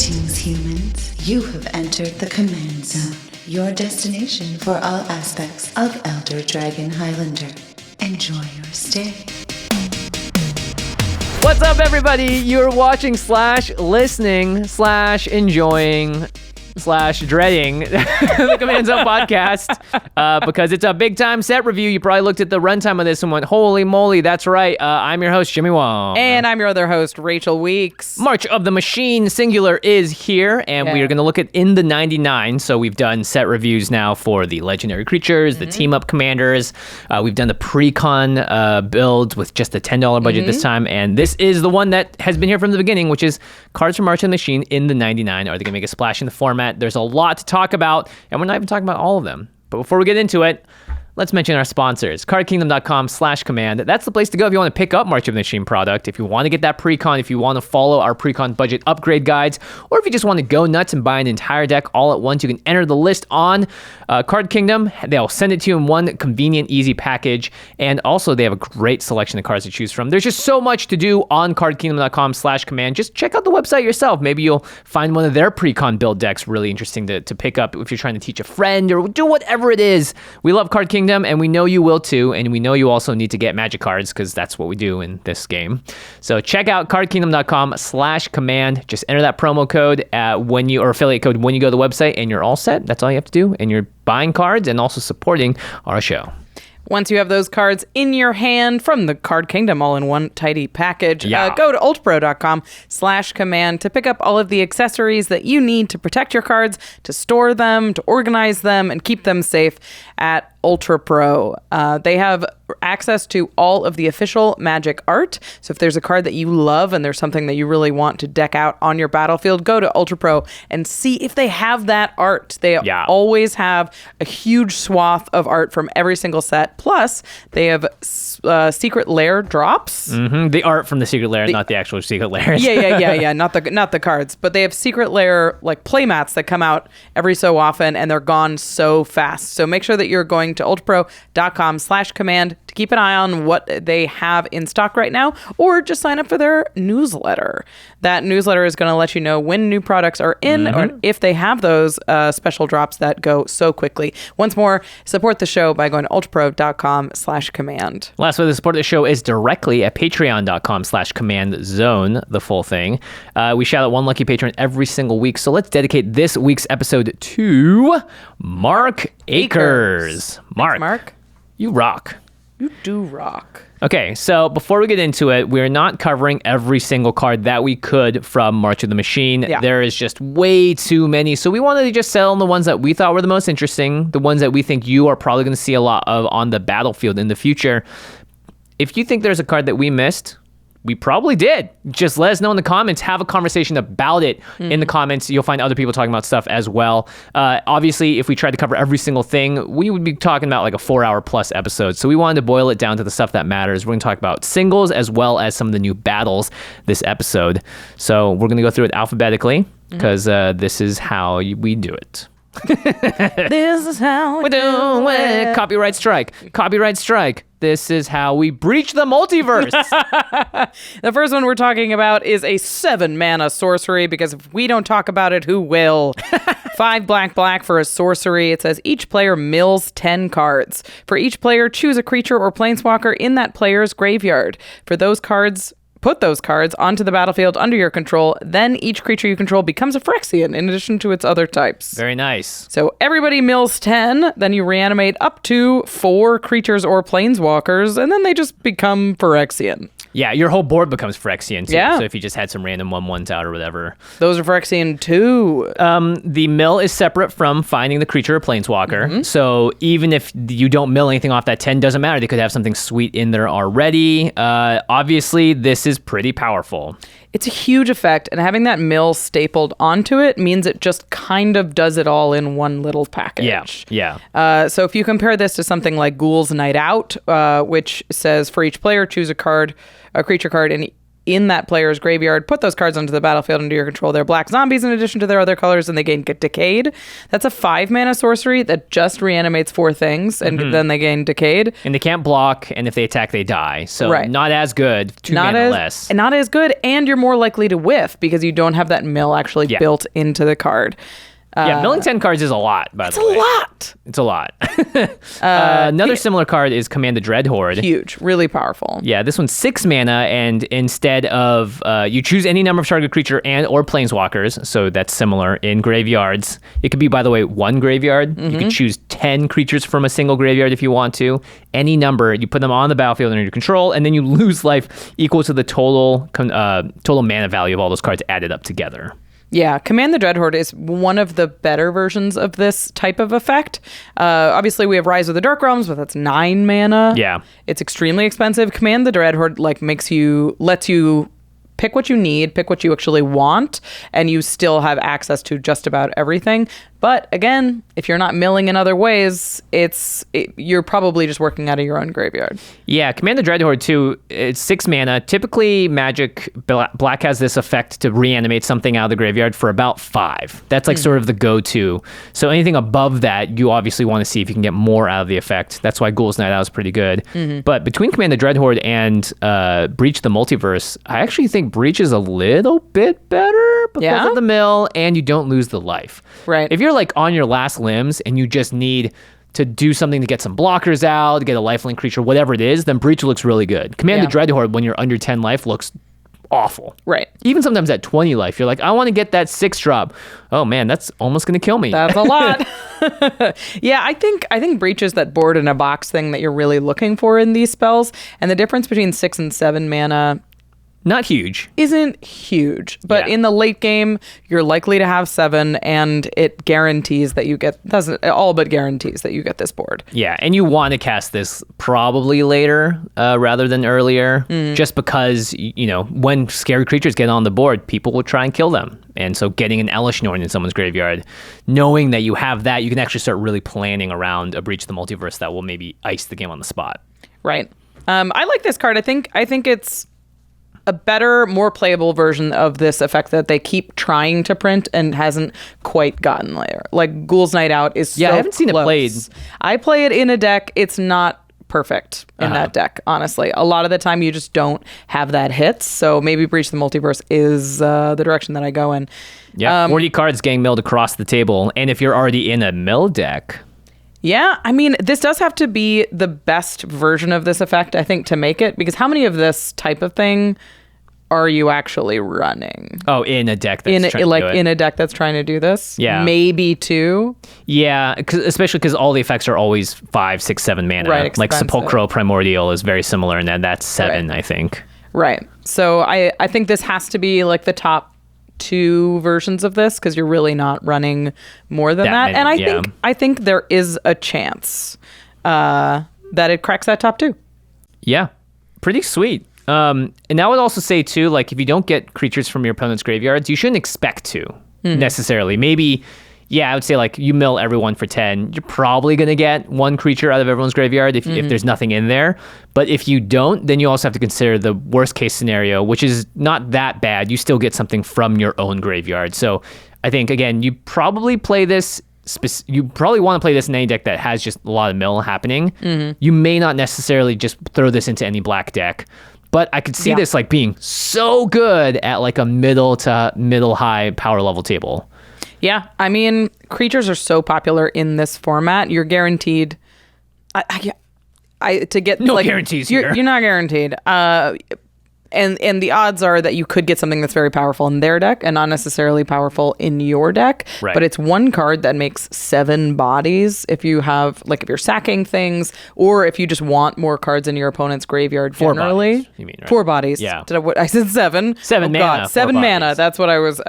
Greetings, humans. You have entered the Command Zone, your destination for all aspects of Elder Dragon Highlander. Enjoy your stay. What's up, everybody? You're watching / listening / enjoying / dreading the Command Zone podcast because it's a big time set review. You probably looked at the runtime of this and went, holy moly, that's right. I'm your host, Jimmy Wong. And I'm your other host, Rachel Weeks. March of the Machine singular is here, and we are going to look at In the 99. So we've done set reviews now for the legendary creatures, the team up commanders. We've done the pre-con builds with just a $10 budget this time, and this is the one that has been here from the beginning, which is cards from March of the Machine In the 99. Are they going to make a splash in the format? There's a lot to talk about, and we're not even talking about all of them. But before we get into it, let's mention our sponsors, cardkingdom.com/command. That's the place to go if you want to pick up March of the Machine product, if you want to get that pre-con, if you want to follow our pre-con budget upgrade guides, or if you just want to go nuts and buy an entire deck all at once, you can enter the list on Card Kingdom. They'll send it to you in one convenient, easy package, and also they have a great selection of cards to choose from. There's just so much to do on cardkingdom.com/command. Just check out the website yourself. Maybe you'll find one of their pre-con build decks really interesting to pick up if you're trying to teach a friend or do whatever it is. We love Card Kingdom, and we know you will too, and we know you also need to get magic cards because that's what we do in this game. So check out cardkingdom.com/command. Just enter that promo code or affiliate code when you go to the website, and you're all set. That's all you have to do, and you're buying cards and also supporting our show. Once you have those cards in your hand from the Card Kingdom all in one tidy package, go to ultrapro.com/command to pick up all of the accessories that you need to protect your cards, to store them, to organize them, and keep them safe at ULTRAPRO. They have access to all of the official Magic art. So if there's a card that you love and there's something that you really want to deck out on your battlefield, go to ULTRAPRO and see if they have that art. They always have a huge swath of art from every single set. Plus, they have secret lair drops. The art from the secret lair, not the actual secret lairs. Yeah. Not the cards, but they have secret lair like playmats that come out every so often, and they're gone so fast. So make sure that you're going to ultrapro.com/command to keep an eye on what they have in stock right now, or just sign up for their newsletter. That newsletter is going to let you know when new products are in or if they have those special drops that go so quickly. Once more, support the show by going to ultrapro.com/command. Last way to support the show is directly at patreon.com/commandzone, the full thing. We shout out one lucky patron every single week, so let's dedicate this week's episode to Mark Akers. Mark, you rock. You do rock. Okay, so before we get into it, we're not covering every single card that we could from March of the Machine. Yeah. There is just way too many. So we wanted to just settle on the ones that we thought were the most interesting, the ones that we think you are probably going to see a lot of on the battlefield in the future. If you think there's a card that we missed, we probably did. Just let us know in the comments. Have a conversation about it in the comments. You'll find other people talking about stuff as well. Obviously, if we tried to cover every single thing, we would be talking about like a 4-hour plus episode. So we wanted to boil it down to the stuff that matters. We're going to talk about singles as well as some of the new battles this episode. So we're going to go through it alphabetically because this is how we do it. This is how we do it. Copyright strike. This is how we breach the multiverse. The first one we're talking about is a 7-mana sorcery, because if we don't talk about it, who will? 5 black for a sorcery. It says each player mills 10 cards. For each player, choose a creature or planeswalker in that player's graveyard. For those cards, put those cards onto the battlefield under your control. Then each creature you control becomes a Phyrexian in addition to its other types. Very nice. So everybody mills 10, then you reanimate up to 4 creatures or planeswalkers, and then they just become Phyrexian. Yeah, your whole board becomes Phyrexian too. Yeah. So if you just had some random 1/1s out or whatever. Those are Phyrexian too. The mill is separate from finding the creature or planeswalker. So even if you don't mill anything off that 10, doesn't matter. They could have something sweet in there already. Obviously, this is pretty powerful. It's a huge effect, and having that mill stapled onto it means it just kind of does it all in one little package. Yeah. So if you compare this to something like Ghoul's Night Out, which says for each player, choose a creature card in that player's graveyard, put those cards onto the battlefield under your control. They're black zombies in addition to their other colors, and they get decayed. That's a 5-mana sorcery that just reanimates 4 things, and then they gain decayed. And they can't block, and if they attack, they die. So not as good, 2 mana less. And not as good, and you're more likely to whiff because you don't have that mill actually built into the card. Milling 10 cards is a lot, by the way. It's a lot. Another similar card is Command the Dreadhorde. Huge, really powerful. Yeah, this one's 6 mana, and instead of you choose any number of target creature and or planeswalkers, so that's similar in graveyards. It could be, by the way, 1 graveyard. You could choose 10 creatures from a single graveyard if you want to. Any number, you put them on the battlefield under your control, and then you lose life equal to the total mana value of all those cards added up together. Yeah, Command the Dreadhorde is one of the better versions of this type of effect. Obviously, we have Rise of the Dark Realms, but that's 9 mana. Yeah. It's extremely expensive. Command the Dreadhorde lets you pick what you need, pick what you actually want, and you still have access to just about everything. But again, if you're not milling in other ways, you're probably just working out of your own graveyard. Yeah, Command the Dreadhorde too. It's 6 mana. Typically, Magic Black has this effect to reanimate something out of the graveyard for about 5. That's like sort of the go-to. So anything above that, you obviously want to see if you can get more out of the effect. That's why Ghoul's Night Out is pretty good. But between Command the Dreadhorde and Breach the Multiverse, I actually think Breach is a little bit better because of the mill, and you don't lose the life. Right. If you're like on your last limbs and you just need to do something to get some blockers out, to get a lifelink creature, whatever it is, then Breach looks really good. Command the Dreadhorde when you're under 10 life looks awful. Right. Even sometimes at 20 life, you're like, I want to get that 6 drop. Oh man, that's almost going to kill me. That's a lot. Yeah, I think Breach is that board in a box thing that you're really looking for in these spells. And the difference between 6 and 7 mana not huge. Isn't huge. But in the late game, you're likely to have 7, and it guarantees that you get, doesn't all but guarantees that you get this board. Yeah, and you want to cast this probably later rather than earlier, just because, you know, when scary creatures get on the board, people will try and kill them. And so getting an Elesh Norn in someone's graveyard, knowing that you have that, you can actually start really planning around a Breach of the Multiverse that will maybe ice the game on the spot. Right. I like this card. I think it's a better, more playable version of this effect that they keep trying to print and hasn't quite gotten there. Like Ghoul's Night Out is so I haven't seen close. it played. I play it in a deck. It's not perfect in that deck, honestly. A lot of the time you just don't have that hit. So maybe Breach of the Multiverse is the direction that I go in. Yeah, 40 cards getting milled across the table. And if you're already in a mill deck... Yeah, I mean, this does have to be the best version of this effect, I think, to make it. Because how many of this type of thing are you actually running? Oh, in a deck that's trying to do it. In a deck that's trying to do this? Yeah. Maybe 2? Yeah, especially because all the effects are always 5, 6, 7 mana. Right, like expensive. Sepulchral Primordial is very similar, and that's 7, right. I think. Right. So I think this has to be like the top 2 versions of this, because you're really not running more than that. Many, and I think there is a chance that it cracks that top 2. Yeah. Pretty sweet. And I would also say too, like if you don't get creatures from your opponent's graveyards, you shouldn't expect to necessarily. Maybe, I would say like you mill everyone for 10. You're probably going to get 1 creature out of everyone's graveyard if there's nothing in there. But if you don't, then you also have to consider the worst case scenario, which is not that bad. You still get something from your own graveyard. So I think, again, you probably play this. You probably want to play this in any deck that has just a lot of mill happening. You may not necessarily just throw this into any black deck. But I could see this like being so good at like a middle to middle high power level table. Yeah, I mean, creatures are so popular in this format. You're guaranteed. To get no guarantees here. You're not guaranteed. And the odds are that you could get something that's very powerful in their deck and not necessarily powerful in your deck. Right. But it's 1 card that makes 7 bodies if you have, like, if you're sacking things, or if you just want more cards in your opponent's graveyard 4 generally. Bodies, you mean, right? 4 bodies. Yeah. I said 7. 7 mana. God, 7 mana. That's what I was.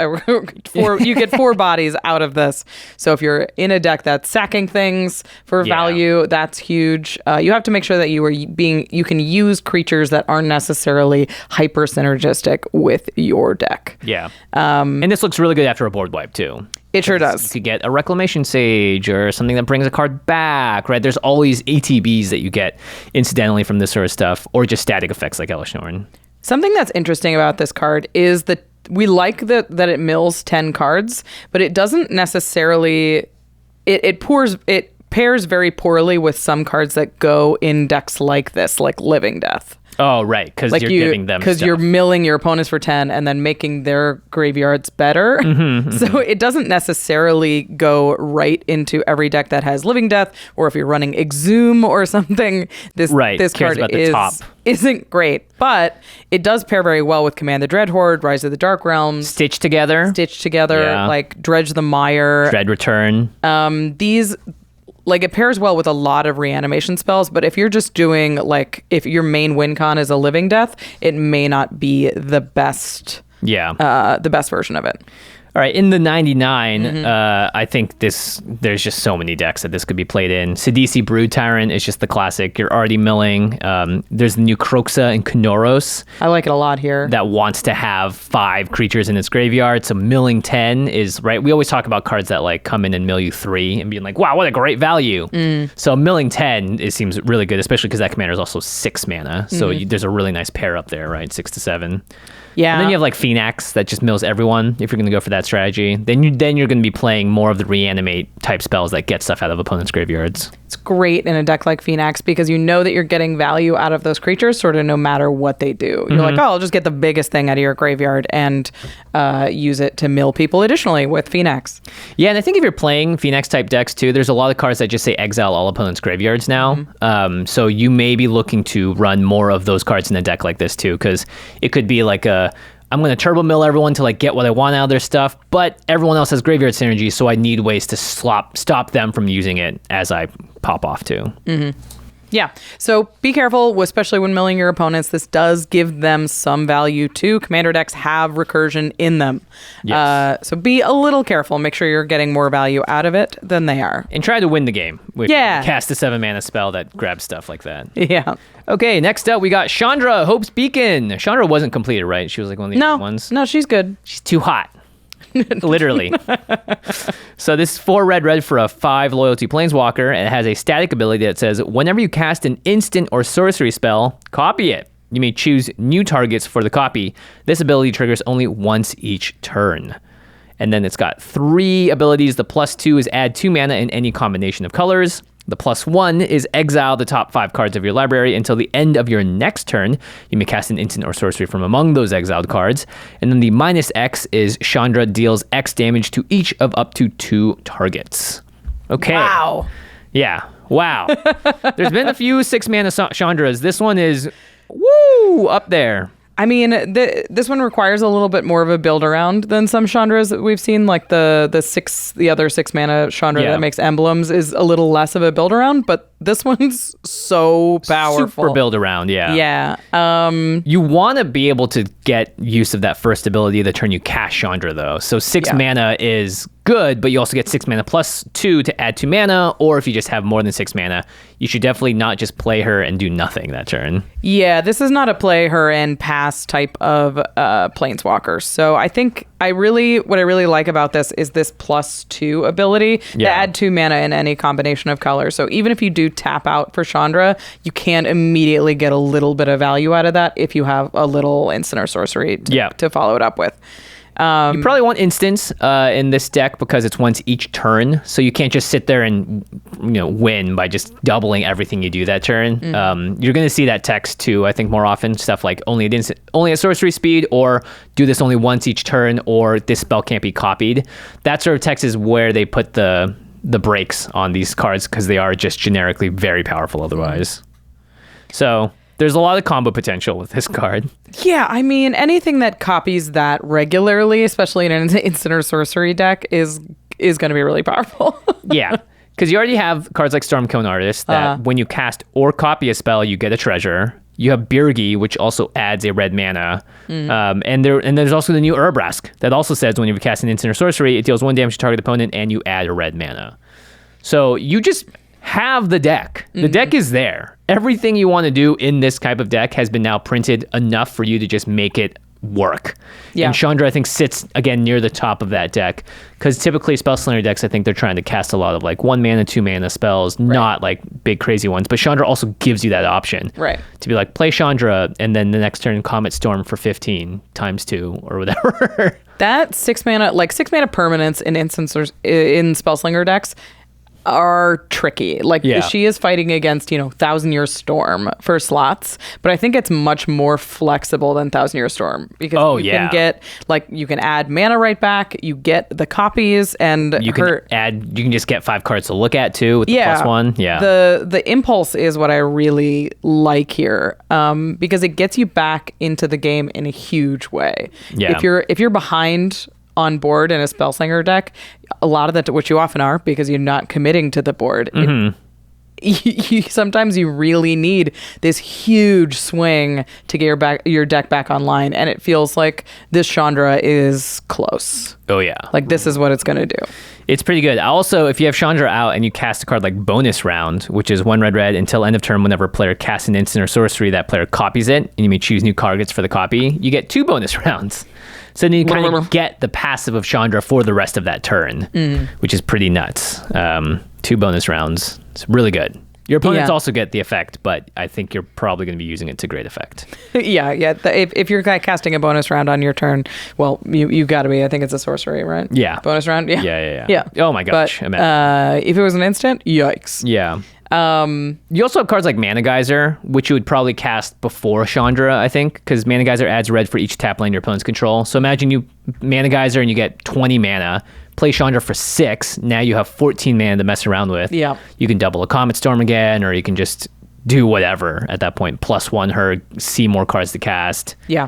You get 4 bodies out of this. So if you're in a deck that's sacking things for value, that's huge. You have to make sure that you can use creatures that aren't necessarily hyper synergistic with your deck. Yeah. And this looks really good after a board wipe too. It sure does. You could get a Reclamation Sage or something that brings a card back, right? There's all these ATBs that you get incidentally from this sort of stuff, or just static effects like Elesh Norn. Something that's interesting about this card is that we like that it mills 10 cards, but it doesn't necessarily it pairs very poorly with some cards that go in decks like this, like Living Death. Oh, right, because Like you're giving them because stuff. you're milling your opponents for 10 and then making their graveyards better. So it doesn't necessarily go right into every deck that has Living Death, or if you're running Exhume or something, this cares card about the top. isn't great. But it does pair very well with Command the Dreadhorde, Rise of the Dark Realms, Stitch Together, yeah. Like Dredge the Mire. Dread Return. These... Like, it pairs well with a lot of reanimation spells, but if you're just doing, like, if your main win con is a Living Death, it may not be the best version of it. All right, in the 99, I think there's just so many decks that this could be played in. Sidisi Brood Tyrant is just the classic. You're already milling. There's the new Kroxa and Kanoros. I like it a lot here. That wants to have 5 creatures in its graveyard. So milling 10 is, right, we always talk about cards that like come in and mill you 3 and being like, wow, what a great value. So milling 10, it seems really good, especially because that commander is also 6 mana. So there's a really nice pair up there, right? 6 to 7. Yeah. And then you have like Phoenix that just mills everyone if you're going to go for that strategy. Then you're going to be playing more of the reanimate type spells that get stuff out of opponents' graveyards. It's great in a deck like Phoenix because you know that you're getting value out of those creatures sort of no matter what they do. You're like, oh, I'll just get the biggest thing out of your graveyard and use it to mill people additionally with Phoenix. Yeah, and I think if you're playing Phoenix type decks too, there's a lot of cards that just say exile all opponents' graveyards now. So you may be looking to run more of those cards in a deck like this too, because it could be like I'm going to turbo mill everyone to like get what I want out of their stuff, but everyone else has graveyard synergy, so I need ways to stop them from using it as I pop off too. Yeah. So be careful, especially when milling your opponents. This does give them some value too. Commander decks have recursion in them. Yes. So be a little careful. Make sure you're getting more value out of it than they are. And try to win the game. Cast a 7 mana spell that grabs stuff like that. Yeah. Okay, next up we got Chandra, Hope's Beacon. Chandra wasn't completed, right? She was like one of the other ones. No, she's good. She's too hot. Literally. So this is 4 red for a 5 loyalty planeswalker, and it has a static ability that says whenever you cast an instant or sorcery spell, copy it. You may choose new targets for the copy. This ability triggers only once each turn. And then it's got 3 abilities. The +2 is add 2 mana in any combination of colors. The +1 is exile the top 5 cards of your library until the end of your next turn. You may cast an instant or sorcery from among those exiled cards. And then the -X is Chandra deals X damage to each of up to 2 targets. Okay. Wow. Yeah. Wow. There's been a few 6 mana Chandras. This one is up there. I mean, this one requires a little bit more of a build around than some Chandras that we've seen. Like the other 6 mana Chandra that makes emblems is a little less of a build around, but this one's so powerful. Super build around, yeah. Yeah. You want to be able to get use of that first ability the turn you cast Chandra, though. So 6 mana is good, but you also get 6 mana +2 to add 2 mana, or if you just have more than 6 mana, you should definitely not just play her and do nothing that turn. Yeah, this is not a play her and pass type of planeswalker. So I think what I really like about this is this +2 ability to add 2 mana in any combination of colors. So even if you do tap out for Chandra, you can immediately get a little bit of value out of that if you have a little instant or sorcery to follow it up with. You probably want instants in this deck because it's once each turn, so you can't just sit there and win by just doubling everything you do that turn. You're going to see that text too, I think, more often. Stuff like only at sorcery speed, or do this only once each turn, or this spell can't be copied. That sort of text is where they put the brakes on these cards because they are just generically very powerful otherwise. So there's a lot of combo potential with this card. Yeah, I mean, anything that copies that regularly, especially in an instant or sorcery deck, is going to be really powerful. Yeah, because you already have cards like Stormcone Artist that when you cast or copy a spell, you get a treasure. You have Birgi, which also adds a red mana. And there's also the new Urabrask that also says when you cast an instant or sorcery, it deals 1 damage to target opponent and you add a red mana. So you just have the deck. The deck is there. Everything you want to do in this type of deck has been now printed enough for you to just make it work. Yeah. And Chandra, I think, sits again near the top of that deck because typically spell slinger decks, I think they're trying to cast a lot of like 1 mana, 2 mana spells, not like big crazy ones. But Chandra also gives you that option, to be like, play Chandra and then the next turn Comet Storm for 15 times 2 or whatever. That 6 mana permanents in instances in Spellslinger decks are tricky. Like she is fighting against, 1,000-Year Storm for slots, but I think it's much more flexible than 1,000-Year Storm because you can get you can add mana right back, you get the copies, and you can just get 5 cards to look at too with the +1. Yeah. The impulse is what I really like here, because it gets you back into the game in a huge way. Yeah. If you're behind on board in a Spellslinger deck, a lot of that, which you often are because you're not committing to the board, sometimes you really need this huge swing to get your deck back online, and it feels like this Chandra is close. Oh yeah, like this is what it's going to do. It's pretty good. Also, if you have Chandra out and you cast a card like Bonus Round, which is 1 red until end of turn, whenever a player casts an instant or sorcery, that player copies it, and you may choose new targets for the copy, you get 2 bonus rounds. So then you kind of get the passive of Chandra for the rest of that turn, which is pretty nuts. 2 bonus rounds. It's really good. Your opponents also get the effect, but I think you're probably going to be using it to great effect. If you're casting a bonus round on your turn, well, you got to be. I think it's a sorcery, right? Yeah. Bonus round? Yeah. Oh my gosh. But if it was an instant, yikes. Yeah. You also have cards like Mana Geyser, which you would probably cast before Chandra, I think, because Mana Geyser adds red for each tap land your opponents control. So imagine you Mana Geyser and you get 20 mana, play Chandra for 6, now you have 14 mana to mess around with. Yeah. You can double a Comet Storm again, or you can just do whatever at that point. +1 her, see more cards to cast. Yeah.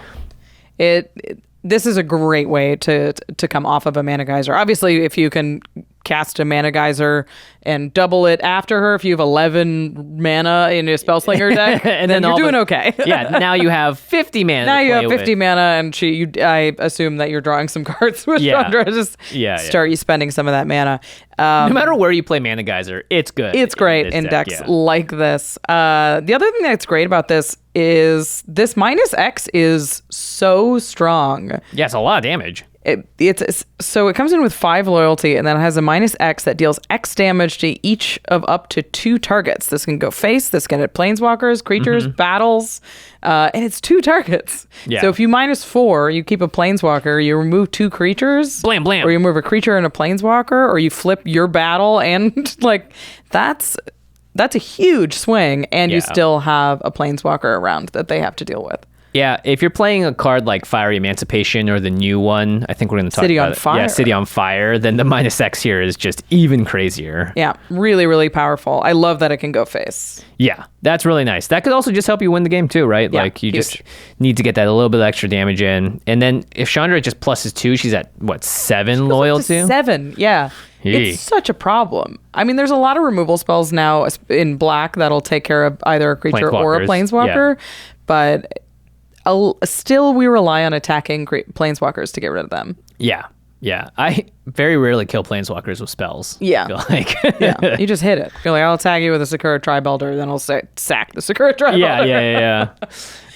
This is a great way to come off of a Mana Geyser. Obviously, if you can cast a Mana Geyser and double it after her, if you have 11 mana in a Spellslinger deck, and then you're doing okay. Now you have 50 mana. Now you have 50 mana, and I assume that you're drawing some cards with Chandra. Start you spending some of that mana. No matter where you play Mana Geyser, it's good. It's great in decks like this. The other thing that's great about this is this -X is so strong. Yeah, it's a lot of damage. So it comes in with 5 loyalty, and then it has a -X that deals X damage to each of up to 2 targets. This can go face, this can hit planeswalkers, creatures, battles, and it's 2 targets. Yeah. So if you -4, you keep a planeswalker, you remove 2 creatures, blam blam, or you move a creature and a planeswalker, or you flip your battle, and that's a huge swing, and you still have a planeswalker around that they have to deal with. Yeah, if you're playing a card like Fiery Emancipation or the new one, I think we're going to talk City about on it. Fire. Yeah, City on Fire, then the -X here is just even crazier. Yeah, really, really powerful. I love that it can go face. Yeah, that's really nice. That could also just help you win the game too, right? Yeah, you just need to get that a little bit of extra damage in. And then if Chandra just +2, she's at, 7 loyalty? 7, yeah. It's such a problem. I mean, there's a lot of removal spells now in black that'll take care of either a creature or a planeswalker, but still we rely on attacking planeswalkers to get rid of them. Yeah. I very rarely kill planeswalkers with spells. Yeah. I feel like. Yeah. You just hit it. You're like, I'll tag you with a Sakura Tribelder, then I'll sack the Sakura Tribelder. Yeah.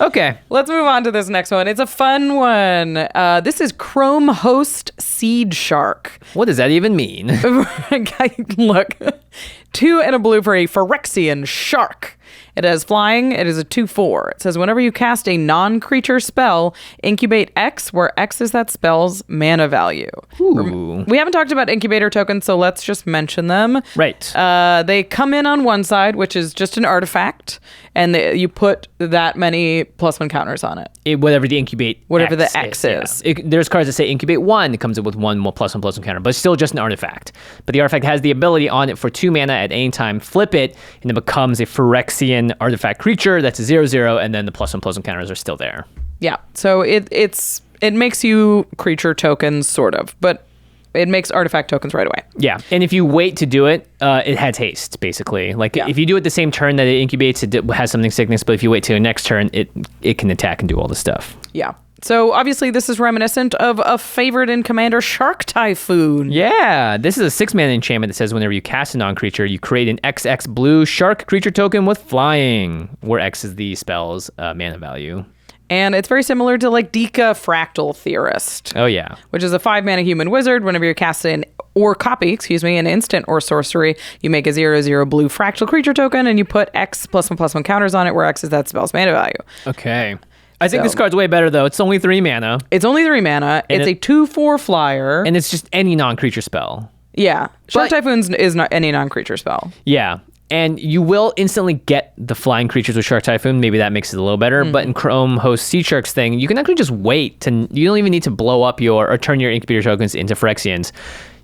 Okay. Let's move on to this next one. It's a fun one. This is Chrome Host Seedshark. What does that even mean? Look. 2 and a blue for a Phyrexian Shark. It has flying. It is a 2/4. It says whenever you cast a non-creature spell, incubate X, where X is that spell's mana value. Ooh. We haven't talked about incubator tokens, so let's just mention them. Right. They come in on one side, which is just an artifact, and you put that many +1 counters on it. Whatever the incubate Whatever X the X is. Yeah. There's cards that say incubate 1. It comes in with 1 +1/+1 counter, but it's still just an artifact. But the artifact has the ability on it for 2 mana at any time. Flip it, and it becomes a Phyrexian artifact creature that's a 0/0, and then the +1/+1 counters are still there. Yeah. So it makes you creature tokens, sort of, but it makes artifact tokens right away. Yeah, and if you wait to do it, it has haste, basically. If you do it the same turn that it incubates, it has something sickness, but if you wait till the next turn, it can attack and do all the stuff. Yeah. So obviously this is reminiscent of a favorite in Commander, Shark Typhoon. Yeah, this is a 6-mana enchantment that says whenever you cast a non-creature, you create an XX blue shark creature token with flying, where X is the spell's mana value. And it's very similar to like Dika Fractal Theorist. Oh, yeah. Which is a 5-mana human wizard. Whenever you cast an an instant or sorcery, you make a 0/0 blue fractal creature token and you put X +1/+1 counters on it, where X is that spell's mana value. Okay. I think this card's way better, though. It's only 3 mana. It's only 3 mana. It's a 2/4 flyer. And it's just any non-creature spell. Yeah. Shark Typhoons is not any non-creature spell. Yeah. And you will instantly get the flying creatures with Shark Typhoon. Maybe that makes it a little better. But in Chrome hosts Seedshark's thing, you can actually just wait. You don't even need to blow up or turn your Incubator tokens into Phyrexians,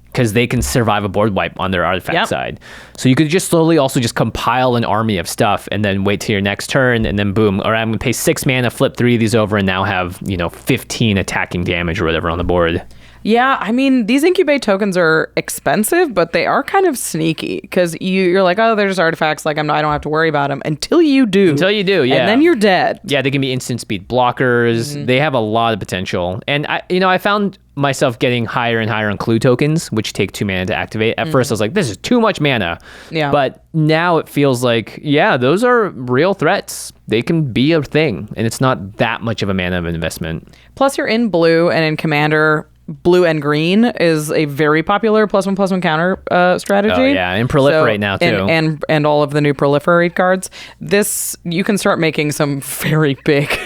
because they can survive a board wipe on their artifact side. So you could just slowly also just compile an army of stuff and then wait till your next turn, and then boom, all right, I'm going to pay 6 mana, flip 3 of these over, and now have, 15 attacking damage or whatever on the board. Yeah, I mean, these Incubate tokens are expensive, but they are kind of sneaky, because you're like, oh, they're just artifacts, like I don't have to worry about them until you do. Yeah. And then you're dead. Yeah, they can be instant speed blockers. They have a lot of potential. And I found myself getting higher and higher on clue tokens, which take 2 mana to activate. At first I was like, this is too much mana. Yeah. But now it feels like, yeah, those are real threats. They can be a thing, and it's not that much of a mana of an investment. Plus you're in blue, and in Commander, blue and green is a very popular +1/+1 counter strategy. Oh yeah, and proliferate now too. And all of the new proliferate cards. This, you can start making some very big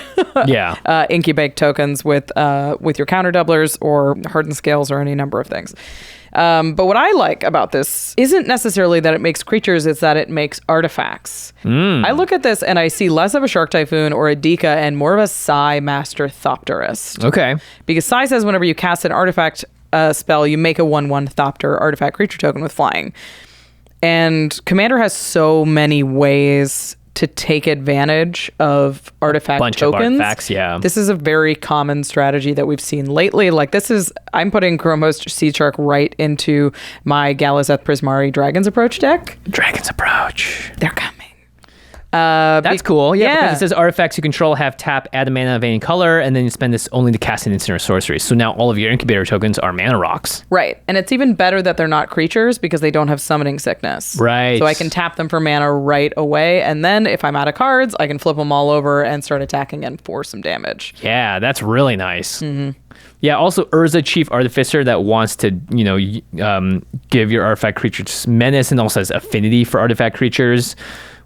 incubate tokens with your counter doublers or hardened scales or any number of things. But what I like about this isn't necessarily that it makes creatures, it's that it makes artifacts. I look at this and I see less of a Shark Typhoon or a Dika and more of a Psi Master Thopterist. Okay. Because Psi says whenever you cast an artifact spell, you make a 1/1 Thopter artifact creature token with flying. And Commander has so many ways to take advantage of artifact tokens. Of artifacts, yeah. This is a very common strategy that we've seen lately. Like I'm putting Chrome Host Seedshark right into my Galazeth Prismari Dragon's Approach deck. Dragon's Approach. They're coming. That's cool. Yeah, because it says artifacts you control have tap, add a mana of any color, and then you spend this only to cast an instant or sorcery. So now all of your Incubator tokens are mana rocks. Right. And it's even better that they're not creatures because they don't have summoning sickness. Right. So I can tap them for mana right away. And then if I'm out of cards, I can flip them all over and start attacking and for some damage. Yeah, that's really nice. Yeah, also Urza Chief Artificer that wants to, give your artifact creatures menace and also has affinity for artifact creatures,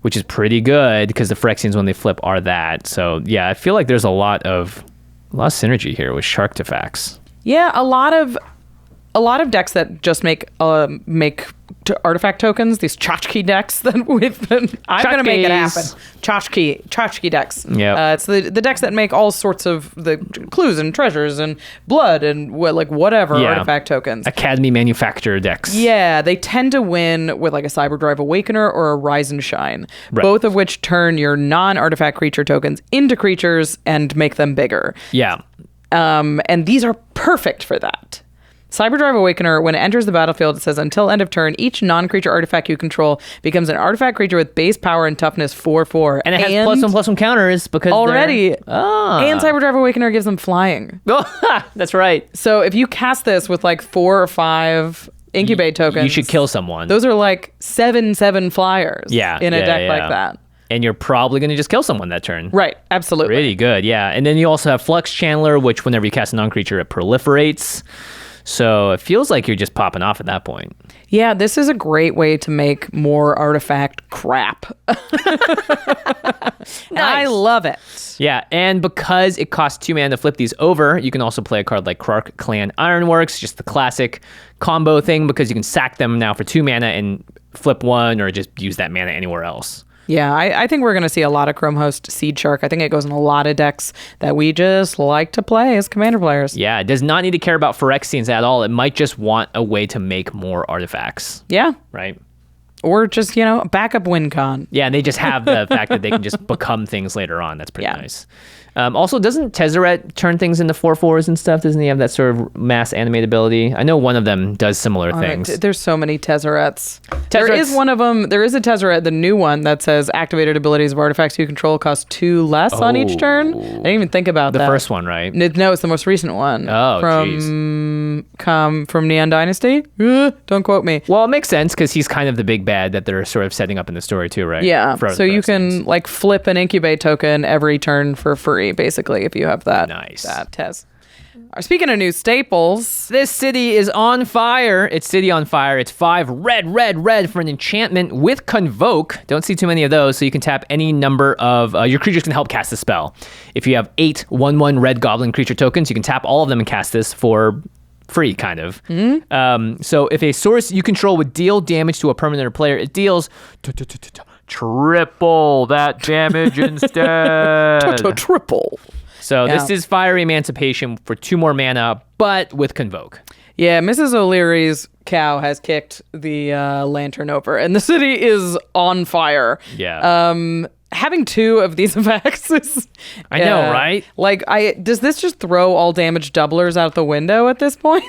which is pretty good because the Phyrexians, when they flip, are that. So yeah, I feel like there's a lot of synergy here with Sharktefacts. Yeah, a lot of decks that just make artifact tokens, these tchotchke decks that I'm going to make it happen. Tchotchke decks. Yeah. It's the decks that make all sorts of the clues and treasures and blood and whatever artifact tokens. Academy manufacturer decks. Yeah, they tend to win with like a Cyberdrive Awakener or a Rise and Shine, both of which turn your non-artifact creature tokens into creatures and make them bigger. Yeah. And these are perfect for that. Cyberdrive Awakener, when it enters the battlefield, it says, until end of turn, each non-creature artifact you control becomes an artifact creature with base power and toughness 4/4. And it has +1/+1 counters because already. And Cyberdrive Awakener gives them flying. That's right. So if you cast this with like 4 or 5 Incubate tokens, you should kill someone. Those are like 7/7 flyers in a deck like that. And you're probably going to just kill someone that turn. Right, absolutely. Pretty good, yeah. And then you also have Flux Channeler, which whenever you cast a non-creature, it proliferates. So it feels like you're just popping off at that point. Yeah, this is a great way to make more artifact crap. Nice. I love it. Yeah, and because it costs 2 mana to flip these over, you can also play a card like Krark Clan Ironworks, just the classic combo thing, because you can sack them now for 2 mana and flip 1 or just use that mana anywhere else. Yeah, I think we're going to see a lot of Chrome Host Seedshark. I think it goes in a lot of decks that we just like to play as Commander players. Yeah, it does not need to care about Phyrexians at all. It might just want a way to make more artifacts. Yeah. Right? Or just, backup win con. Yeah, and they just have the fact that they can just become things later on. That's pretty nice. Also, doesn't Tezzeret turn things into 4/4s and stuff? Doesn't he have that sort of mass animate ability? I know one of them does similar things. There's so many Tezzerets. There is one of them. There is a Tezzeret, the new one, that says activated abilities of artifacts you control cost 2 less on each turn. I didn't even think about that. The first one, right? No, it's the most recent one. Oh, from Neon Dynasty. Don't quote me. Well, it makes sense because he's kind of the big bad that they're sort of setting up in the story too, right? Yeah. For So you can things. like flip an incubate token every turn for free, basically, if you have that. Nice. That test. Speaking of new staples, This city is on fire. It's City on Fire. It's 5 red, red, red for an enchantment with Convoke. Don't see too many of those, so you can tap any number of... your creatures can help cast the spell. If you have 8 1/1 red goblin creature tokens, you can tap all of them and cast this for free, kind of. So if a source you control would deal damage to a permanent or player, it deals triple that damage instead. triple. So Yeah. this is Fiery Emancipation for 2 more mana, but with Convoke. Yeah, Mrs. O'Leary's cow has kicked the lantern over, and the city is on fire. Yeah. Having 2 of these effects is... I know, right? Like, does this just throw all damage doublers out the window at this point?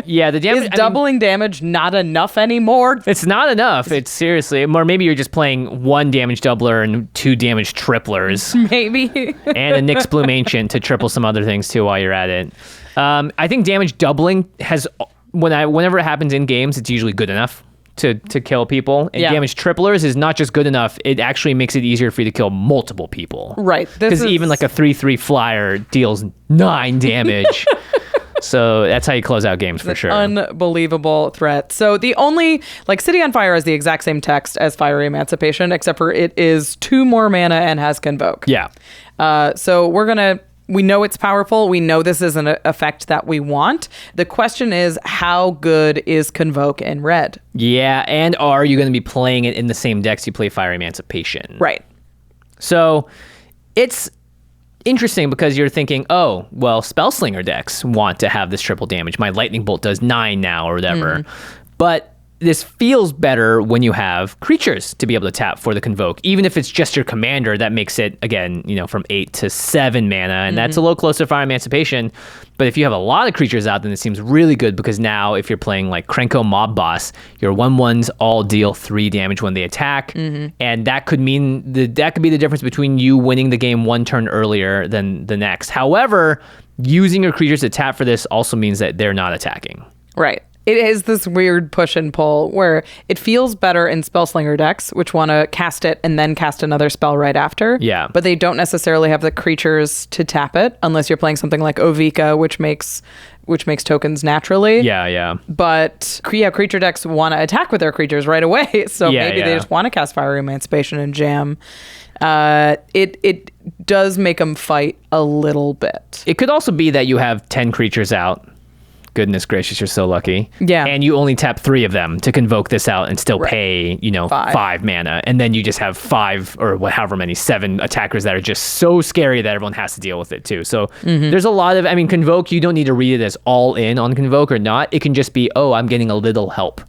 Yeah, the damage... Is doubling damage not enough anymore? It's not enough. It's seriously... Or maybe you're just playing 1 damage doubler and 2 damage triplers. Maybe. And a Nyx Bloom Ancient to triple some other things too while you're at it. I think damage doubling has... Whenever it happens in games, it's usually good enough to kill people. And Yeah. damage triplers is not just good enough, it actually makes it easier for you to kill multiple people. Right. Because even like a 3/3 flyer deals 9 damage. So that's how you close out games for sure. Unbelievable threat. So the only, like, City on Fire is the exact same text as Fiery Emancipation, except for it is 2 more mana and has Convoke. Yeah. So we know it's powerful. We know this is an effect that we want. The question is, how good is Convoke in red? Yeah, and are you going to be playing it in the same decks you play Fiery Emancipation? Right. So it's interesting because you're thinking, oh, well, Spellslinger decks want to have this triple damage. My Lightning Bolt does 9 now or whatever. But this feels better when you have creatures to be able to tap for the Convoke. Even if it's just your commander, that makes it, again, from 8 to 7 mana, and that's a little closer to Fire Emancipation. But if you have a lot of creatures out, then it seems really good because now if you're playing like Krenko Mob Boss, your 1/1s all deal 3 damage when they attack, and that could mean that could be the difference between you winning the game 1 turn earlier than the next. However, using your creatures to tap for this also means that they're not attacking. Right. It is this weird push and pull where it feels better in Spellslinger decks, which want to cast it and then cast another spell right after. Yeah. But they don't necessarily have the creatures to tap it unless you're playing something like Ovika, which makes tokens naturally. Yeah. But creature decks want to attack with their creatures right away. So maybe they just want to cast Fiery Emancipation and jam. It does make them fight a little bit. It could also be that you have 10 creatures out. Goodness gracious, you're so lucky. Yeah. And you only tap 3 of them to Convoke this out and still pay, 5 mana. And then you just have 5 or however many, 7 attackers that are just so scary that everyone has to deal with it too. So there's a lot of, Convoke, you don't need to read it as all in on Convoke or not. It can just be, I'm getting a little help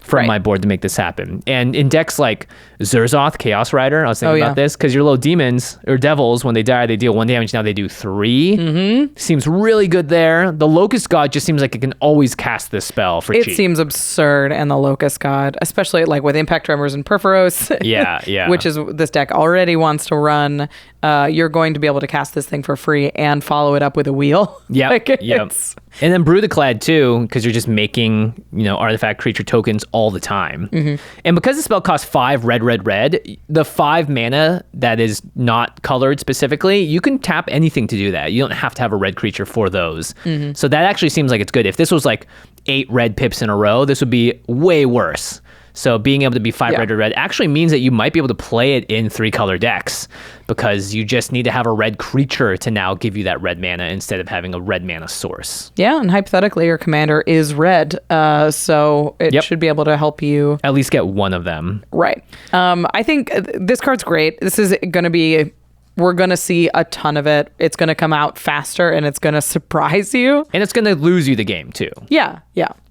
from my board to make this happen. And in decks like Zurzoth, Chaos Rider, I was thinking about this, because your little demons or devils, when they die, they deal 1 damage. Now they do 3. Seems really good there. The Locust God just seems like it can always cast this spell for cheap. It seems absurd, and the Locust God, especially like with Impact Tremors and Purphoros, yeah. which is this deck already wants to run. You're going to be able to cast this thing for free and follow it up with a wheel. Yeah, And then Brutaclad too, because you're just making, artifact creature tokens all the time. And because the spell costs 5 red, the 5 mana that is not colored specifically, you can tap anything to do that. You don't have to have a red creature for those. So that actually seems like it's good. If this was like 8 red pips in a row, this would be way worse. So being able to be 5 red actually means that you might be able to play it in 3-color decks, because you just need to have a red creature to now give you that red mana instead of having a red mana source. Yeah, and hypothetically, your commander is red, so it should be able to help you at least get one of them. Right. I think this card's great. This is going to be... We're going to see a ton of it. It's going to come out faster, and it's going to surprise you. And it's going to lose you the game, too. Yeah.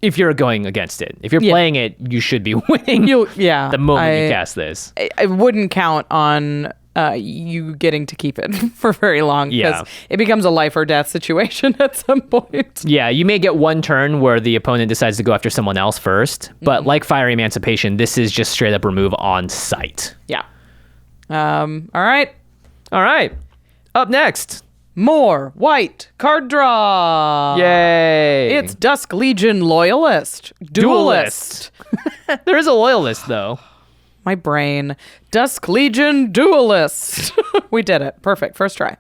If you're going against it. If you're playing it, you should be winning the moment you cast this. I wouldn't count on you getting to keep it for very long, because it becomes a life or death situation at some point. Yeah, you may get 1 turn where the opponent decides to go after someone else first, but like Fiery Emancipation, this is just straight up remove on sight. Yeah. All right. Up next, More white card draw. Yay! It's Dusk Legion Loyalist. Duelist. There is a Loyalist, though. My brain. Dusk Legion Duelist. We did it. Perfect. First try.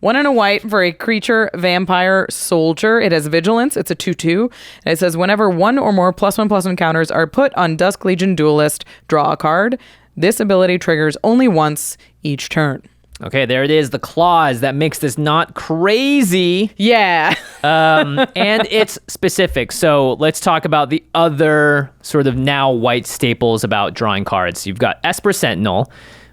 1 and a white for a creature, vampire, soldier. It has vigilance. It's a 2/2. And it says whenever one or more +1/+1 counters are put on Dusk Legion Duelist, draw a card. This ability triggers only once each turn. Okay, there it is. The clause that makes this not crazy. Yeah. And it's specific. So let's talk about the other sort of now white staples about drawing cards. You've got Esper Sentinel.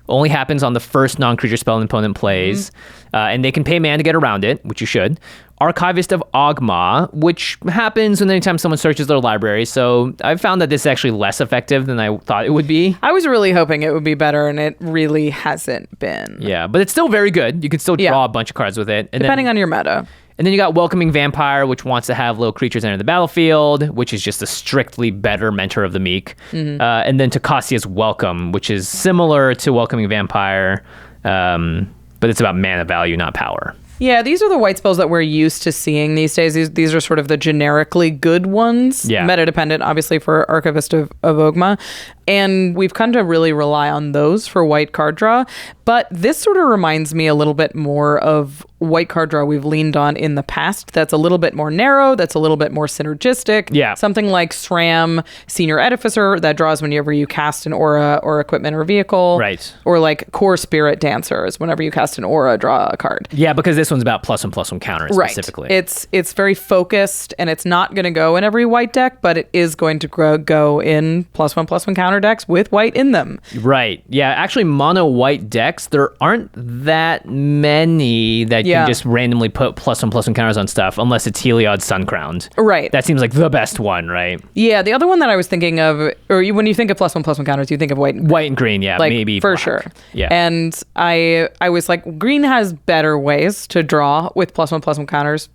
Only happens on the first non-creature spell an opponent plays. And they can pay mana to get around it, which you should. Archivist of Ogma, which happens when anytime someone searches their library. So I've found that this is actually less effective than I thought it would be. I was really hoping it would be better, and it really hasn't been. Yeah, but it's still very good. You can still draw a bunch of cards with it. And depending on your meta. And then you got Welcoming Vampire, which wants to have little creatures enter the battlefield, which is just a strictly better Mentor of the Meek. And then Takassia's Welcome, which is similar to Welcoming Vampire, but it's about mana value, not power. Yeah, these are the white spells that we're used to seeing these days. These are sort of the generically good ones. Yeah. Meta dependent, obviously, for Archivist of Ogma. And we've come to really rely on those for white card draw. But this sort of reminds me a little bit more of white card draw we've leaned on in the past. That's a little bit more narrow. That's a little bit more synergistic. Yeah. Something like SRAM, Senior Edificer, that draws whenever you cast an aura or equipment or vehicle. Right. Or like Core Spirit Dancers, whenever you cast an aura, draw a card. Yeah, because this one's about +1/+1 counters specifically. It's very focused, and it's not going to go in every white deck, but it is going to go in +1/+1 counter decks with white in them. Right. Yeah, actually mono white decks, there aren't that many that can just randomly put +1/+1 counters on stuff unless it's Heliod's Suncrowned. Right. That seems like the best one, right? Yeah, the other one that I was thinking of, or when you think of +1/+1 counters, you think of white and green. White and green, yeah, like, maybe for black. sure. Yeah. And I was like, green has better ways to draw with +1/+1 counters.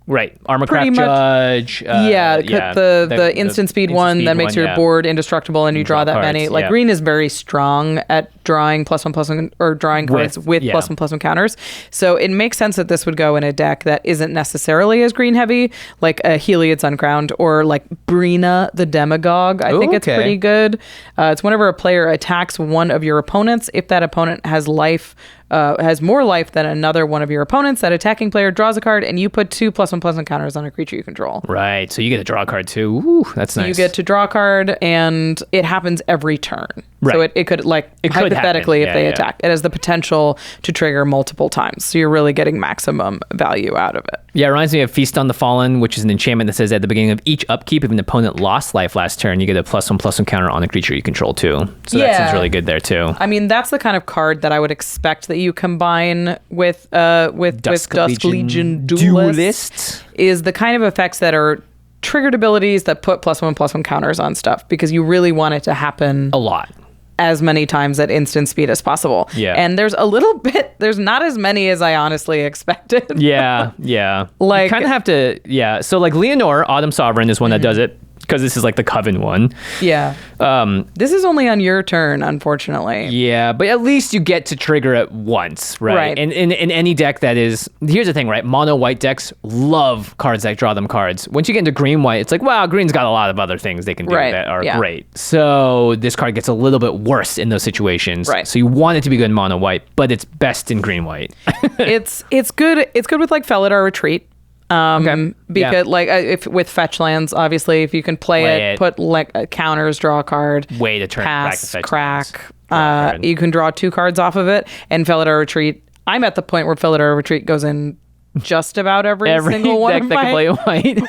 Right. Armorcraft Pretty much. Judge. The instant speed one that makes your board indestructible and you draw that cards, many. Like green is very strong at drawing +1/+1 or drawing cards with +1/+1 counters. So it makes sense that this would go in a deck that isn't necessarily as green heavy, like a Heliod's Uncrowned or like Brina the Demagogue. I think it's pretty good. It's whenever a player attacks one of your opponents, if that opponent has more life than another one of your opponents, that attacking player draws a card and you put 2 +1/+1 counters on a creature you control. Right. So you get to draw a card too. Ooh, that's nice. You get to draw a card and it happens every turn. Right. So it could hypothetically if they attack, it has the potential to trigger multiple times. So you're really getting maximum value out of it. Yeah, it reminds me of Feast on the Fallen, which is an enchantment that says at the beginning of each upkeep, if an opponent lost life last turn, you get a +1/+1 counter on a creature you control too. So that seems really good there too. I mean, that's the kind of card that I would expect that you combine with Dusk Legion Duelist is the kind of effects that are triggered abilities that put +1/+1 counters on stuff, because you really want it to happen a lot. As many times at instant speed as possible. Yeah. And there's there's not as many as I honestly expected. Yeah. Like, you kind of have to, So like Leonore, Autumn Sovereign is one that does it, because this is like the Coven one. Yeah. This is only on your turn, unfortunately. Yeah, but at least you get to trigger it once, right? And in any deck that is, here's the thing, right? Mono white decks love cards that draw them cards. Once you get into green white, it's like, wow, green's got a lot of other things they can do that are great. So this card gets a little bit worse in those situations. Right. So you want it to be good in mono white, but it's best in green white. It's good. It's good with like Felidar Retreat. Because like if with fetch lands, obviously if you can play it, put like counters, draw a card, way to turn pass, crack. You can draw 2 cards off of it, and Felidar Retreat. I'm at the point where Felidar Retreat goes in just about every single one deck of that can play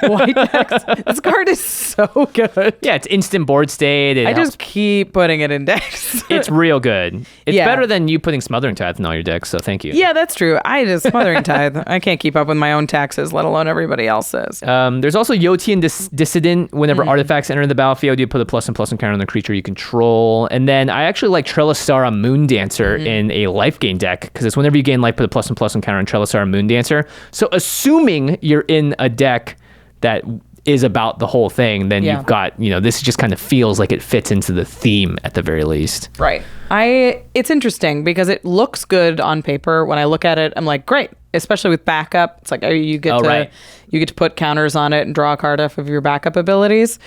white decks. This card is so good. Yeah, it's instant board state. I just keep putting it in decks. It's real good. It's better than you putting Smothering Tithe in all your decks, so thank you. Yeah, that's true. Smothering Tithe. I can't keep up with my own taxes, let alone everybody else's. There's also Yotian Dissident. Whenever artifacts enter the battlefield, you put a +1/+1 counter on the creature you control. And then I actually like Trelisara Moondancer in a life gain deck, because it's whenever you gain life, put a +1/+1 counter on Trelisara Moondancer. So assuming you're in a deck that is about the whole thing, then you've got, this just kind of feels like it fits into the theme at the very least. Right. It's interesting because it looks good on paper. When I look at it, I'm like, great. Especially with backup. It's like you get to put counters on it and draw a card off of your backup abilities.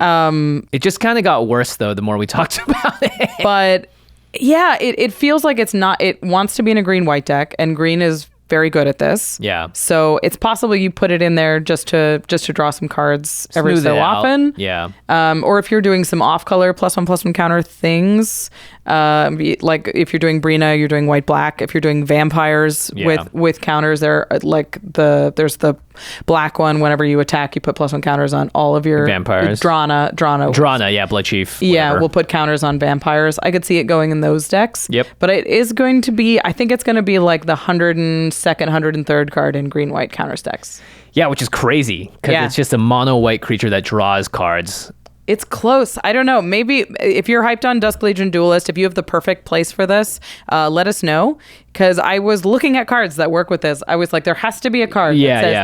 It just kind of got worse though the more we talked about it. But yeah, it feels like it wants to be in a green-white deck, and green is very good at this. Yeah. So it's possible you put it in there just to draw some cards every Smooth so it out. often. Yeah. Or if you're doing some off-color +1/+1 counter things, like if you're doing Brina, you're doing white-black. If you're doing vampires with counters, there's the black one. Whenever you attack, you put +1 counters on all of your vampires. Drana, yeah, Blood Chief. Yeah, whatever. we'll put counters on vampires. I could see it going in those decks. Yep. But it is going to be, I think it's going to be like the 102nd, 103rd card in green-white counters decks. Yeah, which is crazy because it's just a mono-white creature that draws cards. It's close. I don't know. Maybe if you're hyped on Dusk Legion Duelist, if you have the perfect place for this, let us know. Because I was looking at cards that work with this. I was like, there has to be a card that says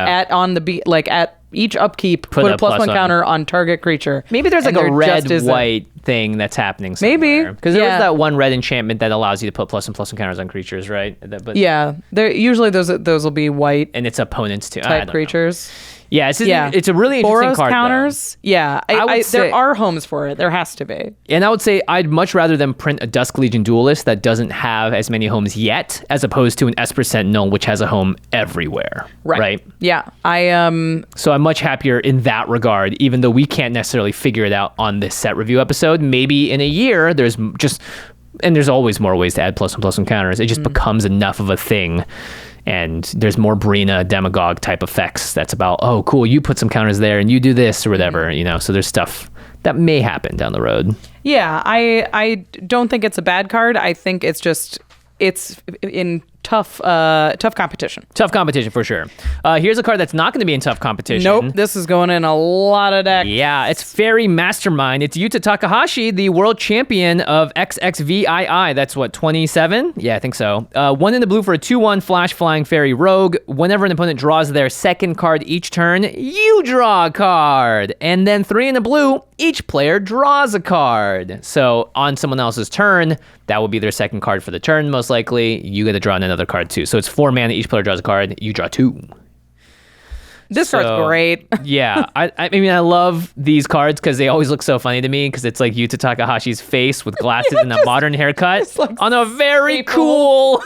at each upkeep, put a +1 counter on target creature. Maybe there's like a red-white thing that's happening somewhere. Maybe. Because there was that one red enchantment that allows you to put +1/+1 counters on creatures, right? But usually those will be white and its opponents too. type creatures. Yeah, it's a really interesting Boros card. Counters. Though. Yeah, I would say, there are homes for it. There has to be. And I would say I'd much rather them print a Dusk Legion Duelist that doesn't have as many homes yet, as opposed to an Esper Sentinel which has a home everywhere. Right? Yeah. So I'm much happier in that regard, even though we can't necessarily figure it out on this set review episode. Maybe in a year there's always more ways to add +1/+1 counters. It just becomes enough of a thing. And there's more Brina demagogue type effects that's about, oh, cool, you put some counters there and you do this or whatever, so there's stuff that may happen down the road. Yeah, I don't think it's a bad card. I think it's in tough competition. Tough competition for sure. Here's a card that's not going to be in tough competition. Nope, this is going in a lot of decks. Yeah, it's Faerie Mastermind. It's Yuta Takahashi, the world champion of XXVII. That's what, 27? Yeah, I think so. 1 in the blue for a 2/1 flash flying fairy rogue. Whenever an opponent draws their second card each turn, you draw a card. And then 3 in the blue, each player draws a card. So on someone else's turn, that will be their second card for the turn, most likely. You get to draw another card too. So it's 4 mana, each player draws a card, you draw 2. This card's great. Yeah, I mean, I love these cards because they always look so funny to me because it's like Yuta Takahashi's face with glasses and a modern haircut on a very cool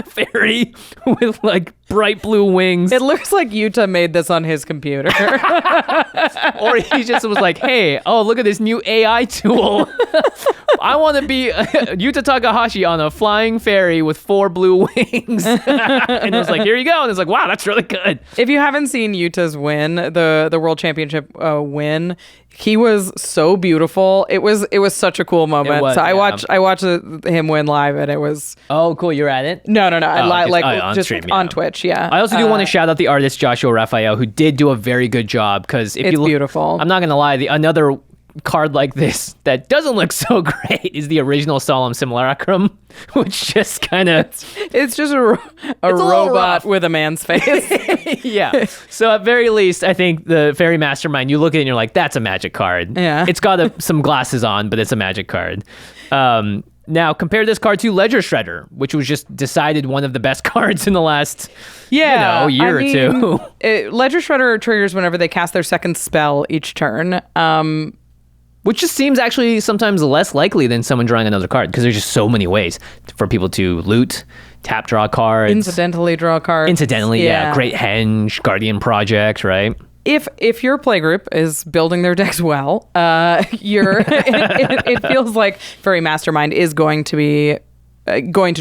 fairy with like bright blue wings. It looks like Yuta made this on his computer. Or he just was like, hey, look at this new AI tool. I want to be Yuta Takahashi on a flying fairy with 4 blue wings. And it was like, here you go. And it's like, wow, that's really good. If you haven't seen Yuta's win, the World Championship win, he was so beautiful. It was such a cool moment. I watched him win live, and it was. Oh, cool! You're at it? No. On stream, on Twitch. Yeah. I also do want to shout out the artist Joshua Raphael, who did do a very good job because if it's you look, beautiful. I'm not gonna lie, another card like this that doesn't look so great is the original Solemn Simulacrum, which just kind of it's just a robot with a man's face. Yeah. So at very least, I think the Faerie Mastermind, you look at it and you're like, that's a magic card. Yeah. It's got some glasses on, but it's a magic card. Now compare this card to Ledger Shredder, which was just decided one of the best cards in the last year or two. Ledger Shredder triggers whenever they cast their second spell each turn. Which just seems actually sometimes less likely than someone drawing another card because there's just so many ways for people to loot, tap, draw cards. Incidentally draw cards. Yeah. Great Henge, Guardian Project, right? If your playgroup is building their decks well, it feels like Faerie Mastermind is going to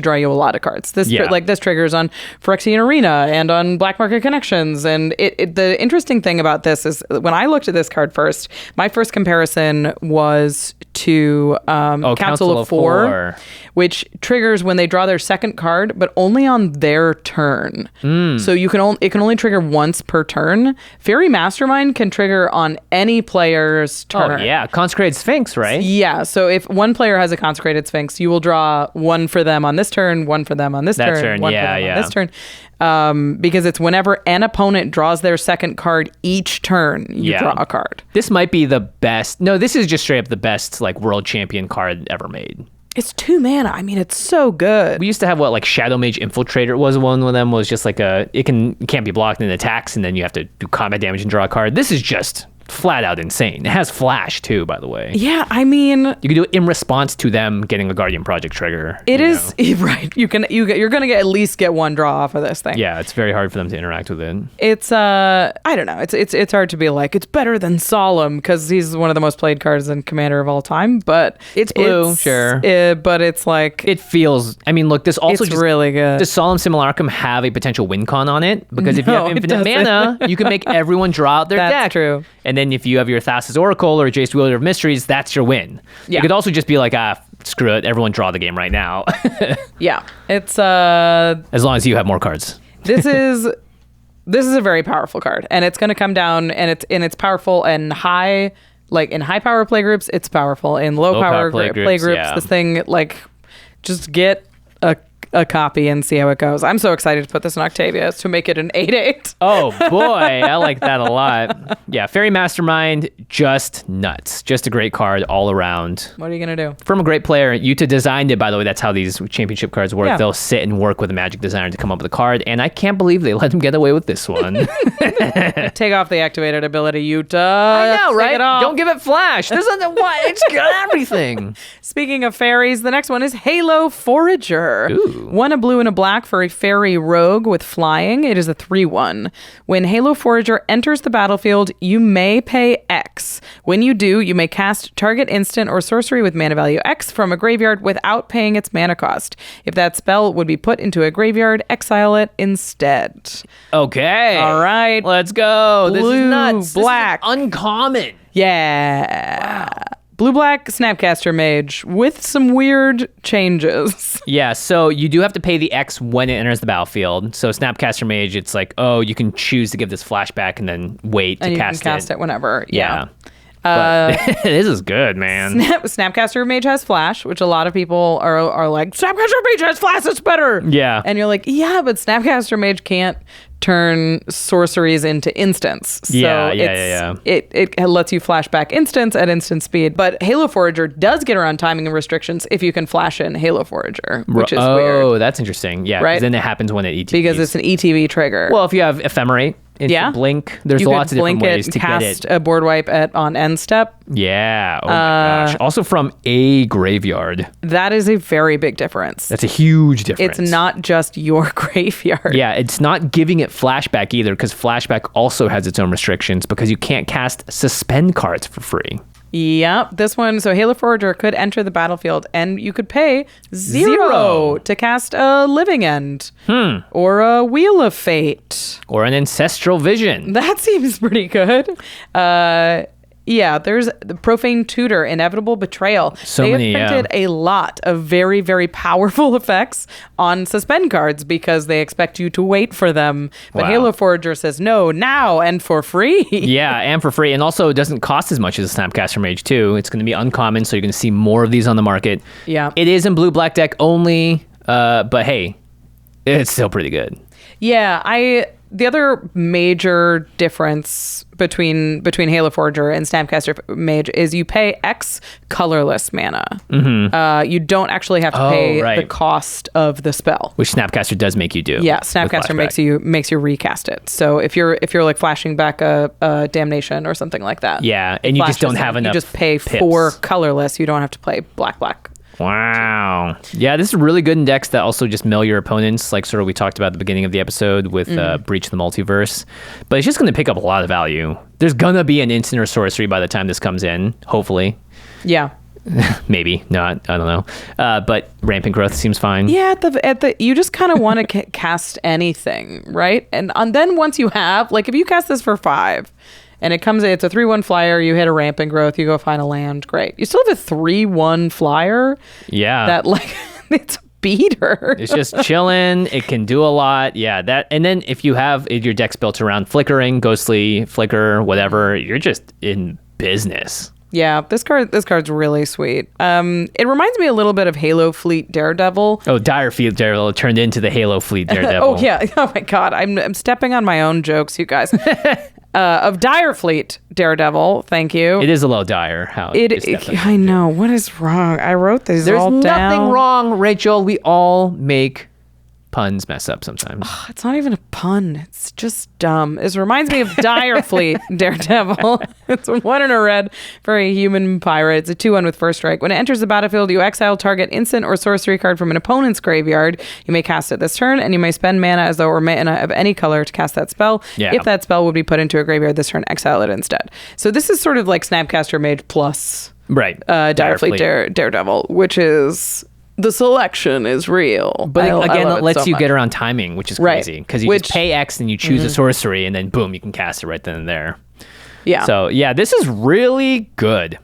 draw you a lot of cards. This triggers on Phyrexian Arena and on Black Market Connections. And the interesting thing about this is when I looked at this card first, my first comparison was to Council of Four, which triggers when they draw their second card, but only on their turn. So it can only trigger once per turn. Faerie Mastermind can trigger on any player's turn. Oh yeah, Consecrated Sphinx, right? Yeah. So if one player has a Consecrated Sphinx, you will draw one for them on this turn, one for them on this turn, one for them on this turn. Because it's whenever an opponent draws their second card each turn, you draw a card. This might be the best. No, this is just straight up the best like world champion card ever made. It's 2 mana. I mean, it's so good. We used to have like Shadow Mage Infiltrator was one of them, was just like it can't be blocked in attacks, and then you have to do combat damage and draw a card. This is just flat out insane. It has flash too, by the way. Yeah, I mean, you can do it in response to them getting a Guardian Project trigger. It is right. You're gonna at least get one draw off of this thing. Yeah, it's very hard for them to interact with it. It's I don't know. It's hard to be like it's better than Solemn because he's one of the most played cards in Commander of all time. But it's blue, sure. But it's like it feels. I mean, look, this also it's really good. Does Solemn Simulacrum have a potential win con on it? Because if you have infinite mana, you can make everyone draw out their deck. That's true. And then if you have your Thassa's Oracle or Jace Wielder of Mysteries, that's your win. Yeah. You could also just be like, screw it, everyone draw the game right now. Yeah. It's as long as you have more cards. This is a very powerful card, and it's going to come down, and it's powerful and high, like in high power play groups, it's powerful. In low power play groups, this thing, like, just get a copy and see how it goes. I'm so excited to put this in Octavia to make it an 8/8. Oh boy, I like that a lot. Yeah, Faerie Mastermind, just nuts. Just a great card all around. What are you gonna do? From a great player. Yuta designed it, by the way. That's how these championship cards work. Yeah. They'll sit and work with a Magic designer to come up with a card, and I can't believe they let him get away with this one. Take off the activated ability, Yuta. I know, right? Don't give it flash. There's nothing. What? It's got everything. Speaking of fairies, the next one is Halo Forager. Ooh. 1 a blue and a black for a fairy rogue with flying. It is a 3/1. When Halo Forager enters the battlefield, you may pay X. When you do, you may cast target instant or sorcery with mana value X from a graveyard without paying its mana cost. If that spell would be put into a graveyard, exile it instead. Okay. All right. Let's go. Blue, this is nuts. black. This is uncommon. Yeah. Wow. Blue-black Snapcaster Mage with some weird changes. Yeah, so you do have to pay the X when it enters the battlefield. So Snapcaster Mage, it's like, you can choose to give this flashback and then wait to cast it. And you can cast it whenever. Yeah. This is good, man. Snapcaster Mage has flash, which a lot of people are like, Snapcaster Mage has flash, it's better. Yeah. And you're like, yeah, but Snapcaster Mage can't turn sorceries into instants. So it lets you flash back instants at instant speed. But Halo Forager does get around timing and restrictions if you can flash in Halo Forager, which is weird. Oh, that's interesting. Yeah, right? Then it happens when it ETBs. Because it's an ETB trigger. Well, if you have Ephemerate, blink. There's lots of different ways to get it. Cast a board wipe on end step. Yeah. Oh my gosh. Also from a graveyard. That is a very big difference. That's a huge difference. It's not just your graveyard. Yeah, it's not giving it flashback either, because flashback also has its own restrictions because you can't cast suspend cards for free. Yep, this one, so Halo Forager could enter the battlefield and you could pay zero to cast a Living End or a Wheel of Fate. Or an Ancestral Vision. That seems pretty good. Yeah, there's the Profane Tutor, Inevitable Betrayal. They have printed a lot of very, very powerful effects on suspend cards because they expect you to wait for them. But Halo Forager says no, now and for free. Yeah, and for free. And also it doesn't cost as much as a Snapcaster Mage too. It's going to be uncommon, so you're going to see more of these on the market. Yeah. It is in blue-black deck only, but hey, it's still pretty good. Yeah, the other major difference between Halo Forager and Snapcaster Mage is you pay X colorless mana. Mm-hmm. You don't actually have to pay the cost of the spell, which Snapcaster does make you do. Yeah, Snapcaster makes you recast it. So if you're like flashing back a Damnation or something like that. Yeah, and you just don't have enough. You just pay pips. for colorless. You don't have to play black. Wow. Yeah, this is really good in decks that also just mill your opponents, like sort of we talked about at the beginning of the episode with Breach the Multiverse. But it's just going to pick up a lot of value. There's going to be an instant or sorcery by the time this comes in, hopefully. Yeah. Maybe not. I don't know. But Rampant Growth seems fine. Yeah, you just kind of want to cast anything, right? And then once you have, like if you cast this for 5, and it's a 3/1 flyer, you hit a Rampant Growth, you go find a land, great. You still have a 3/1 flyer. Yeah. That like, it's a beater. It's just chilling. It can do a lot. Yeah, that. And then if your deck's built around flickering, ghostly, flicker, whatever, you're just in business. Yeah, this card's really sweet. It reminds me a little bit of Halo Fleet Daredevil. Oh, Dire Fleet Daredevil turned into the Halo Fleet Daredevil. Oh yeah. Oh my God. I'm stepping on my own jokes, you guys. Of Dire Fleet Daredevil. Thank you. It is a little dire how I know. What is wrong? I wrote these There's all down. There's nothing wrong, Rachel. We all make puns mess up sometimes. It's not even a pun. It's just dumb. This reminds me of Dire Fleet Daredevil. It's a 1 and a red for a human pirate. It's a 2/1 with first strike. When it enters the battlefield, you exile target instant or sorcery card from an opponent's graveyard. You may cast it this turn, and you may spend mana as though it were mana of any color to cast that spell. Yeah. If that spell would be put into a graveyard this turn, exile it instead. So this is sort of like Snapcaster Mage plus Right. Dire Fleet Daredevil, which is... The selection is real. But again, it lets so you much. get around timing, which is crazy. Because you just pay X and you choose a sorcery, and then boom, you can cast it right then and there. Yeah. So, yeah, this is really good.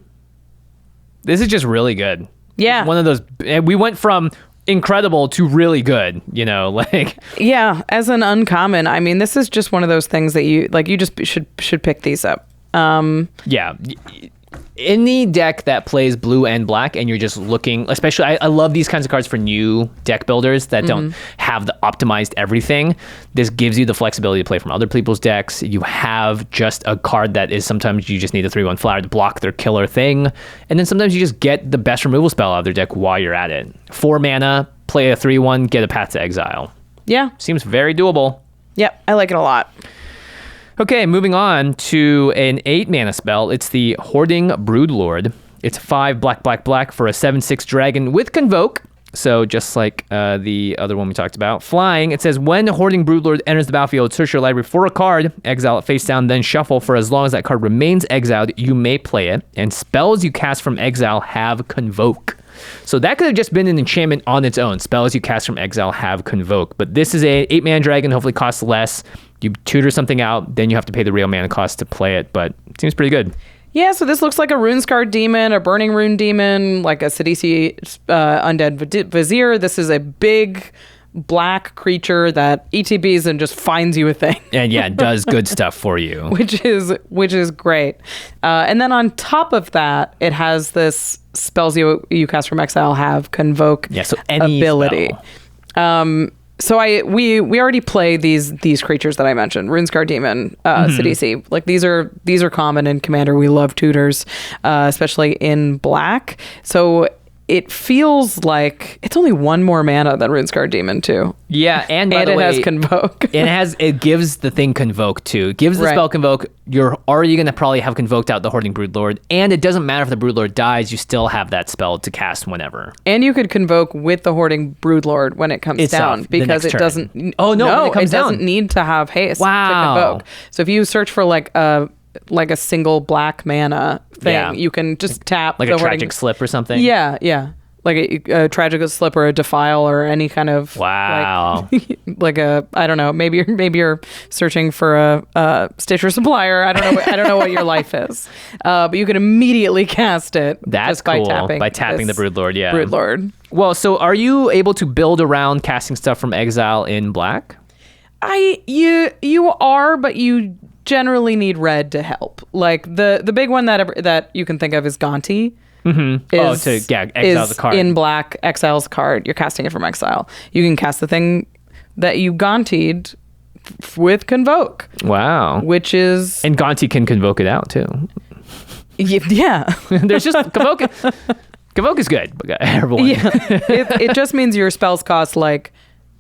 This is just really good. Yeah. One of those... We went from incredible to really good, you know, like... Yeah, as an uncommon, I mean, this is just one of those things that you just should pick these up. Yeah. Any deck that plays blue and black and you're just looking, especially I love these kinds of cards for new deck builders that don't have the optimized everything. This gives you the flexibility to play from other people's decks. You have just a card that is sometimes you just need a 3/1 flyer to block their killer thing. And then sometimes you just get the best removal spell out of their deck while you're at it. 4 mana, play a 3/1, get a Path to Exile. Yeah. Seems very doable. Yep, I like it a lot. Okay, moving on to an 8 mana spell. It's the Hoarding Broodlord. It's 5 black for a 7/6 dragon with Convoke. So just like the other one we talked about. Flying, it says when Hoarding Broodlord enters the battlefield, search your library for a card, exile it face down, then shuffle. For as long as that card remains exiled, you may play it. And spells you cast from exile have Convoke. So that could have just been an enchantment on its own. Spells you cast from exile have Convoke. But this is a 8-mana dragon, hopefully costs less. You tutor something out, then you have to pay the real mana cost to play it, but it seems pretty good. Yeah, so this looks like a Runescarred Demon, a Burning Rune Demon, like a Sidisi Undead Vizier. This is a big black creature that ETBs and just finds you a thing. And yeah, it does good stuff for you. which is great. And then on top of that, it has this spells you cast from exile have Convoke so any ability. Spell. So we already play these creatures that I mentioned, Runescarred Demon, Sidisi. Like these are common in Commander. We love tutors, especially in black. So it feels like it's only 1 more mana than Runescarred Demon too. Yeah, and by the way, it has Convoke. it gives the thing Convoke too. It gives the spell Convoke. You're already going to probably have Convoked out the Hoarding Broodlord, and it doesn't matter if the Broodlord dies, you still have that spell to cast whenever. And you could Convoke with the Hoarding Broodlord when it comes down, because it doesn't. Oh no, it doesn't need to have haste to Convoke. So if you search for like a single black mana thing, you can just tap like the a Tragic Slip or something. Yeah. Like a Tragic Slip or a Defile or any kind of like a, I don't know, maybe you're searching for a Stitcher Supplier. I don't know what your life is, but you can immediately cast it. That's just cool. by tapping the Broodlord. Yeah, Broodlord. Well, so are you able to build around casting stuff from exile in black? You are, but you generally need red to help. Like the big one that you can think of is Gonti. Exile the card. In black, exiles card. You're casting it from exile. You can cast the thing that you Gontied with Convoke. Wow. Which is... And Gonti can Convoke it out, too. Yeah. There's just... Convoke is good. Everyone. Yeah. It just means your spells cost like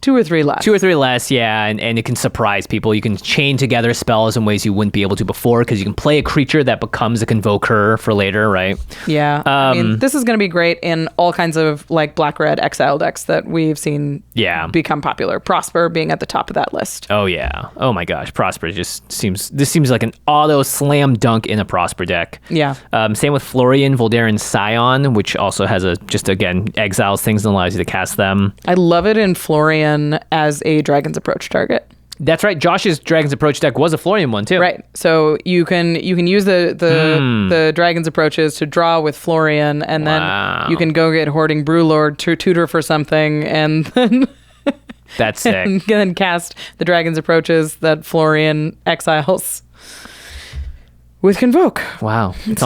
2 or 3 less. 2 or 3 less, yeah, and it can surprise people. You can chain together spells in ways you wouldn't be able to before, because you can play a creature that becomes a Convoker for later, right? Yeah. I mean, this is going to be great in all kinds of like black-red exile decks that we've seen become popular. Prosper being at the top of that list. Oh, yeah. Oh, my gosh. Prosper seems like an auto slam dunk in a Prosper deck. Yeah. Same with Florian, Voldaren Scion, which also has again, exiles things and allows you to cast them. I love it in Florian as a Dragon's Approach target. That's right. Josh's Dragon's Approach deck was a Florian one too. Right. So you can use the Dragon's Approaches to draw with Florian, and then you can go get Hoarding Broodlord to tutor for something, and then that's sick. And then, cast the Dragon's Approaches that Florian exiles. with Convoke. Wow. It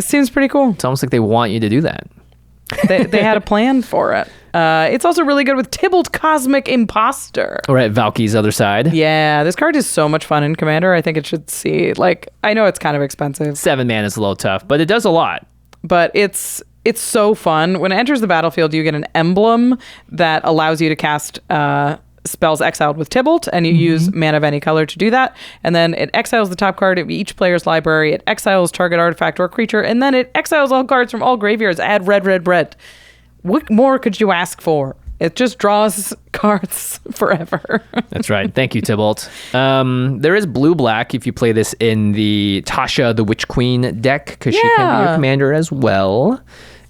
seems pretty cool. It's almost like they want you to do that. They had a plan for it. It's also really good with Tybalt Cosmic Imposter. Or at Valky's other side. Yeah, this card is so much fun in Commander. I think it should see, like, I know it's kind of expensive. 7 mana is a little tough, but it does a lot. But it's so fun. When it enters the battlefield, you get an emblem that allows you to cast spells exiled with Tybalt, and you use mana of any color to do that. And then it exiles the top card of each player's library. It exiles target artifact or creature, and then it exiles all cards from all graveyards. Add red, red, red. What more could you ask for? It just draws cards forever. That's right. Thank you, Tybalt. There is blue-black if you play this in the Tasha the Witch Queen deck, because she can be your commander as well.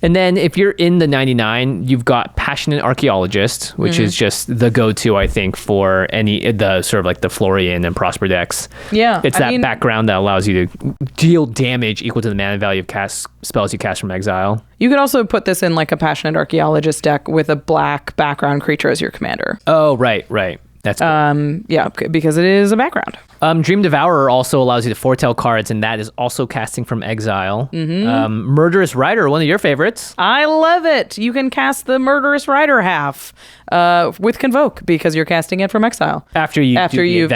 And then if you're in the 99, you've got Passionate Archaeologist, which is just the go-to, I think, for the sort of like the Florian and Prosper decks. Yeah. It's that background that allows you to deal damage equal to the mana value of spells you cast from exile. You could also put this in like a Passionate Archaeologist deck with a black background creature as your commander. Oh, right. That's cool. Yeah, because it is a background. Dream Devourer also allows you to foretell cards, and that is also casting from exile. Murderous Rider, one of your favorites. I love it. You can cast the Murderous Rider half with Convoke because you're casting it from exile. After you've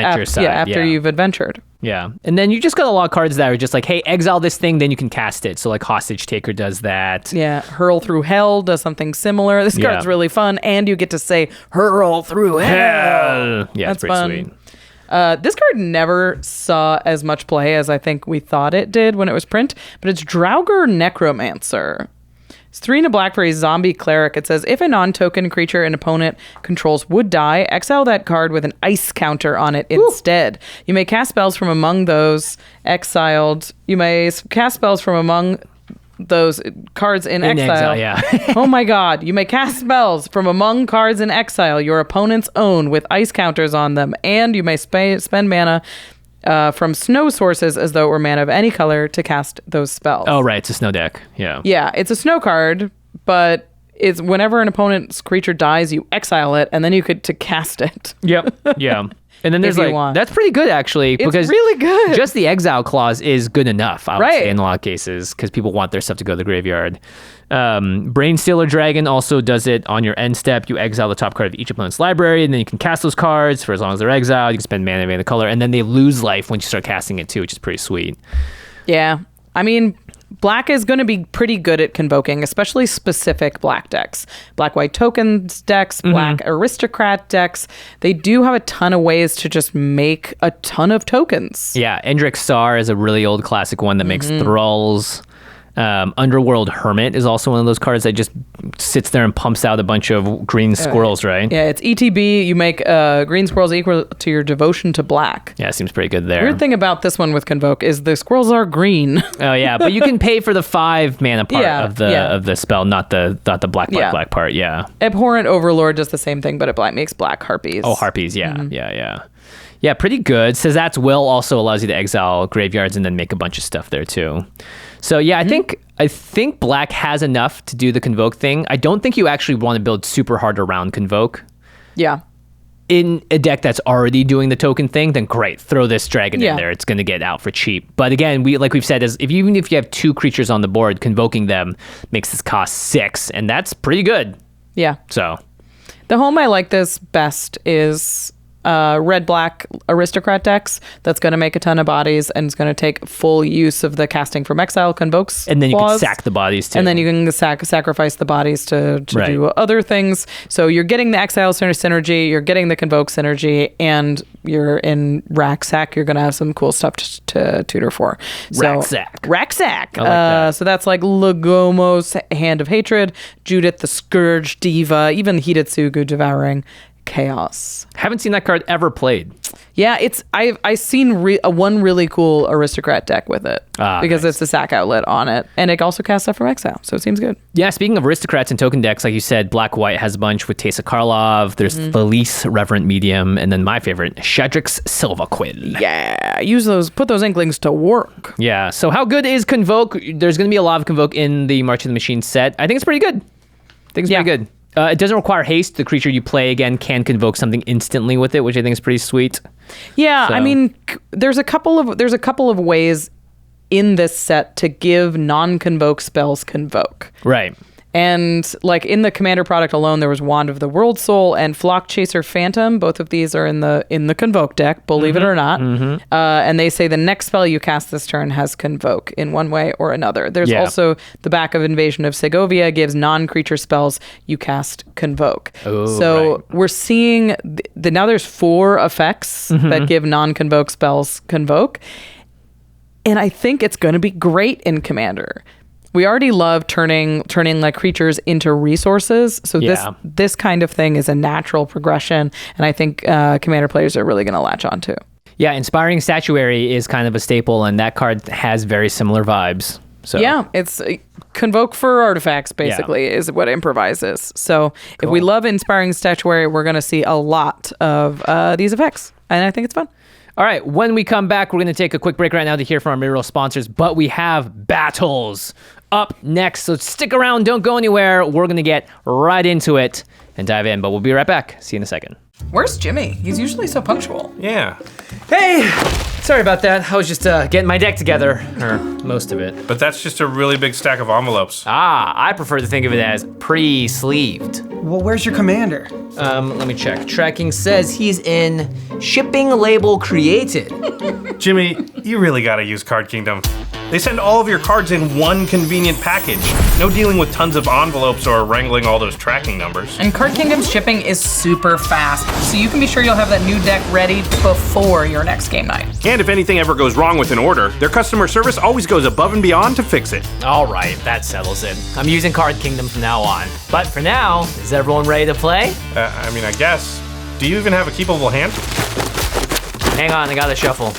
adventured. Yeah. And then you just got a lot of cards that are just like, hey, exile this thing, then you can cast it. So like Hostage Taker does that. Yeah. Hurl Through Hell does something similar. This card's really fun, and you get to say Hurl Through Hell. Yeah, it's pretty fun. sweet. This card never saw as much play as I think we thought it did when it was print, but it's Draugr Necromancer. It's 3 and a black for a zombie cleric. It says, if a non-token creature an opponent controls would die, exile that card with an ice counter on it instead. You may cast spells from among those exiled. You may cast spells from among those cards in exile. Yeah. Oh my god. You may cast spells from among cards in exile your opponent's own with ice counters on them, and you may spend mana from snow sources as though it were mana of any color to cast those spells. Oh, right. It's a snow deck. Yeah. Yeah, it's a snow card, but it's whenever an opponent's creature dies, you exile it, and then you could to cast it. Yep. Yeah. And then there's that's pretty good actually, because really good. Just the exile clause is good enough, I would say, in a lot of cases, because people want their stuff to go to the graveyard. Brainstealer Dragon also does it on your end step. You exile the top card of each opponent's library, and then you can cast those cards for as long as they're exiled. You can spend mana of any color, and then they lose life when you start casting it too, which is pretty sweet. Yeah. I mean, black is going to be pretty good at convoking, especially specific black decks. Black-white tokens decks, black aristocrat decks. They do have a ton of ways to just make a ton of tokens. Yeah, Endrick Star is a really old classic one that makes thralls. Underworld Hermit is also one of those cards that just sits there and pumps out a bunch of green squirrels, right? Yeah, it's ETB. You make green squirrels equal to your devotion to black. Yeah, seems pretty good there. Weird thing about this one with Convoke is the squirrels are green. Oh yeah, but you can pay for the 5 mana part of the spell, not the black part. Yeah. Abhorrent Overlord does the same thing, but it makes black harpies. Oh, harpies. Yeah, yeah, pretty good. Sazat's Will also allows you to exile graveyards and then make a bunch of stuff there too. So yeah, I think black has enough to do the Convoke thing. I don't think you actually want to build super hard around Convoke. Yeah. In a deck that's already doing the token thing, then great, throw this dragon in there. It's going to get out for cheap. But again, we've said, even if you have 2 creatures on the board, convoking them makes this cost 6, and that's pretty good. Yeah. So the home I like this best is red-black aristocrat decks that's going to make a ton of bodies, and it's going to take full use of the casting from exile convokes, and then you can sack the bodies too, and then you can sacrifice the bodies to do other things. So you're getting the exile synergy, you're getting the convoke synergy, and you're in rack sack. You're going to have some cool stuff to tutor for. So, rack sack. I like that. So that's like Legomo's Hand of Hatred, Judith the Scourge Diva, even Hidetsugu Devouring Chaos. Haven't seen that card ever played. Yeah, I've seen one really cool aristocrat deck with it because it's a sack outlet on it, and it also casts stuff from exile, so it seems good. Yeah, speaking of aristocrats and token decks, like you said, black-white has a bunch with Teysa Karlov. There's Felice, Reverent Medium, and then my favorite, Shadrix Silvaquill. Yeah, put those Inklings to work. Yeah, so how good is Convoke? There's going to be a lot of Convoke in the March of the Machine set. I think it's pretty good. Pretty good. It doesn't require haste. The creature you play again can convoke something instantly with it, which I think is pretty sweet. Yeah, so. I mean, there's a couple of ways in this set to give non-convoke spells convoke. Right. And like in the commander product alone, there was Wand of the World Soul and Flock Chaser Phantom. Both of these are in the Convoke deck, believe it or not. And they say the next spell you cast this turn has Convoke in one way or another. There's also the back of Invasion of Segovia gives non-creature spells you cast Convoke. We're seeing now there's 4 effects that give non-convoke spells Convoke. And I think it's going to be great in Commander. We already love turning like creatures into resources. So this kind of thing is a natural progression, and I think Commander players are really going to latch on to. Yeah, Inspiring Statuary is kind of a staple, and that card has very similar vibes. So yeah, it's Convoke for artifacts, basically, is what Improvise is. So if we love Inspiring Statuary, we're going to see a lot of these effects, and I think it's fun. All right, when we come back, we're going to take a quick break right now to hear from our Miracle sponsors, but we have battles up next, so stick around, don't go anywhere. We're going to get right into it and dive in, but we'll be right back. See you in a second. Where's Jimmy? He's usually so punctual. Yeah. Hey! Sorry about that. I was just getting my deck together, or most of it. But that's just a really big stack of envelopes. I prefer to think of it as pre-sleeved. Well, where's your commander? Let me check. Tracking says he's in shipping label created. Jimmy, you really gotta use Card Kingdom. They send all of your cards in one convenient package. No dealing with tons of envelopes or wrangling all those tracking numbers. And Card Kingdom's shipping is super fast, so you can be sure you'll have that new deck ready before your next game night. And if anything ever goes wrong with an order, their customer service always goes above and beyond to fix it. All right, that settles it. I'm using Card Kingdom from now on. But for now, is everyone ready to play? I guess. Do you even have a keepable hand? Hang on, I gotta shuffle.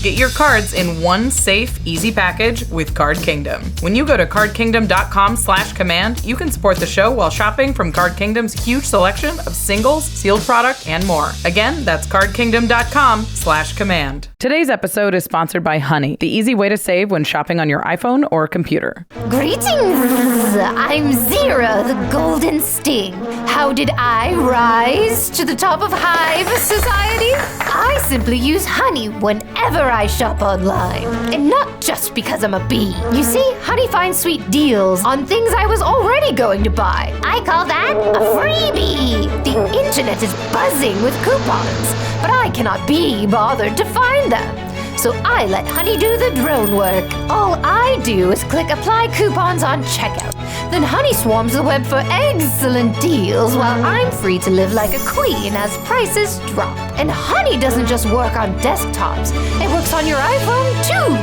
Get your cards in one safe, easy package with Card Kingdom. When you go to cardkingdom.com/command, you can support the show while shopping from Card Kingdom's huge selection of singles, sealed product, and more. Again, that's cardkingdom.com/command. Today's episode is sponsored by Honey, the easy way to save when shopping on your iPhone or computer. Greetings! I'm Zira, the Golden Sting. How did I rise to the top of Hive Society? I simply use Honey whenever I shop online. And not just because I'm a bee. You see, Honey finds sweet deals on things I was already going to buy. I call that a freebie. The internet is buzzing with coupons, but I cannot be bothered to find them. So I let Honey do the drone work. All I do is click apply coupons on checkout. Then Honey swarms the web for excellent deals while I'm free to live like a queen as prices drop. And Honey doesn't just work on desktops, it works on your iPhone too.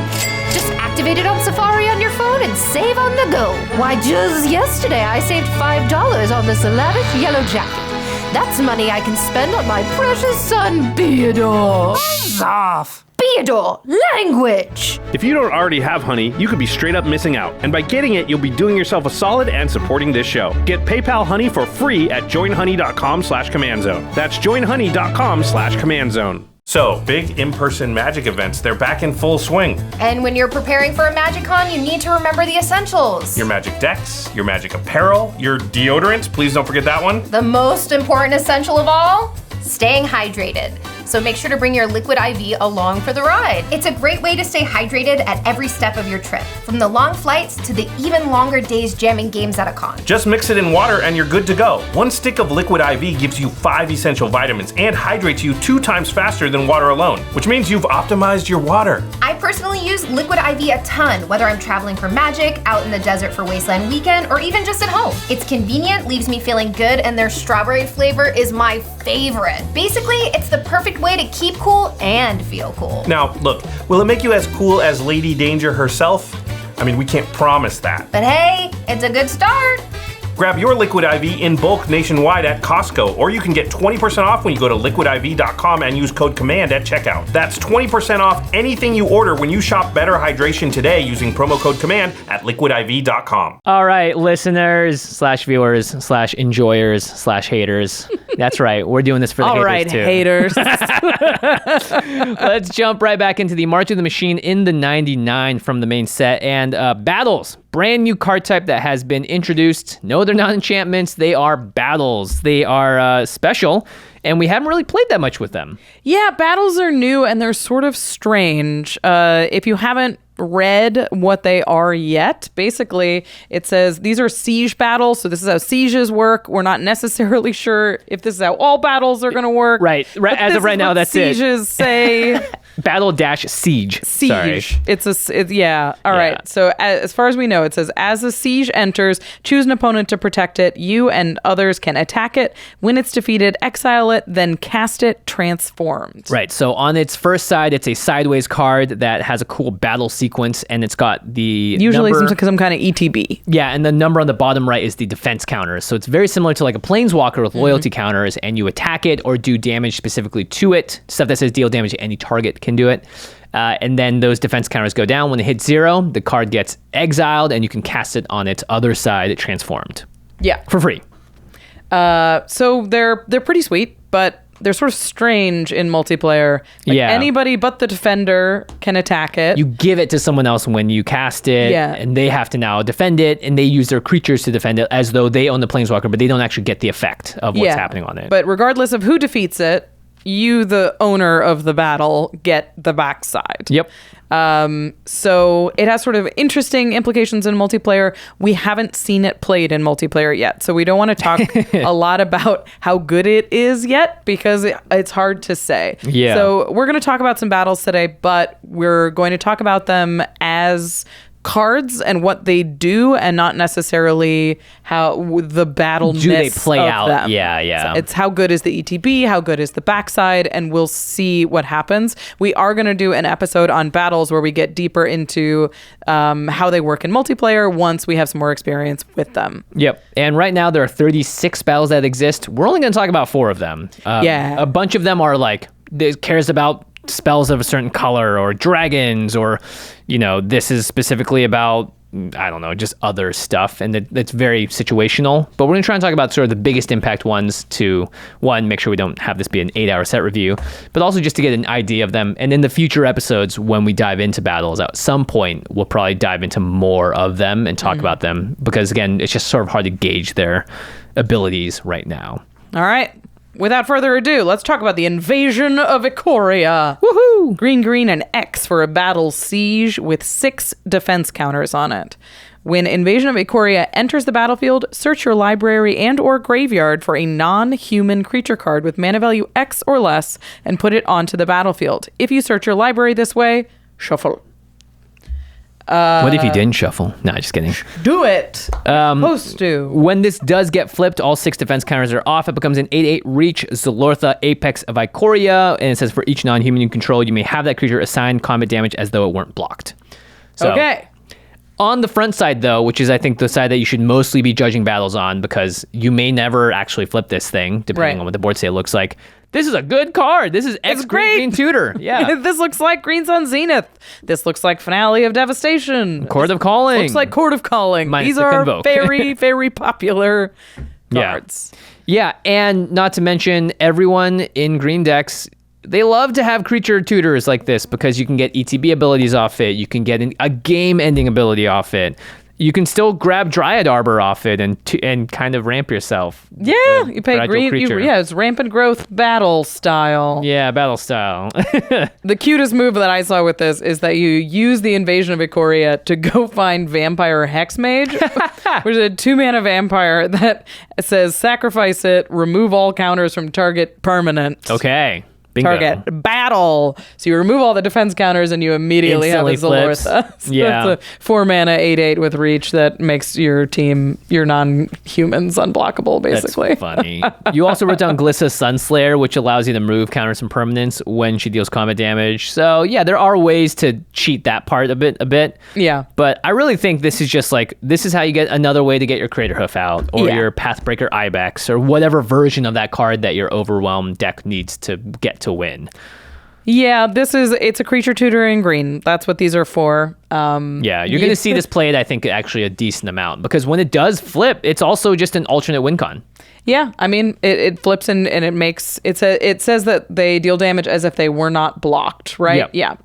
Just activate it on Safari on your phone and save on the go. Why, just yesterday I saved $5 on this lavish yellow jacket. That's money I can spend on my precious son, Beador. Off. Beador, language! If you don't already have Honey, you could be straight up missing out. And by getting it, you'll be doing yourself a solid and supporting this show. Get PayPal Honey for free at joinhoney.com/commandzone. That's joinhoney.com/commandzone. So, big in-person Magic events, they're back in full swing. And when you're preparing for a MagicCon, you need to remember the essentials. Your Magic decks, your Magic apparel, your deodorant, please don't forget that one. The most important essential of all, staying hydrated. So make sure to bring your Liquid IV along for the ride. It's a great way to stay hydrated at every step of your trip, from the long flights to the even longer days jamming games at a con. Just mix it in water and you're good to go. One stick of Liquid IV gives you 5 essential vitamins and hydrates you 2 times faster than water alone, which means you've optimized your water. I personally use Liquid IV a ton, whether I'm traveling for Magic, out in the desert for Wasteland Weekend, or even just at home. It's convenient, leaves me feeling good, and their strawberry flavor is my favorite. Basically, it's the perfect way to keep cool and feel cool. Now, look, will it make you as cool as Lady Danger herself? I mean, we can't promise that. But hey, it's a good start. Grab your Liquid IV in bulk nationwide at Costco, or you can get 20% off when you go to liquidiv.com and use code COMMAND at checkout. That's 20% off anything you order when you shop Better Hydration today using promo code COMMAND at liquidiv.com. All right, listeners / viewers / enjoyers / haters. That's right. We're doing this for the All haters right, too. haters. Let's jump right back into the March of the Machine in the 99 from the main set. And battles, brand new card type that has been introduced. No, they're not enchantments. They are battles. They are special. And we haven't really played that much with them. Yeah, battles are new and they're sort of strange. If you haven't read what they are yet, basically it says these are siege battles. So this is how sieges work. We're not necessarily sure if this is how all battles are going to work. Right. As of right now, that's it. Sieges say battle-siege. Siege. Sorry. Yeah. All right. So as far as we know, it says as a siege enters, choose an opponent to protect it. You and others can attack it. When it's defeated, exile it, then cast it transformed. Right. So on its first side, it's a sideways card that has a cool battle sequence, and it's got the usually number, some kind of ETB. Yeah, and the number on the bottom right is the defense counters. So it's very similar to like a planeswalker with loyalty counters, and you attack it or do damage specifically to it. Stuff that says deal damage to any target can do it. And then those defense counters go down. When it hits 0, the card gets exiled, and you can cast it on its other side transformed. Yeah. For free. So they're pretty sweet, but they're sort of strange in multiplayer. Like anybody but the defender can attack it. You give it to someone else when you cast it, and they have to now defend it, and they use their creatures to defend it as though they own the planeswalker, but they don't actually get the effect of what's happening on it. But regardless of who defeats it, you, the owner of the battle, get the backside. Yep. So it has sort of interesting implications in multiplayer. We haven't seen it played in multiplayer yet, so we don't want to talk a lot about how good it is yet because it's hard to say. Yeah. So we're going to talk about some battles today, but we're going to talk about them as cards and what they do, and not necessarily how the battle do they play out them. Yeah. So it's how good is the ETB, how good is the backside, and we'll see what happens. We are going to do an episode on battles where we get deeper into how they work in multiplayer once we have some more experience with them. Yep. And right now there are 36 battles that exist. We're only going to talk about 4 of them. A bunch of them are like, it cares about spells of a certain color or dragons, or this is specifically about, I don't know, just other stuff, and it's very situational. But we're gonna try and talk about sort of the biggest impact ones to, one, make sure we don't have this be an 8-hour set review, but also just to get an idea of them. And in the future episodes, when we dive into battles, at some point we'll probably dive into more of them and talk about them, because again, it's just sort of hard to gauge their abilities right now. All right. Without further ado, let's talk about the invasion of Ikoria. Woohoo! Green, and X for a battle siege with 6 defense counters on it. When Invasion of Ikoria enters the battlefield, search your library and or graveyard for a non-human creature card with mana value X or less and put it onto the battlefield. If you search your library this way, shuffle. What if you didn't shuffle? No, just kidding. Do it. Supposed to. When this does get flipped, all 6 defense counters are off. It becomes an 8/8 reach Zilortha, Apex of Ikoria, and it says for each non-human you control, you may have that creature assign combat damage as though it weren't blocked. So, okay. On the front side, though, which is I think the side that you should mostly be judging battles on, because you may never actually flip this thing, depending on what the board state looks like. This is a good card. This is Green Tutor. Yeah. This looks like Green Sun Zenith. This looks like Finale of Devastation. Court of Calling. Looks like Court of Calling. These are Convoke. very, very popular cards. Yeah, and not to mention everyone in green decks, they love to have creature tutors like this because you can get ETB abilities off it. You can get a game-ending ability off it. You can still grab Dryad Arbor off it and kind of ramp yourself. Yeah, you pay green. It's ramp and growth battle style. Yeah, battle style. The cutest move that I saw with this is that you use the Invasion of Ikoria to go find Vampire Hexmage, which is a 2-mana vampire that says sacrifice it, remove all counters from target permanent. Okay. Bingo. Target battle. So you remove all the defense counters and you immediately have a Zilortha. So yeah. It's a 4-mana 8/8 with reach that makes your team, your non-humans, unblockable, basically. That's funny. You also wrote down Glissa Sunslayer, which allows you to remove counters and permanents when she deals combat damage. So yeah, there are ways to cheat that part a bit. Yeah. But I really think this is just like, this is how you get another way to get your Crater Hoof out, or your Pathbreaker Ibex, or whatever version of that card that your overwhelmed deck needs to get to win. Yeah, it's a creature tutor in green. That's what these are for. Yeah, you're going to see this played, I think, actually a decent amount, because when it does flip, it's also just an alternate win con. Yeah, I mean, it flips and it makes it says that they deal damage as if they were not blocked, right? Yep. Yeah.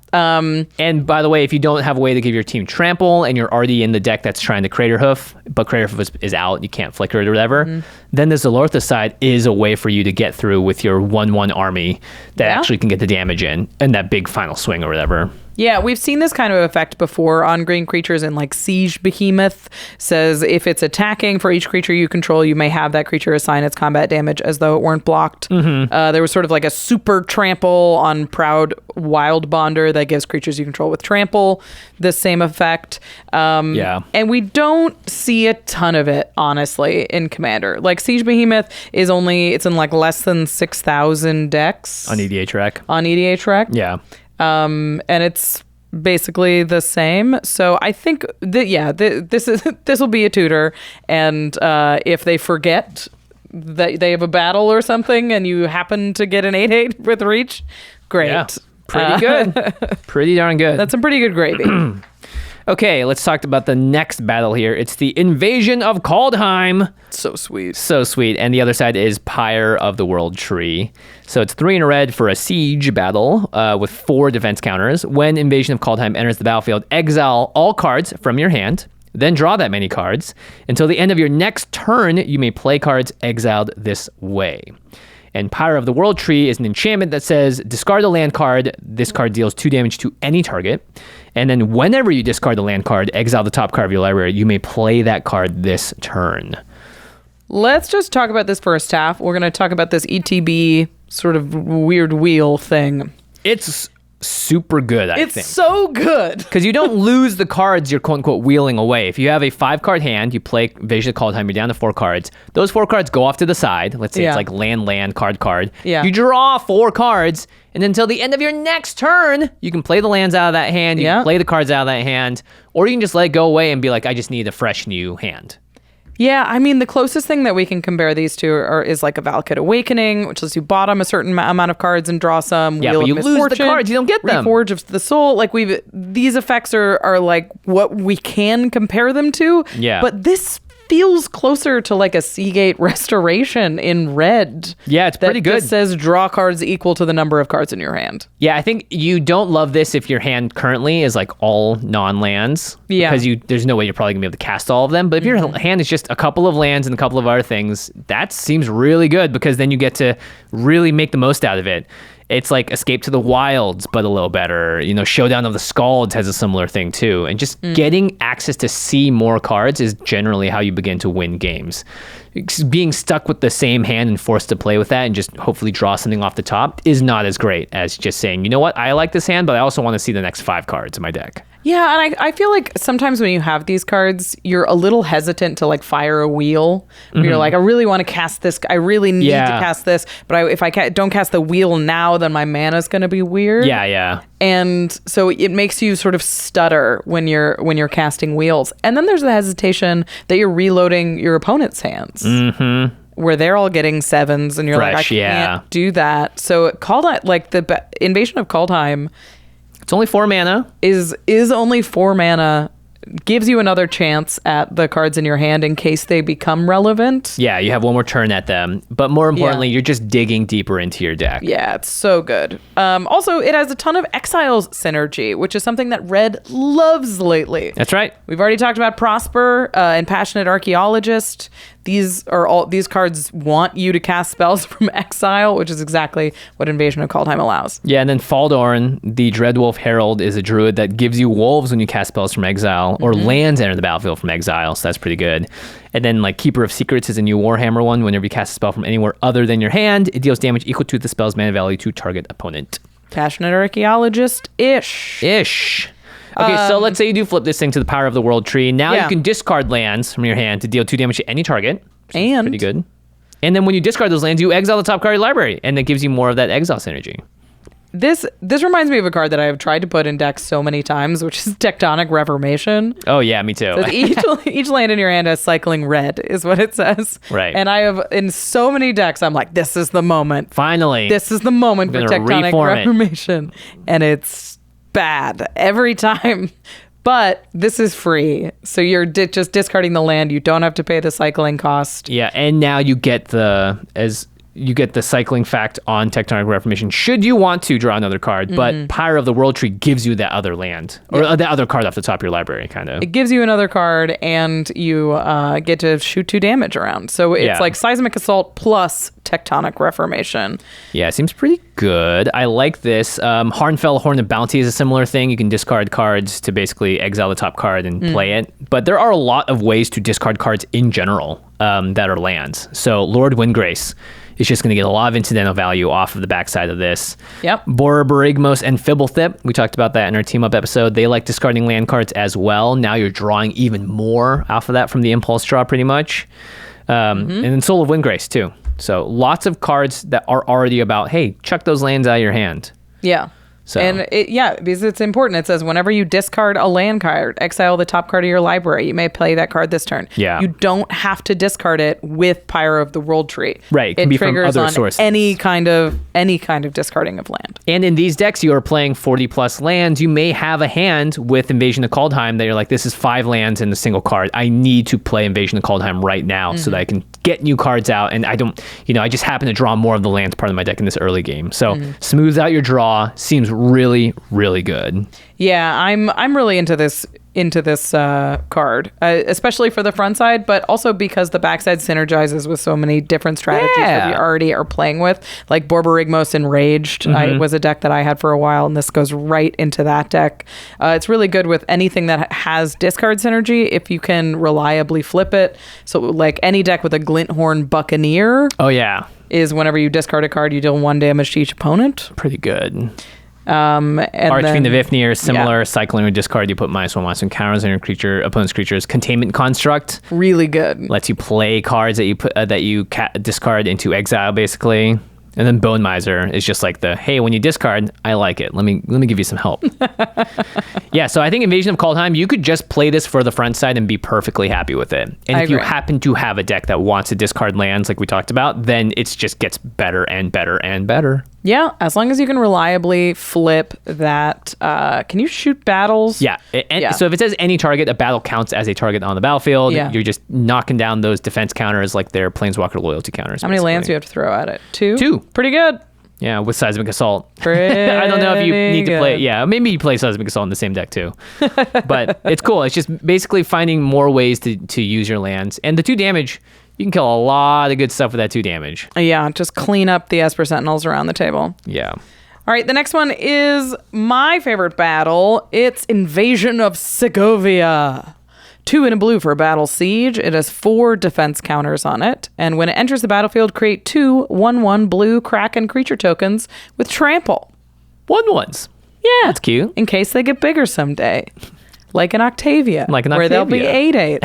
And by the way, if you don't have a way to give your team trample and you're already in the deck that's trying to Crater Hoof, but Crater Hoof is out, you can't flicker it or whatever, then the Zilortha side is a way for you to get through with your 1/1 army that actually can get the damage in and that big final swing or whatever. Yeah, we've seen this kind of effect before on green creatures in like Siege Behemoth. Says if it's attacking for each creature you control, you may have that creature assign its combat damage as though it weren't blocked. There was sort of like a super trample on Proud Wild Bonder that gives creatures you control with trample the same effect. And we don't see a ton of it, honestly, in Commander. Like Siege Behemoth it's in like less than 6,000 decks. On EDH Rec? Yeah. And it's basically the same. So I think that this will be a tutor, and if they forget that they have a battle or something, and you happen to get an 8/8 with reach, great. Yeah, pretty good, pretty darn good. That's some pretty good gravy. Okay, let's talk about the next battle here. It's the Invasion of Kaldheim. So sweet. So sweet. And the other side is Pyre of the World Tree. So it's 3 in a red for a siege battle with 4 defense counters. When Invasion of Kaldheim enters the battlefield, exile all cards from your hand, then draw that many cards. Until the end of your next turn, you may play cards exiled this way. And Pyre of the World Tree is an enchantment that says, discard a land card. This card deals 2 damage to any target. And then whenever you discard a land card, exile the top card of your library. You may play that card this turn. Let's just talk about this first half. We're going to talk about this ETB sort of weird wheel thing. It's super good, I think. It's so good. Because you don't lose the cards you're quote-unquote wheeling away. If you have a 5-card hand, you play Invasion of Kaldheim, you're down to 4 cards. Those 4 cards go off to the side. Let's say it's like land, card. Yeah. You draw 4 cards, and until the end of your next turn, you can play the lands out of that hand, you can play the cards out of that hand, or you can just let it go away and be like, I just need a fresh new hand. Yeah, I mean, the closest thing that we can compare these to is like a Valakut Awakening, which lets you bottom a certain amount of cards and draw some. Yeah, Wheel but you of lose the Misfortune, cards, you don't get them. Reforge of the Soul, like these effects are like what we can compare them to. Yeah. But this feels closer to like a Seagate Restoration in red. Yeah, it's pretty good. It says draw cards equal to the number of cards in your hand. Yeah, I think you don't love this if your hand currently is like all non-lands. Yeah. Because there's no way you're probably going to be able to cast all of them. But if your hand is just a couple of lands and a couple of other things, that seems really good because then you get to really make the most out of it. It's like Escape to the Wilds, but a little better. You know, Showdown of the Scalds has a similar thing too. And just getting access to see more cards is generally how you begin to win games. Being stuck with the same hand and forced to play with that and just hopefully draw something off the top is not as great as just saying, you know what, I like this hand, but I also want to see the next 5 cards in my deck. Yeah, and I feel like sometimes when you have these cards, you're a little hesitant to like fire a wheel. You're like, I really want to cast this. I really need to cast this. But if I don't cast the wheel now, then my mana's going to be weird. Yeah. And so it makes you sort of stutter when you're casting wheels. And then there's the hesitation that you're reloading your opponent's hands. Where they're all getting 7s and you're like, I can't do that. So Kaldheim, like the Invasion of Kaldheim, it's only 4 mana. Is only 4 mana. Gives you another chance at the cards in your hand in case they become relevant. Yeah, you have one more turn at them. But more importantly, you're just digging deeper into your deck. Yeah, it's so good. Also, it has a ton of Exiles synergy, which is something that Red loves lately. That's right. We've already talked about Prosper and Passionate Archaeologist. These cards want you to cast spells from exile, which is exactly what Invasion of Kaldheim allows. Yeah, and then Faldorn, the Dreadwolf Herald, is a druid that gives you wolves when you cast spells from exile, or lands enter the battlefield from exile, so that's pretty good. And then like Keeper of Secrets is a new Warhammer one. Whenever you cast a spell from anywhere other than your hand, it deals damage equal to the spell's mana value to target opponent. Passionate Archaeologist-ish. Okay, so let's say you do flip this thing to the Pyre of the World Tree. Now you can discard lands from your hand to deal 2 damage to any target. And pretty good. And then when you discard those lands, you exile the top card of your library, and that gives you more of that exile synergy. This reminds me of a card that I have tried to put in decks so many times, which is Tectonic Reformation. Oh yeah, me too. Each land in your hand has cycling red, is what it says. Right. And I have in so many decks, I'm like, this is the moment. Finally, this is the moment for Tectonic Reformation, and it's bad every time. But this is free, so you're just discarding the land. You don't have to pay the cycling cost. Yeah, and now you get the cycling fact on Tectonic Reformation should you want to draw another card, but Pyre of the World Tree gives you that other land, or that other card off the top of your library, kind of. It gives you another card, and you get to shoot 2 damage around. So it's like Seismic Assault plus Tectonic Reformation. Yeah, it seems pretty good. I like this. Harnfell, Horn of Bounty is a similar thing. You can discard cards to basically exile the top card and play it. But there are a lot of ways to discard cards in general that are lands. So Lord Windgrace is just going to get a lot of incidental value off of the backside of this. Yep. Borborygmos and Fibblethip, we talked about that in our team up episode. They like discarding land cards as well. Now you're drawing even more off of that from the impulse draw, pretty much. And then Soul of Windgrace too. So lots of cards that are already about, hey, chuck those lands out of your hand. Yeah. So. And because it's important. It says whenever you discard a land card, exile the top card of your library. You may play that card this turn. Yeah. You don't have to discard it with Pyre of the World Tree. Right. It can be triggers from other on sources. any kind of discarding of land. And in these decks, you are playing 40 plus lands. You may have a hand with Invasion of Kaldheim that you're like, this is 5 lands in a single card. I need to play Invasion of Kaldheim right now so that I can get new cards out. And I don't, I just happen to draw more of the lands part of my deck in this early game. So smooths out your draw. Seems really, really good. Yeah, I'm really into this card, especially for the front side, but also because the backside synergizes with so many different strategies that we already are playing with, like Borborygmos Enraged. Was a deck that I had for a while, and this goes right into that deck. It's really good with anything that has discard synergy if you can reliably flip it. So like any deck with a Glinthorn Buccaneer. Oh yeah, is whenever you discard a card, you deal 1 damage to each opponent. Pretty good. And Archfiend of Ifnir, similar. Yeah. Cycling or discard, you put -1/-1 counters on your opponent's creatures. Containment Construct, really good. Lets you play cards that you discard into exile, basically. And then Bone Miser is just like hey, when you discard, I like it. Let me give you some help. Yeah, so I think Invasion of Kaldheim, you could just play this for the front side and be perfectly happy with it. And if you happen to have a deck that wants to discard lands like we talked about, then it just gets better and better and better. Yeah, as long as you can reliably flip that. Can you shoot battles? Yeah. So if it says any target, a battle counts as a target on the battlefield. Yeah. You're just knocking down those defense counters like they're Planeswalker loyalty counters. How many lands do you have to throw at it? 2? 2. Pretty good. Yeah, with Seismic Assault. I don't know if you need to play. Yeah, maybe you play Seismic Assault in the same deck too. But it's cool. It's just basically finding more ways to use your lands. And the 2 damage, you can kill a lot of good stuff with that 2 damage. Yeah, just clean up the Esper Sentinels around the table. Yeah. All right, the next one is my favorite battle. It's Invasion of Segovia. 2 and a blue for Battle Siege. It has 4 defense counters on it. And when it enters the battlefield, create 2 1/1 blue Kraken creature tokens with trample. 1/1s. Yeah. That's cute. In case they get bigger someday. Like an Octavia. Where they'll be 8/8.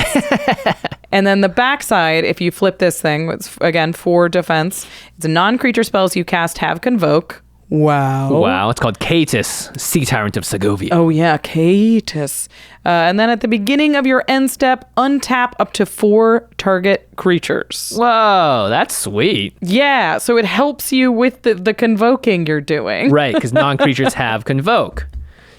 And then the backside, if you flip this thing, it's again 4 defense. It's non-creature spells you cast have Convoke. Wow. It's called Caetus, Sea Tyrant of Segovia. Oh, yeah, Caetus. And then at the beginning of your end step, untap up to 4 target creatures. Whoa, that's sweet. Yeah, so it helps you with the convoking you're doing. Right, because non-creatures have Convoke.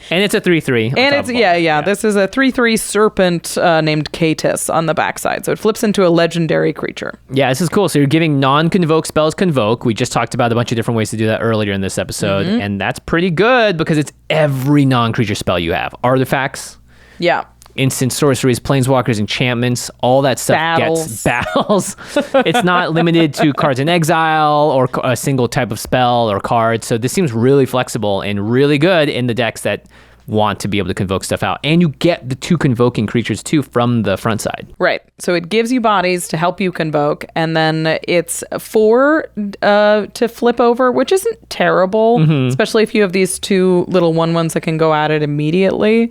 And it's a 3/3. And it's, yeah. This is a 3/3 serpent named Caetus on the backside. So it flips into a legendary creature. Yeah, this is cool. So you're giving non-convoke spells Convoke. We just talked about a bunch of different ways to do that earlier in this episode. And that's pretty good because it's every non-creature spell you have. Artifacts. Yeah. Instant sorceries, planeswalkers, enchantments, all that stuff gets battles. It's not limited to cards in exile or a single type of spell or card. So this seems really flexible and really good in the decks that want to be able to convoke stuff out. And you get the 2 convoking creatures too from the front side. Right. So it gives you bodies to help you convoke. And then it's 4 to flip over, which isn't terrible, especially if you have these 2 little 1/1s that can go at it immediately.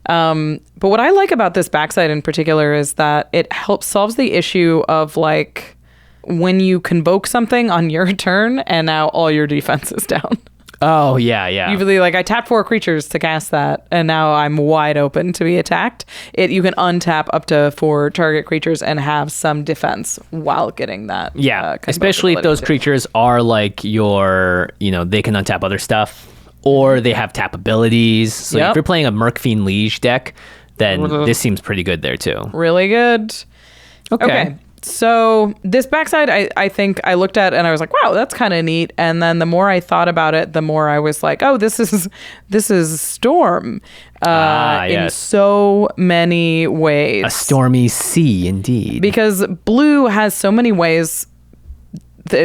But what I like about this backside in particular is that it solves the issue of like when you convoke something on your turn and now all your defense is down. Oh, yeah. Usually, like, I tap 4 creatures to cast that, and now I'm wide open to be attacked. You can untap up to 4 target creatures and have some defense while getting that. Yeah, especially if those creatures are like they can untap other stuff. or they have tap abilities. So Yep. if you're playing a Mercfiend Liege deck, then this seems pretty good there too. Really good. Okay. So this backside, I think I looked at and I was like, wow, that's kind of neat. And then the more I thought about it, the more I was like, oh, this is Storm in yes. so many ways. A stormy sea, indeed. Because blue has so many ways,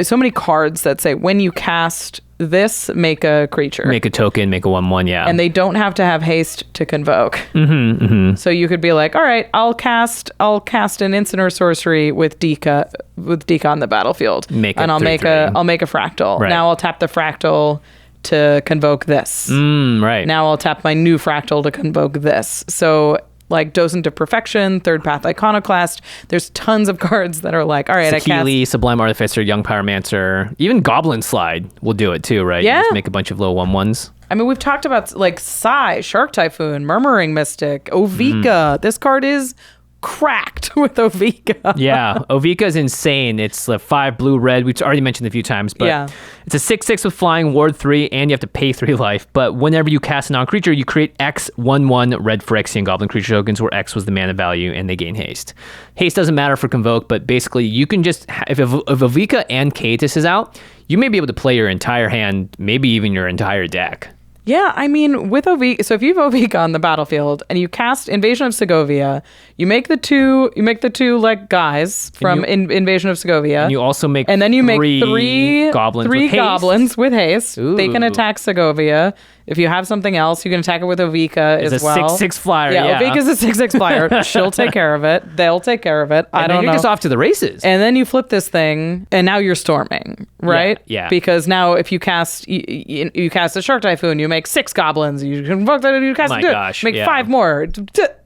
so many cards that say when you cast this, make a creature. Make a token, make a 1/1, yeah. And they don't have to have haste to convoke. So you could be like, all right, I'll cast an instant or sorcery with Dika on the battlefield. I'll make a fractal. Right. Now I'll tap the fractal to convoke this. Right. Now I'll tap my new fractal to convoke this. So like Docent to Perfection, Third Path Iconoclast. There's tons of cards that are like, all right, Sakili, Sublime Artificer, Young Pyromancer, even Goblin Slide will do it too, right? Yeah. You just make a bunch of little 1/1s. I mean, we've talked about like Sai, Shark Typhoon, Murmuring Mystic, Ovika. This card is cracked with Ovika. Yeah, Ovika is insane. It's 5 blue red. We've already mentioned it a few times, but Yeah. it's a 6/6 with flying, ward 3, and you have to pay 3 life. But whenever you cast a non-creature, you create X 1/1 red Phyrexian Goblin creature tokens, where X was the mana value, and they gain haste. Haste doesn't matter for Convoke, but basically you can just if Ovika and Caetus is out, you may be able to play your entire hand, maybe even your entire deck. Yeah, I mean, with Ovika, so if you have Ovika on the battlefield and you cast Invasion of Segovia, you make the two like guys from Invasion of Segovia. And you also make and then you make three goblins with haste. Ooh. They can attack Segovia. If you have something else, you can attack it with Ovika It's as a well. 6/6 flyer. Yeah, Ovika's a 6/6 flyer. She'll take care of it. They'll take care of it. I And don't then know. you're just off to the races. And then you flip this thing, and now you're storming, right? Yeah. Because now if you cast you cast a Shark Typhoon, you make 6 goblins. You convoke that, you cast My a dude, gosh, make yeah. 5 more.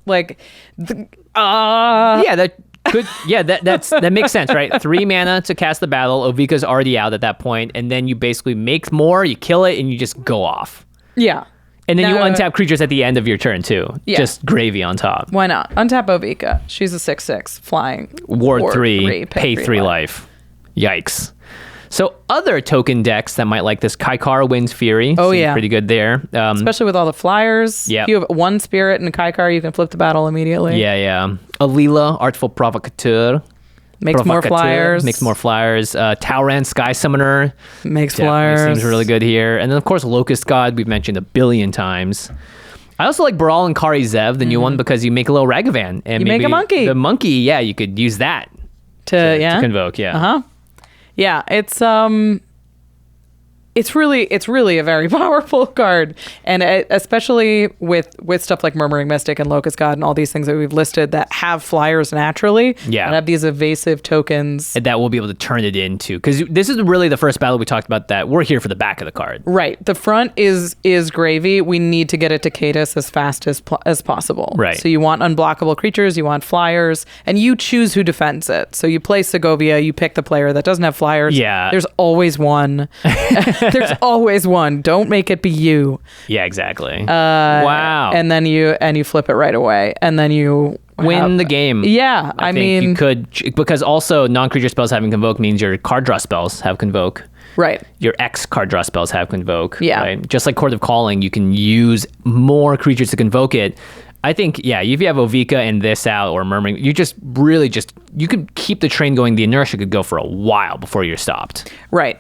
Like, Yeah, that could. Yeah, that makes sense, right? 3 mana to cast the battle. Ovika's already out at that point, and then you basically make more. You kill it, and you just go off. yeah. And then you Now- untap creatures at the end of your turn too. Yeah. Just gravy on top. Why not? Untap Ovika. She's a 6/6 flying. Ward 3, pay 3 life. Yikes. So other token decks that might like this, Kaikara Wind's Fury. Oh, seems yeah. pretty good there. Especially with all the flyers. Yep. If you have 1 spirit and Kaikar, you can flip the battle immediately. Yeah. Alila, Artful Provocateur. Makes more flyers. Makes more flyers. Tyrant, Sky Summoner. Makes Definitely flyers. seems really good here. And then, of course, Locust God, we've mentioned a billion times. I also like Baral and Kari Zev, the new one, because you make a little Ragavan. And You make a monkey. The monkey, yeah, you could use that to convoke, yeah. Uh-huh. Yeah, it's really a very powerful card, and especially with stuff like Murmuring Mystic and Locust God and all these things that we've listed that have flyers naturally, Yeah. and have these evasive tokens. And that we'll be able to turn it into, because this is really the first battle we talked about that we're here for the back of the card. Right, the front is gravy. We need to get it to Caetus as fast as possible. Right. So you want unblockable creatures, you want flyers, and you choose who defends it. So you play Segovia, you pick the player that doesn't have flyers. Yeah. There's always one. There's always one. Don't make it be you. Yeah, exactly. Wow. And then you flip it right away, and then you Win the game. Yeah, I think you could, because also non-creature spells having Convoke means your card draw spells have Convoke. Right. Your X card draw spells have Convoke. Yeah. Right? Just like Court of Calling, you can use more creatures to convoke it. I think, yeah, if you have Ovika and this out or Murmuring, you just really you could keep the train going. The inertia could go for a while before you're stopped. Right.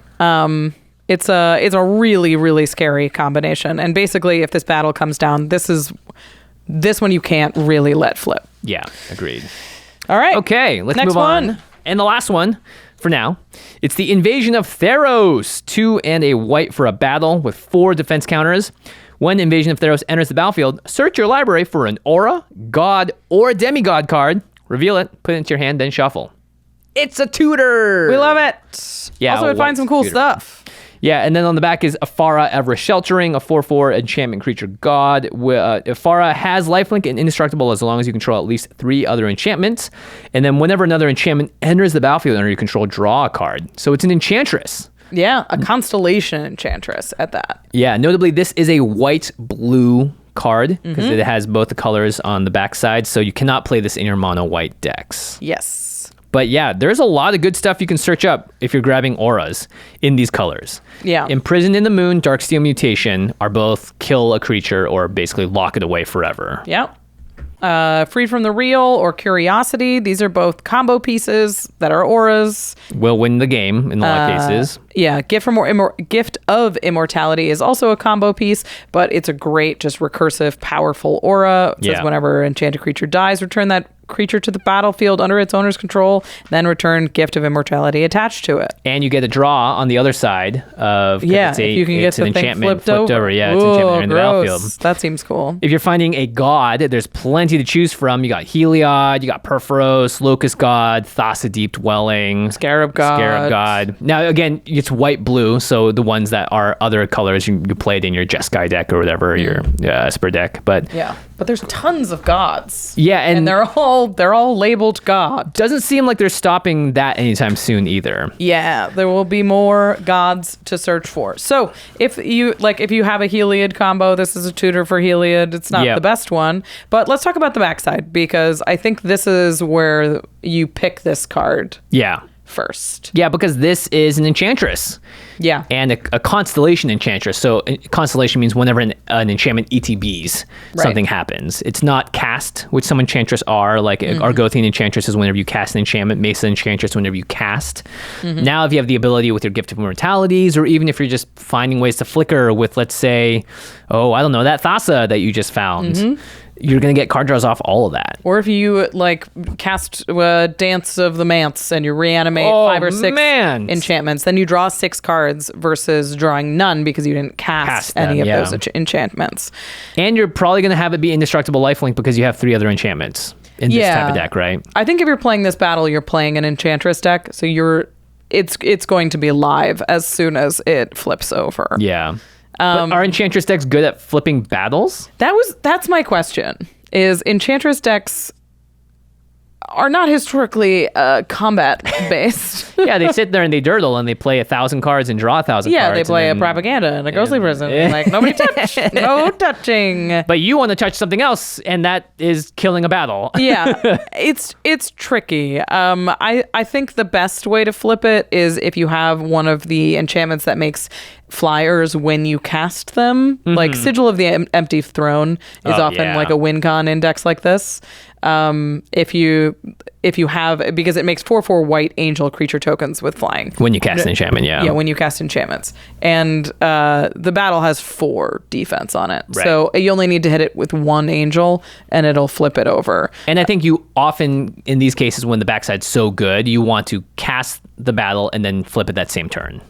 It's a really, really scary combination. And basically, if this battle comes down, this one you can't really let flip. Yeah, agreed. All right. Okay, let's Next move on. one. And the last one for now, it's the Invasion of Theros. 2 and a white for a battle with 4 defense counters. When Invasion of Theros enters the battlefield, search your library for an aura, god, or demigod card. Reveal it, put it into your hand, then shuffle. It's a tutor. We love it. Yeah, Also, a it finds white some cool tutor. stuff. Yeah, and then on the back is Ephara, Ever Sheltering, a 4/4 enchantment creature god. Ephara has lifelink and indestructible as long as you control at least 3 other enchantments. And then whenever another enchantment enters the battlefield under your control, draw a card. So it's an enchantress. Yeah, a constellation enchantress at that. Yeah, notably, this is a white-blue card because it has both the colors on the backside, so you cannot play this in your mono-white decks. Yes. But yeah, there's a lot of good stuff you can search up if you're grabbing auras in these colors. Yeah. Imprisoned in the Moon, Darksteel Mutation are both kill a creature or basically lock it away forever. Yep. Freed from the Real or Curiosity. These are both combo pieces that are auras. Will win the game in a lot of cases. Yeah, Gift of Immortality is also a combo piece, but it's a great, just recursive, powerful aura. It says whenever enchanted creature dies, return that creature to the battlefield under its owner's control, then return Gift of Immortality attached to it. And you get a draw on the other side of if you can get the enchantment thing flipped over. Yeah, it's enchantment in the battlefield. That seems cool. If you're finding a god, there's plenty to choose from. You got Heliod, you got Perforos, Locust God, Thassa Deep Dwelling, Scarab God. Now again, it's white-blue, so the ones that are other colors you played in your Jeskai deck or whatever, your Esper deck. But there's tons of gods. Yeah, and they're all labeled god. Doesn't seem like they're stopping that anytime soon either. Yeah, there will be more gods to search for. So if you have a Heliod combo, this is a tutor for Heliod. It's not the best one, but let's talk about the backside, because I think this is where you pick this card. Yeah. First. Yeah, because this is an enchantress. Yeah. And a constellation enchantress. So constellation means whenever an enchantment ETBs, something happens. It's not cast, which some enchantress are, like Argothian enchantress is whenever you cast an enchantment, Mesa enchantress whenever you cast. Now if you have the ability with your Gift of Immortalities, or even if you're just finding ways to flicker with, let's say, that Thassa that you just found. You're going to get card draws off all of that. Or if you cast Dance of the Manse and you reanimate 5 or 6 enchantments, then you draw 6 cards versus drawing none because you didn't cast any of those enchantments. And you're probably going to have it be Indestructible Lifelink because you have 3 other enchantments in this type of deck, right? I think if you're playing this battle, you're playing an Enchantress deck, so it's going to be live as soon as it flips over. Yeah. But are Enchantress decks good at flipping battles? That's my question. Is Enchantress decks are not historically combat based. Yeah, they sit there and they dirtle and they play 1,000 cards and draw 1,000 cards. Yeah, they play a propaganda and a ghostly prison. Like, nobody touch, no touching. But you want to touch something else, and that is killing a battle. Yeah, it's tricky. I think the best way to flip it is if you have one of the enchantments that makes flyers when you cast them. Like Sigil of the Empty Throne is often like a win con index like this. If you have, because it makes 4/4 white angel creature tokens with flying when you cast an enchantment. Yeah, when you cast enchantments, and the battle has 4 defense on it, so you only need to hit it with 1 angel and it'll flip it over. And I think you often, in these cases when the backside's so good, you want to cast the battle and then flip it that same turn.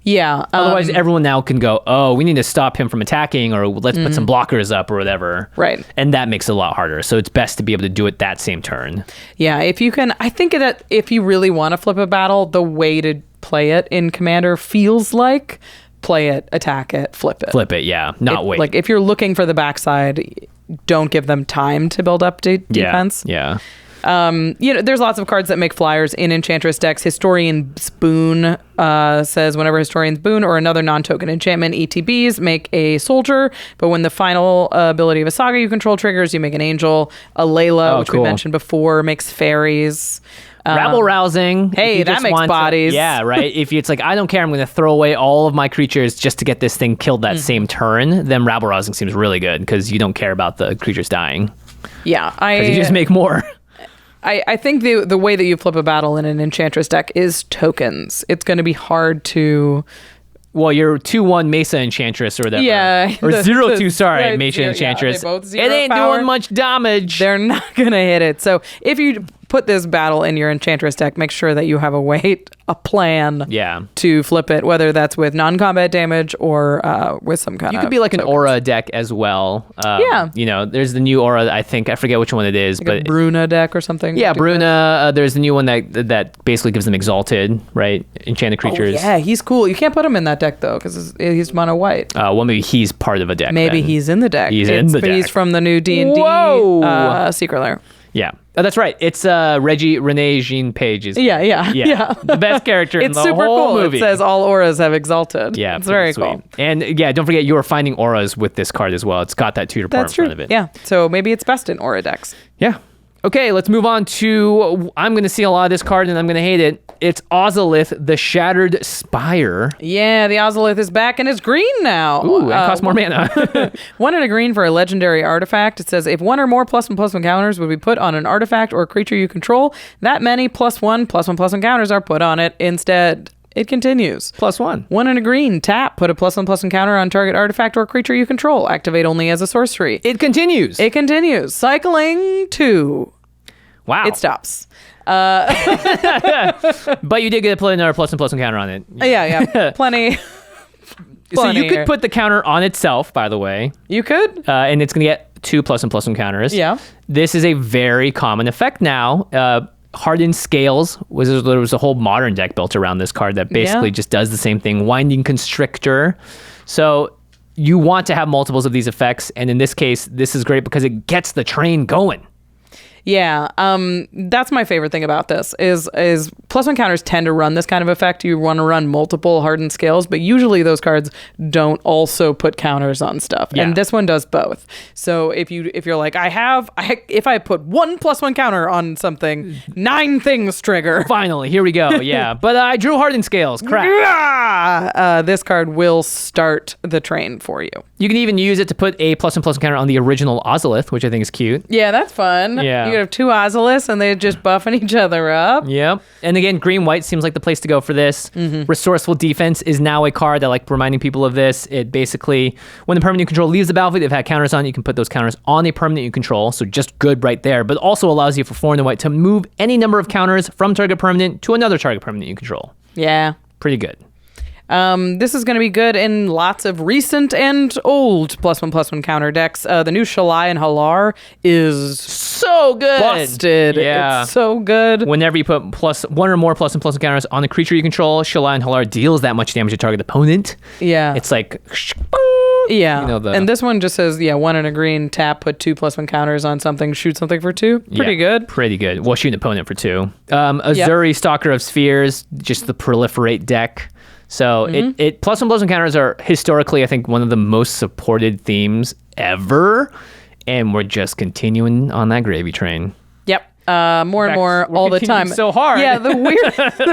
Yeah. Otherwise, everyone now can go, oh, we need to stop him from attacking, or let's put some blockers up or whatever. Right. And that makes it a lot harder. So it's best to be able to do it that same turn. Yeah. If you can, I think that if you really want to flip a battle, the way to play it in Commander feels like play it, attack it, flip it. Flip it, yeah. Not wait. Like if you're looking for the backside, don't give them time to build up defense. Yeah. There's lots of cards that make flyers in Enchantress decks. Historian's Boon says whenever Historian's Boon or another non-token enchantment ETBs, make a soldier. But when the final ability of a saga you control triggers, you make an angel. A Layla, which we mentioned before, makes fairies. Rabble rousing. Hey, that makes bodies. Right? If it's like, I don't care, I'm going to throw away all of my creatures just to get this thing killed that same turn, then rabble rousing seems really good because you don't care about the creatures dying. Yeah. Because you just make more. I think the way that you flip a battle in an Enchantress deck is tokens. It's going to be hard to... Well, you're 2/1 Mesa Enchantress or whatever. Yeah. Or 0/2, Mesa Enchantress. They both 0 it ain't power. doing much damage. They're not going to hit it. So if you put this battle in your Enchantress deck, make sure that you have a plan to flip it, whether that's with non-combat damage or with some kind of... You could be like tokens. an aura deck as well. There's the new aura, I forget which one it is. Like but a Bruna deck or something. Yeah, Bruna. There's the new one that basically gives them Exalted, right? Enchanted creatures. Oh, yeah, he's cool. You can't put him in that deck, though, because he's mono white. Well, maybe he's part of a deck. Maybe then. He's in the deck. But he's from the new D&D Secret Lair. Yeah. Oh, that's right. It's Renee Jean Page. Yeah. The best character in the whole super cool. movie. It says all auras have exalted. Yeah. It's very sweet. cool. And don't forget you are finding auras with this card as well. It's got that tutor part in front of it. Yeah. So maybe it's best in aura decks. Yeah. Okay, let's move on to, I'm going to see a lot of this card and I'm going to hate it. It's Ozolith, the Shattered Spire. Yeah, the Ozolith is back and it's green now. Ooh, and costs more mana. 1 and a green for a legendary artifact. It says if 1 or more +1/+1 counters would be put on an artifact or a creature you control, that many +1/+1 counters are put on it instead. It continues. +1. 1 and a green. Tap. Put a +1/+1 counter on target artifact or creature you control. Activate only as a sorcery. It continues. It continues. Cycling 2. Wow. It stops. But you did get to put another +1/+1 counter on it. Yeah. Plenty. So you here. could put the counter on itself, by the way. You could. And it's going to get 2 +1/+1 counters. Yeah. This is a very common effect now. Hardened Scales there was a whole modern deck built around this card that basically just does the same thing. Winding Constrictor. So you want to have multiples of these effects, and in this case, this is great because it gets the train going. Yeah, that's my favorite thing about this is +1 counters tend to run this kind of effect. You want to run multiple Hardened Scales, but usually those cards don't also put counters on stuff. Yeah. And this one does both. So if you're like, if I put 1 +1 counter on something, 9 things trigger. Finally, here we go. Yeah, but I drew Hardened Scales. Crap. This card will start the train for you. You can even use it to put a +1/+1 counter on the original Ozolith, which I think is cute. Yeah, that's fun. Yeah. You could have 2 Ozoliths and they're just buffing each other up. Yep. And again, green-white seems like the place to go for this. Mm-hmm. Resourceful Defense is now a card that, like, reminding people of this. It basically, when the permanent you control leaves the battlefield, they've had counters on it, you can put those counters on a permanent you control. So just good right there. But also allows you for 4 and the white to move any number of counters from target permanent to another target permanent you control. Yeah. Pretty good. This is going to be good in lots of recent and old +1/+1 counter decks. The new Shalai and Halar is so good. Busted. Yeah. It's so good. Whenever you put +1 or more +1/+1 counters on a creature you control, Shalai and Halar deals that much damage to target opponent. Yeah. It's like... Yeah. You know, and this one just says, 1 and a green, tap, put 2 +1 counters on something, shoot something for 2. Pretty good. Pretty good. Well, shoot an opponent for 2. Azuri, Stalker of Spheres, just the proliferate deck. So it +1/+1 counters are historically, I think, one of the most supported themes ever. And we're just continuing on that gravy train. Yep. More and more all the time. So hard. Yeah, the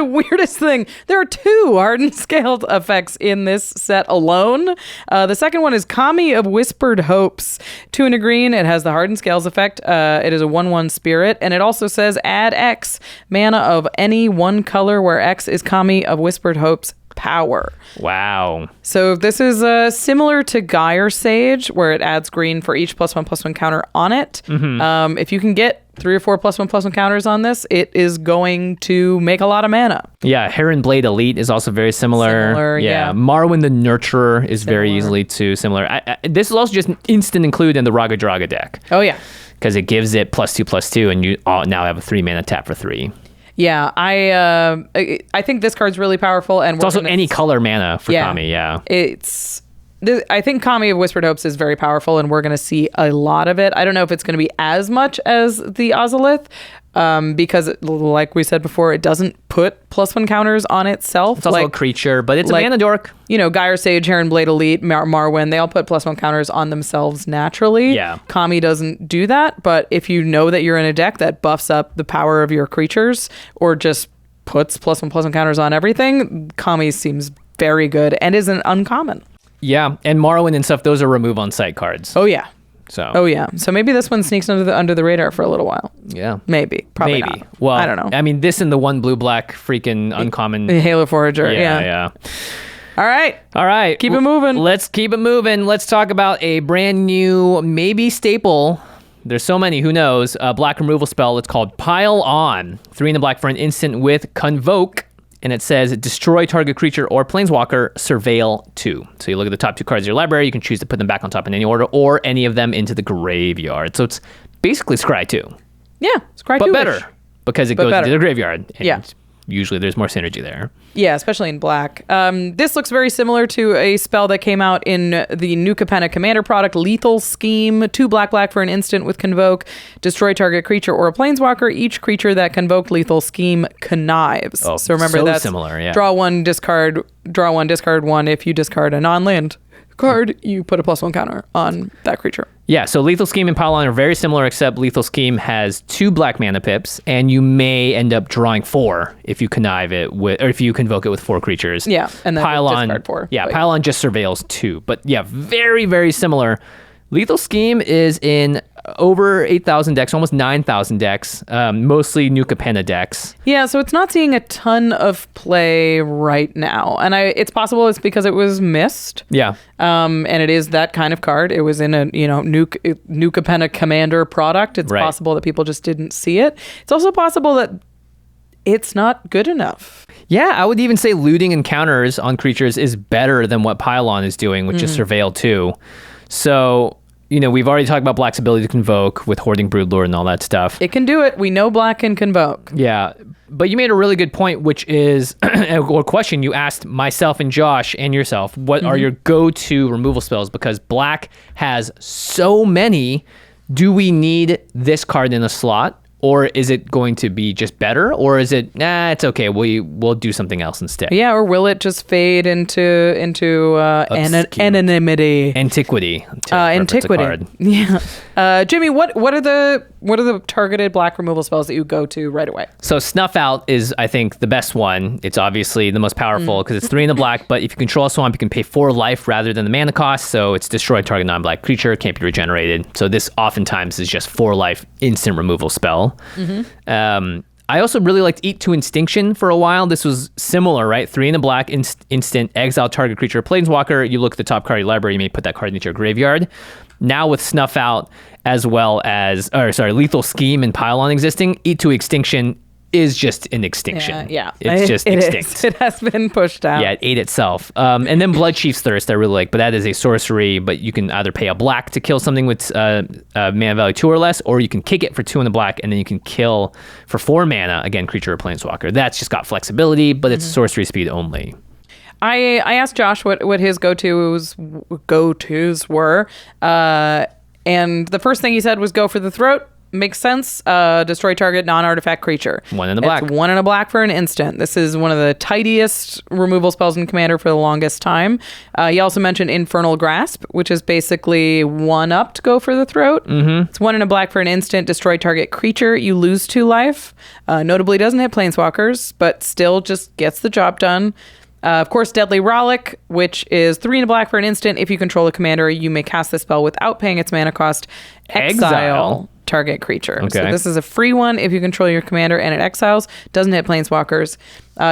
weirdest thing. There are 2 Hardened Scaled effects in this set alone. The second one is Kami of Whispered Hopes. 2 and a green. It has the Hardened Scales effect. It is a 1/1 spirit, and it also says add X mana of any one color where X is Kami of Whispered Hopes power. Wow. So this is similar to Gyre Sage, where it adds green for each +1/+1 counter on it. Mm-hmm. If you can get 3 or 4 +1/+1 counters on this, it is going to make a lot of mana. Yeah, Heron Blade Elite is also very similar. Yeah. Marwyn the Nurturer is very easily too similar. This is also just an instant include in the Raga Draga deck. Oh, yeah. Because it gives it +2/+2, and you now have a 3 mana tap for 3. Yeah, I think this card's really powerful, and it's also any color mana for Kami. Yeah, I think Kami of Whispered Hopes is very powerful, and we're going to see a lot of it. I don't know if it's going to be as much as the Ozolith, because, like we said before, it doesn't put +1 counters on itself. It's also a creature, but it's a mana dork. You know, Gyre Sage, Heron Blade Elite, Marwyn, they all put +1 counters on themselves naturally. Yeah. Kami doesn't do that, but if you know that you're in a deck that buffs up the power of your creatures or just puts +1/+1 counters on everything, Kami seems very good and isn't uncommon. Yeah, and Marwyn and stuff, those are remove on site cards. Oh, yeah. So Maybe this one sneaks under the radar for a little while. Yeah. Maybe. Probably not. Well, I don't know. I mean, this and the 1 blue-black freaking uncommon. The Halo Forager. Yeah. All right. Keep it moving. Let's keep it moving. Let's talk about a brand new, maybe staple. There's so many, who knows? A black removal spell. It's called Pile On. 3 in the black for an instant with Convoke. And it says, destroy target creature or planeswalker, surveil 2. So you look at the top 2 cards of your library, you can choose to put them back on top in any order, or any of them into the graveyard. So it's basically Scry 2. Yeah, Scry 2. But better, because it goes into the graveyard. And usually there's more synergy there. Yeah, especially in black. This looks very similar to a spell that came out in the New Capenna Commander product, Lethal Scheme. 2 black for an instant with Convoke. Destroy target creature or a planeswalker. Each creature that convoked Lethal Scheme connives. So remember that's similar, yeah. Draw 1, discard 1 if you discard a non-land card, you put a +1 counter on that creature. Yeah, so Lethal Scheme and Pylon are very similar, except Lethal Scheme has 2 black mana pips, and you may end up drawing 4 if you connive it with, or if you convoke it with 4 creatures. Yeah, and then discard 4. Yeah, Pylon just surveils 2. But yeah, very, very similar. Lethal Scheme is in over 8,000 decks, almost 9,000 decks, mostly New Capenna decks. Yeah, so it's not seeing a ton of play right now. And it's possible it's because it was missed. Yeah. And it is that kind of card. It was in a, New Capenna Commander product. It's possible that people just didn't see it. It's also possible that it's not good enough. Yeah, I would even say looting encounters on creatures is better than what Pylon is doing, which is Surveil 2. So, we've already talked about Black's ability to convoke with Hoarding Broodlord and all that stuff. It can do it. We know Black can convoke. Yeah, but you made a really good point, which is a question you asked myself and Josh and yourself. What are your go-to removal spells? Because Black has so many. Do we need this card in a slot? Or is it going to be just better? Or is it, it's okay, we'll do something else instead? Yeah, or will it just fade into anonymity? Antiquity. Antiquity. Yeah. Jimmy, what are the targeted Black removal spells that you go to right away? So Snuff Out is, I think, the best one. It's obviously the most powerful because it's 3 in the black, but if you control a swamp, you can pay 4 life rather than the mana cost. So it's destroy target non-black creature, can't be regenerated. So this oftentimes is just 4 life instant removal spell. I also really liked Eat to Instinction for a while. This was similar, right? 3 in the black, instant, exile target creature, planeswalker. You look at the top card of your library, you may put that card into your graveyard. Now with Snuff Out as well as, Lethal Scheme and Pylon existing, Eat to Extinction is just an extinction. Yeah. It's just extinct. It has been pushed out. Yeah, it ate itself. And then Bloodchief's Thirst I really like, but that is a sorcery, but you can either pay a black to kill something with mana value 2 or less, or you can kick it for 2 in the black, and then you can kill for 4 mana, again, creature or planeswalker. That's just got flexibility, but it's sorcery speed only. I asked Josh what his go-tos were, and the first thing he said was go for the throat. Makes sense. Destroy target non-artifact creature. 1 in the black. It's 1 in a black for an instant. This is one of the tidiest removal spells in Commander for the longest time. He also mentioned Infernal Grasp, which is basically 1-up to go for the throat. It's 1 in a black for an instant. Destroy target creature. You lose 2 life. Notably doesn't hit planeswalkers, but still just gets the job done. Of course, Deadly Rollick, which is 3 in a black for an instant. If you control a commander, you may cast this spell without paying its mana cost. Exile target creature. Okay. So this is a free one if you control your commander and it exiles. Doesn't hit planeswalkers.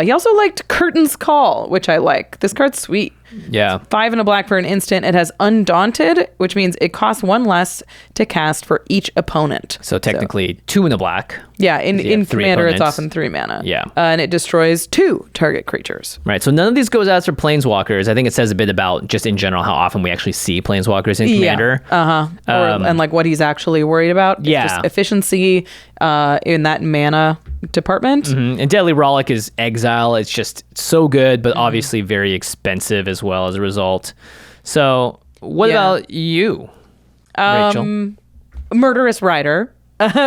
He also liked Curtain's Call, which I like. This card's sweet. Yeah. 5 in a black for an instant. It has Undaunted, which means it costs 1 less to cast for each opponent. So technically 2 in the black. Yeah, in Commander, opponents. it's often 3 mana. Yeah. And it destroys 2 target creatures. Right. So none of these goes out for planeswalkers. I think it says a bit about just in general how often we actually see planeswalkers in Commander. Yeah. And like what he's actually worried about. It's Yeah. just efficiency in that mana department. And Deadly Rollick is exile. It's just so good, but obviously very expensive as well as a result. So what about you, Rachel? Murderous Rider,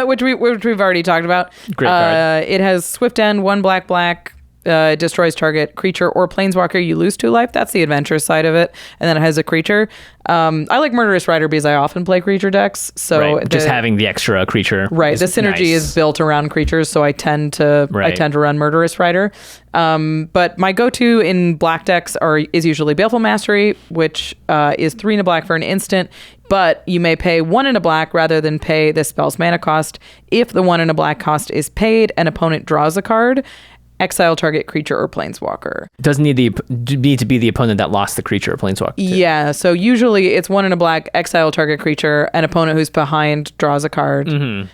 which we've already talked about. Great card. It has Swift End, 1 black. Destroys target creature or planeswalker. You lose 2 life. That's the adventure side of it. And then it has a creature. I like Murderous Rider because I often play creature decks. So just having the extra creature. Right. The synergy is built around creatures, so I tend to run Murderous Rider. But my go-to in black decks is usually Baleful Mastery, which is 3 in a black for an instant. But you may pay 1 in a black rather than pay this spell's mana cost. If the 1 in a black cost is paid, an opponent draws a card. Exile target creature or planeswalker. It doesn't need to be the opponent that lost the creature or planeswalker. Yeah, so usually it's 1 in a black, exile target creature, an opponent who's behind draws a card, and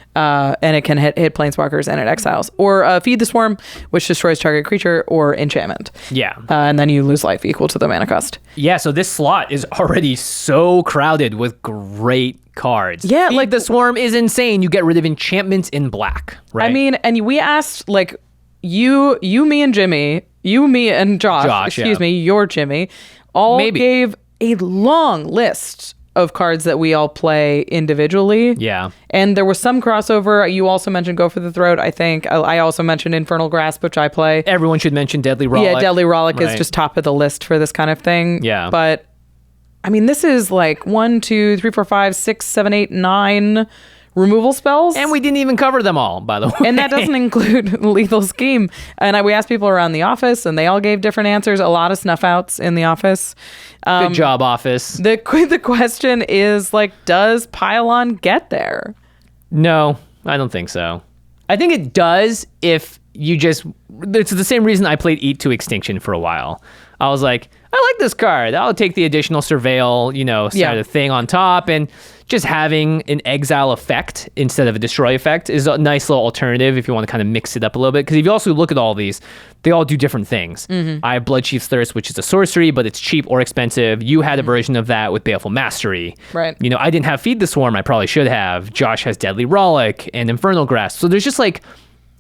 it can hit planeswalkers and it exiles. Or Feed the Swarm, which destroys target creature or enchantment. Yeah. And then you lose life equal to the mana cost. Yeah, so this slot is already so crowded with great cards. Yeah, Feed the Swarm is insane. You get rid of enchantments in black, right? I mean, and we asked, like, you, me, and Jimmy, you, me, and Josh, you're Jimmy, all gave a long list of cards that we all play individually. Yeah. And there was some crossover. You also mentioned Go for the Throat, I think. I also mentioned Infernal Grasp, which I play. Everyone should mention Deadly Rollick. Yeah, Deadly Rollick is just top of the list for this kind of thing. Yeah. But I mean, this is like 1, 2, 3, 4, 5, 6, 7, 8, 9 removal spells. And we didn't even cover them all, by the way. And that doesn't include Lethal Scheme. And we asked people around the office, and they all gave different answers. A lot of snuff outs in the office. Good job, office. The question is, like, does Pylon get there? No, I don't think so. I think it does if you just... It's the same reason I played Eat to Extinction for a while. I was like, I like this card. I'll take the additional surveil, side of the thing on top, and just having an exile effect instead of a destroy effect is a nice little alternative if you want to kind of mix it up a little bit. Because if you also look at all these, they all do different things. I have Bloodchief's Thirst, which is a sorcery, but it's cheap or expensive. You had a version of that with Baleful Mastery. Right. I didn't have Feed the Swarm. I probably should have. Josh has Deadly Rollick and Infernal Grasp. So there's just like...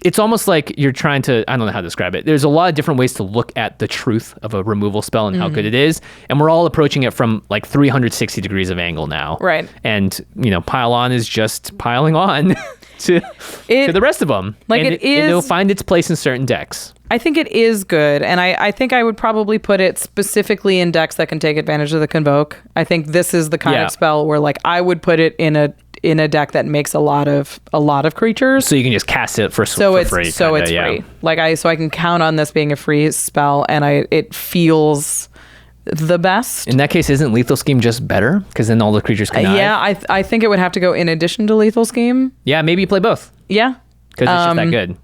It's almost like you're trying to, I don't know how to describe it. There's a lot of different ways to look at the truth of a removal spell and how good it is. And we're all approaching it from like 360 degrees of angle now. Right. And, Pylon is just piling on to the rest of them. Like and it'll find its place in certain decks. I think it is good. And I think I would probably put it specifically in decks that can take advantage of the Convoke. I think this is the kind of spell where like I would put it in a deck that makes a lot of creatures, so you can just cast it for free. It's free. Like I can count on this being a free spell, and it feels the best. In that case, isn't Lethal Scheme just better because then all the creatures can Yeah, I think it would have to go in addition to Lethal Scheme. Yeah, maybe you play both. Yeah, because it's just that good.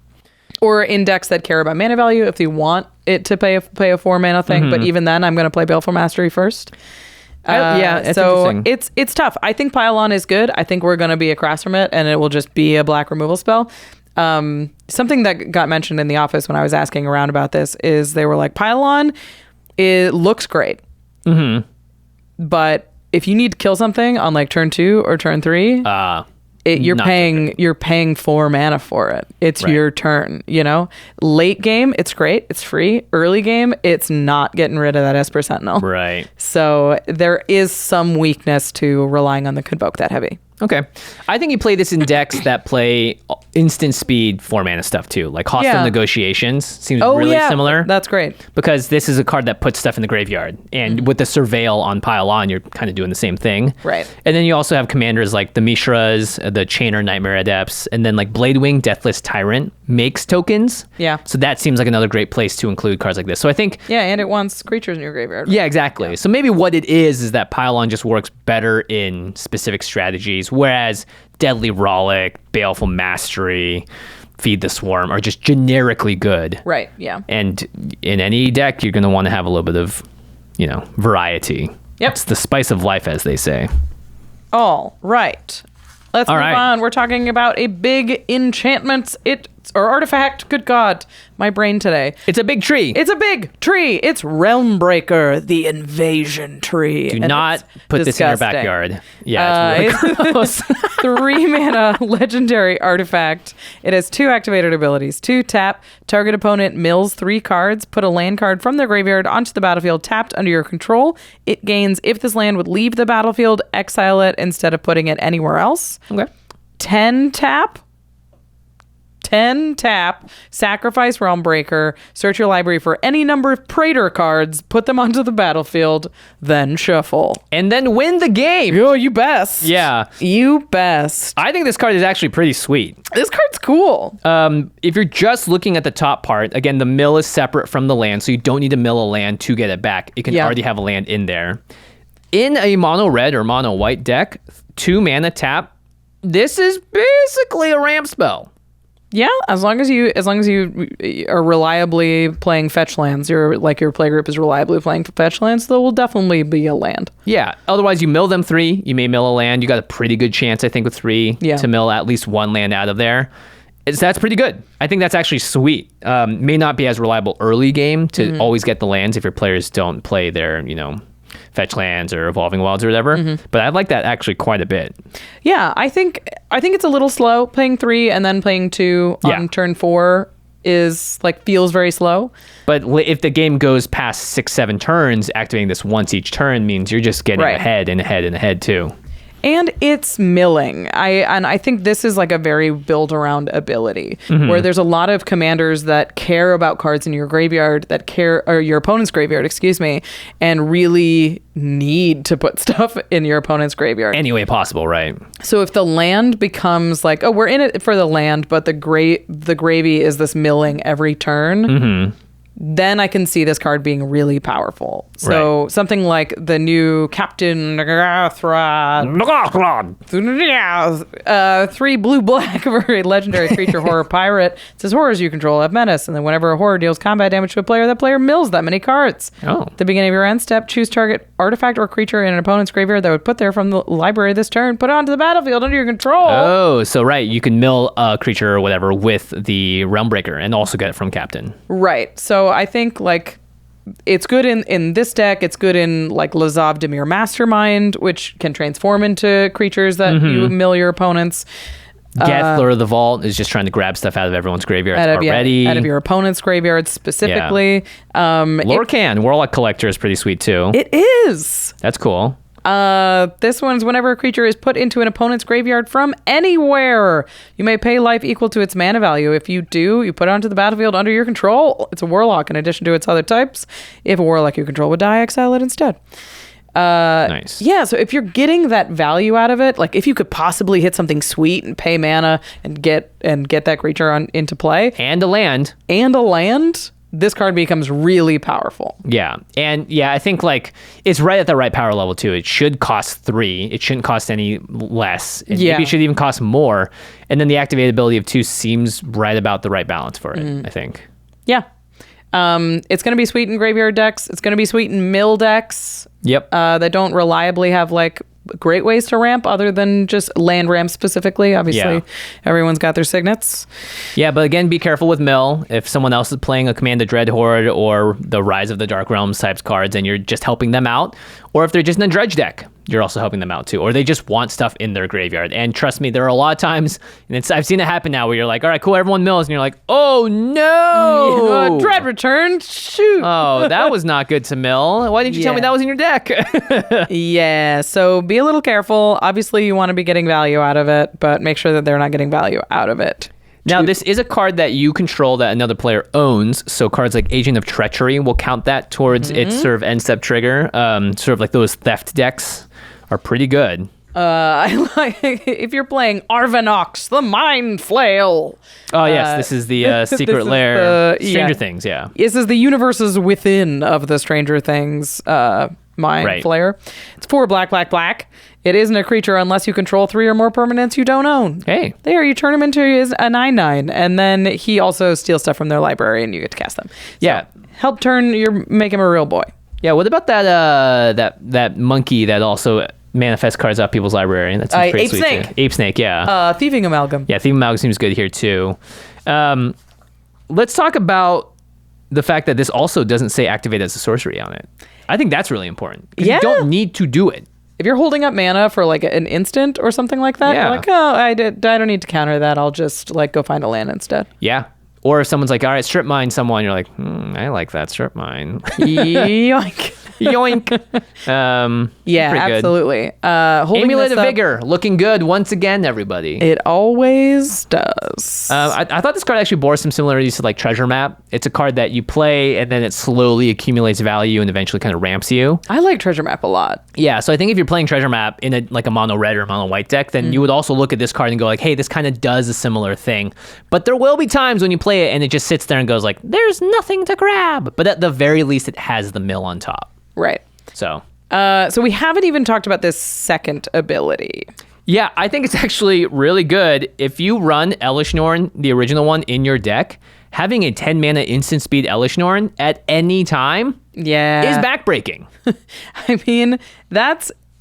Or in decks that care about mana value, if you want it to pay a 4 mana thing. But even then, I'm going to play Baleful Mastery first. It's tough. I think Pylon is good. I think we're going to be across from it, and it will just be a black removal spell. Something that got mentioned in the office when I was asking around about this is they were like, Pylon, it looks great. But if you need to kill something on like turn 2 or turn 3, you're paying 4 mana for it. It's your turn, Late game, it's great. It's free. Early game, it's not getting rid of that Esper Sentinel. Right. So there is some weakness to relying on the Convoke that heavy. Okay. I think you play this in decks that play instant speed 4 mana stuff too. Like Hostile Negotiations seems really similar. That's great. Because this is a card that puts stuff in the graveyard. And with the Surveil on Pylon, you're kind of doing the same thing. Right. And then you also have commanders like the Mishras, the Chainer Nightmare Adepts, and then like Bladewing Deathless Tyrant makes tokens. Yeah. So that seems like another great place to include cards like this. So I think... Yeah, and it wants creatures in your graveyard. Yeah, exactly. Yeah. So maybe what it is that Pylon just works better in specific strategies, whereas Deadly Rollick, Baleful Mastery, Feed the Swarm are just generically good. Right, yeah. And in any deck, you're going to want to have a little bit of, variety. Yep. It's the spice of life, as they say. All right. Let's move on. We're talking about a big enchantment or artifact. Good God, my brain today. It's a big tree. It's a big tree. It's Realmbreaker, the invasion tree. Do not put this in your backyard. Yeah, it's really gross. 3 mana legendary artifact. It has 2 activated abilities. 2 tap. Target opponent mills 3 cards. Put a land card from their graveyard onto the battlefield tapped under your control. It gains if this land would leave the battlefield, exile it instead of putting it anywhere else. Okay. 10 tap. Sacrifice Realmbreaker, search your library for any number of Praetor cards, put them onto the battlefield, then shuffle. And then win the game. Oh, you best. Yeah. You best. I think this card is actually pretty sweet. This card's cool. If you're just looking at the top part, again, the mill is separate from the land, so you don't need to mill a land to get it back. It can already have a land in there. In a mono red or mono white deck, 2 mana tap, this is basically a ramp spell. Yeah, as long as you are reliably playing fetch lands, your playgroup is reliably playing fetch lands, there will definitely be a land. Yeah. Otherwise, you mill them 3. You may mill a land. You got a pretty good chance, I think, with 3 to mill at least 1 land out of there. That's pretty good. I think that's actually sweet. May not be as reliable early game to always get the lands if your players don't play their, fetch lands or evolving wilds or whatever. But I like that actually quite a bit. Yeah, I think it's a little slow. Playing 3 and then playing 2 on turn 4 is feels very slow. But if the game goes past 6-7 turns, activating this once each turn means you're just getting ahead and ahead and ahead too. And it's milling. I think this is like a very build around ability where there's a lot of commanders that care about cards in your graveyard or your opponent's graveyard, excuse me, and really need to put stuff in your opponent's graveyard. Any way possible, right? So if the land becomes like, oh, we're in it for the land, but the gravy is this milling every turn. Then I can see this card being really powerful. So something like the new Captain 3 blue-black for a legendary creature horror pirate. It says horrors you control have menace, and then whenever a horror deals combat damage to a player, that player mills that many cards. At the beginning of your end step, choose target artifact or creature in an opponent's graveyard that would put there from the library this turn. Put it onto the battlefield under your control. Oh, so right. You can mill a creature or whatever with the Realmbreaker and also get it from Captain. Right. So I think like it's good in this deck. It's good in like Lazav Dimir Mastermind, which can transform into creatures that you mill your opponents. Gethler the Vault is just trying to grab stuff out of everyone's graveyards already. Out of your opponent's graveyard specifically. Lorcan, Warlock Collector is pretty sweet too. It is. That's cool. This one's whenever a creature is put into an opponent's graveyard from anywhere, you may pay life equal to its mana value. If you do, you put it onto the battlefield under your control. It's a warlock in addition to its other types. If a warlock you control would die, exile it instead. Nice. Yeah, so if you're getting that value out of it, like if you could possibly hit something sweet and pay mana and get that creature into play. And a land. This card becomes really powerful. Yeah. And I think like it's right at the right power level too. It should cost 3. It shouldn't cost any less. Maybe it should even cost more. And then the activated ability of 2 seems right about the right balance for it, I think. Yeah. It's going to be sweet in graveyard decks. It's going to be sweet in mill decks. Yep. That don't reliably have like great ways to ramp other than just land ramp specifically. Obviously, everyone's got their signets. Yeah, but again, be careful with mill. If someone else is playing a Command the Dread Horde or the Rise of the Dark Realms types cards and you're just helping them out, or if they're just in a dredge deck, you're also helping them out too, or they just want stuff in their graveyard. And trust me, there are a lot of times, and I've seen it happen now, where you're like, all right, cool, everyone mills, and you're like, oh no! Dread return, shoot! Oh, that was not good to mill. Why didn't you tell me that was in your deck? Yeah, so be a little careful. Obviously, you want to be getting value out of it, but make sure that they're not getting value out of it. Now, this is a card that you control that another player owns, so cards like Agent of Treachery will count that towards its sort of end step trigger. Sort of like those theft decks are pretty good. I like if you're playing Arvanox, the Mind Flail. Oh yes, this is the Secret Lair, Stranger Things. Yeah, this is the universes within of the Stranger Things Mind Flayer. It's 4 black. It isn't a creature unless you control 3 or more permanents you don't own. Hey, there you turn him into a 9/9, and then he also steals stuff from their library, and you get to cast them. So help make him a real boy. Yeah. What about that monkey that also manifest cards out people's library? That's pretty Ape sweet Snake. Too. Ape Snake, yeah. Thieving Amalgam. Yeah, Thieving Amalgam seems good here too. Let's talk about the fact that this also doesn't say activate as a sorcery on it. I think that's really important. You don't need to do it. If you're holding up mana for like an instant or something like that, you're like, oh, I don't need to counter that. I'll just like go find a land instead. Yeah. Or if someone's like, all right, strip mine someone, you're like, I like that, strip mine. Yoink. Yoink. Yeah, absolutely. Amulet of Vigor, looking good once again, everybody. It always does. I thought this card actually bore some similarities to like Treasure Map. It's a card that you play and then it slowly accumulates value and eventually kind of ramps you. I like Treasure Map a lot. Yeah, so I think if you're playing Treasure Map in a mono red or mono white deck, then you would also look at this card and go like, hey, this kind of does a similar thing. But there will be times when you play it and it just sits there and goes like, there's nothing to grab. But at the very least, it has the mill on top. Right. So we haven't even talked about this second ability. Yeah, I think it's actually really good. If you run Elishnorn, the original one, in your deck, having a 10 mana instant speed Elishnorn at any time is backbreaking. I mean,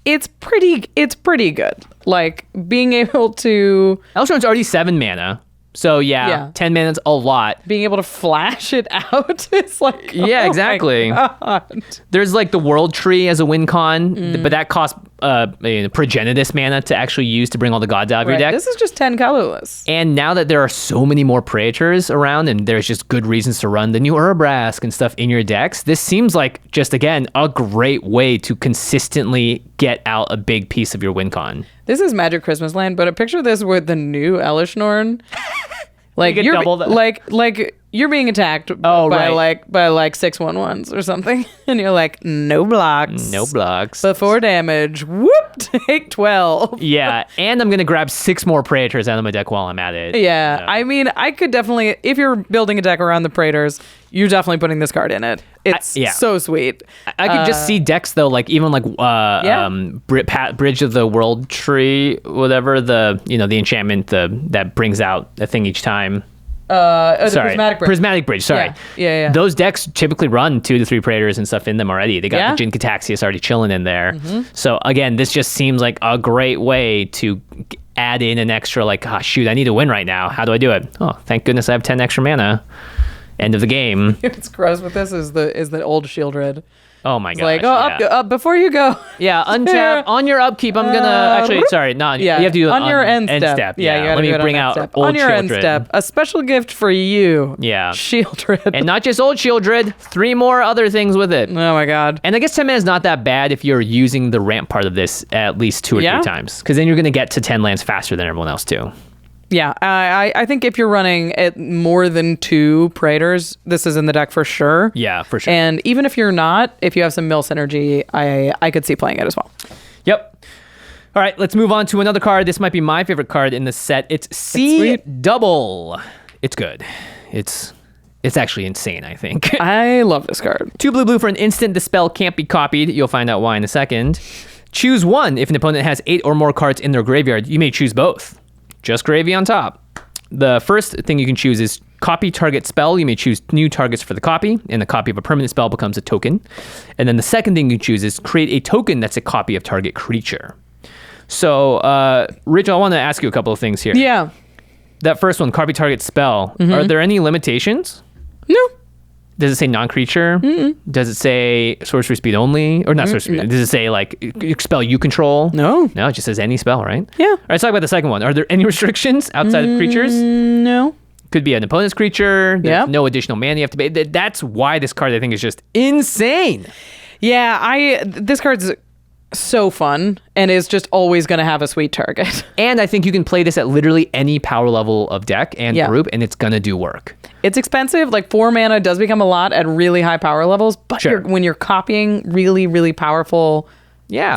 it's pretty good. Like being able to Elishnorn's already 7 mana. So 10 mana's a lot. Being able to flash it out is like, exactly. My God. There's like the World Tree as a win con, but that costs Progenitus mana to actually use to bring all the gods out of your deck. This is just 10 colorless. And now that there are so many more Praetors around and there's just good reasons to run the new Urabrask and stuff in your decks, this seems like just, again, a great way to consistently get out a big piece of your win con. This is Magic Christmas Land, but picture this with the new Elishnorn. Like You get double that. like you're being attacked by like 6/1/1s or something, and you're like, no blocks. No blocks. Before damage. Whoop, take 12. Yeah, and I'm going to grab 6 more Praetors out of my deck while I'm at it. Yeah, I mean, I could definitely, if you're building a deck around the Praetors, you're definitely putting this card in it. It's so sweet. I could just see decks though, like even like Bridge of the World Tree, whatever the enchantment that brings out a thing each time. The Prismatic Bridge. Sorry. Yeah. Those decks typically run 2 to 3 Praetors and stuff in them already. They got the Jin Cataxius already chilling in there. Mm-hmm. So again, this just seems like a great way to add in an extra like, shoot, I need to win right now. How do I do it? Oh, thank goodness I have 10 extra mana. End of the game. What's gross with this is the old Shieldred. Oh my gosh. Like, up before you go. Yeah, untap. On your upkeep, I'm gonna you have to do it on your end step. Yeah, let me bring out old on your Shieldred. end step. A special gift for you. Yeah. Shieldred. And not just old Shieldred, 3 more other things with it. Oh my god. And I guess 10 mana is not that bad if you're using the ramp part of this at least 2 or 3 times. Because then you're gonna get to 10 lands faster than everyone else too. Yeah, I think if you're running at more than 2 Praetors, this is in the deck for sure. Yeah, for sure. And even if you're not, if you have some mill synergy, I could see playing it as well. Yep. All right, let's move on to another card. This might be my favorite card in the set. It's Double. It's good. It's actually insane, I think. I love this card. 2 blue for an instant. The spell can't be copied. You'll find out why in a second. Choose one. If an opponent has 8 or more cards in their graveyard, you may choose both. Just gravy on top. The first thing you can choose is copy target spell. You may choose new targets for the copy, and the copy of a permanent spell becomes a token. And then the second thing you choose is create a token that's a copy of target creature. So, Rich, I want to ask you a couple of things here. Yeah. That first one, copy target spell. Mm-hmm. Are there any limitations? No. Does it say non-creature? Mm-mm. Does it say sorcery speed only? Or not sorcery speed? Does it say like spell you control? No. No, it just says any spell, right? Yeah. All right, let's talk about the second one. Are there any restrictions outside of creatures? No. Could be an opponent's creature. There's no additional mana you have to pay. That's why this card, I think, is just insane. Yeah, this card's so fun and is just always going to have a sweet target. And I think you can play this at literally any power level of deck and group, and it's going to do work. It's expensive. Like 4 mana does become a lot at really high power levels, but when you're copying really, really powerful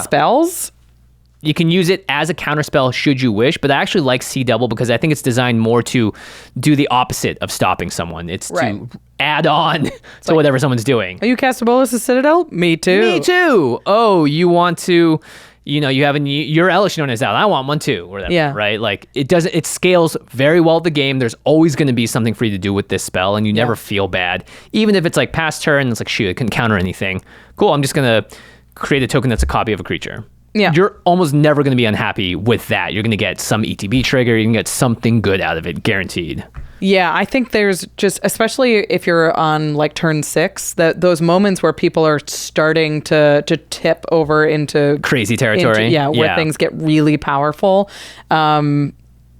spells, you can use it as a counter spell should you wish, but I actually like C Double because I think it's designed more to do the opposite of stopping someone. It's to add on to whatever someone's doing. Are you cast a Bolas' Citadel? Me too. Me too. Oh, you want to... you have your Elishnorn is out. I want one too, or whatever, right? Like it scales very well the game. There's always going to be something for you to do with this spell, and you never feel bad. Even if it's like past turn, it's like, shoot, it couldn't counter anything. Cool, I'm just going to create a token that's a copy of a creature. Yeah. You're almost never going to be unhappy with that. You're going to get some ETB trigger. You can get something good out of it, guaranteed. Yeah, I think there's just, especially if you're on like turn 6, that those moments where people are starting to tip over into crazy territory. Where things get really powerful.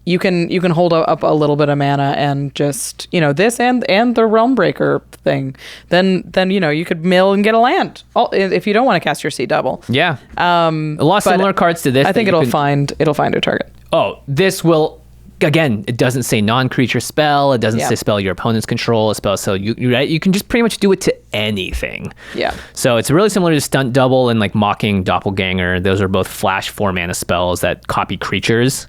You can hold up a little bit of mana and just, this and the Realmbreaker thing. Then you could mill and get a land if you don't want to cast your C Double. Yeah. A lot of similar cards to this. I think it'll find a target. Oh, this will. Again, it doesn't say non-creature spell. It doesn't say spell your opponent's control a spell. So you can just pretty much do it to anything. Yeah. So it's really similar to Stunt Double and like Mocking Doppelganger. Those are both flash 4 mana spells that copy creatures.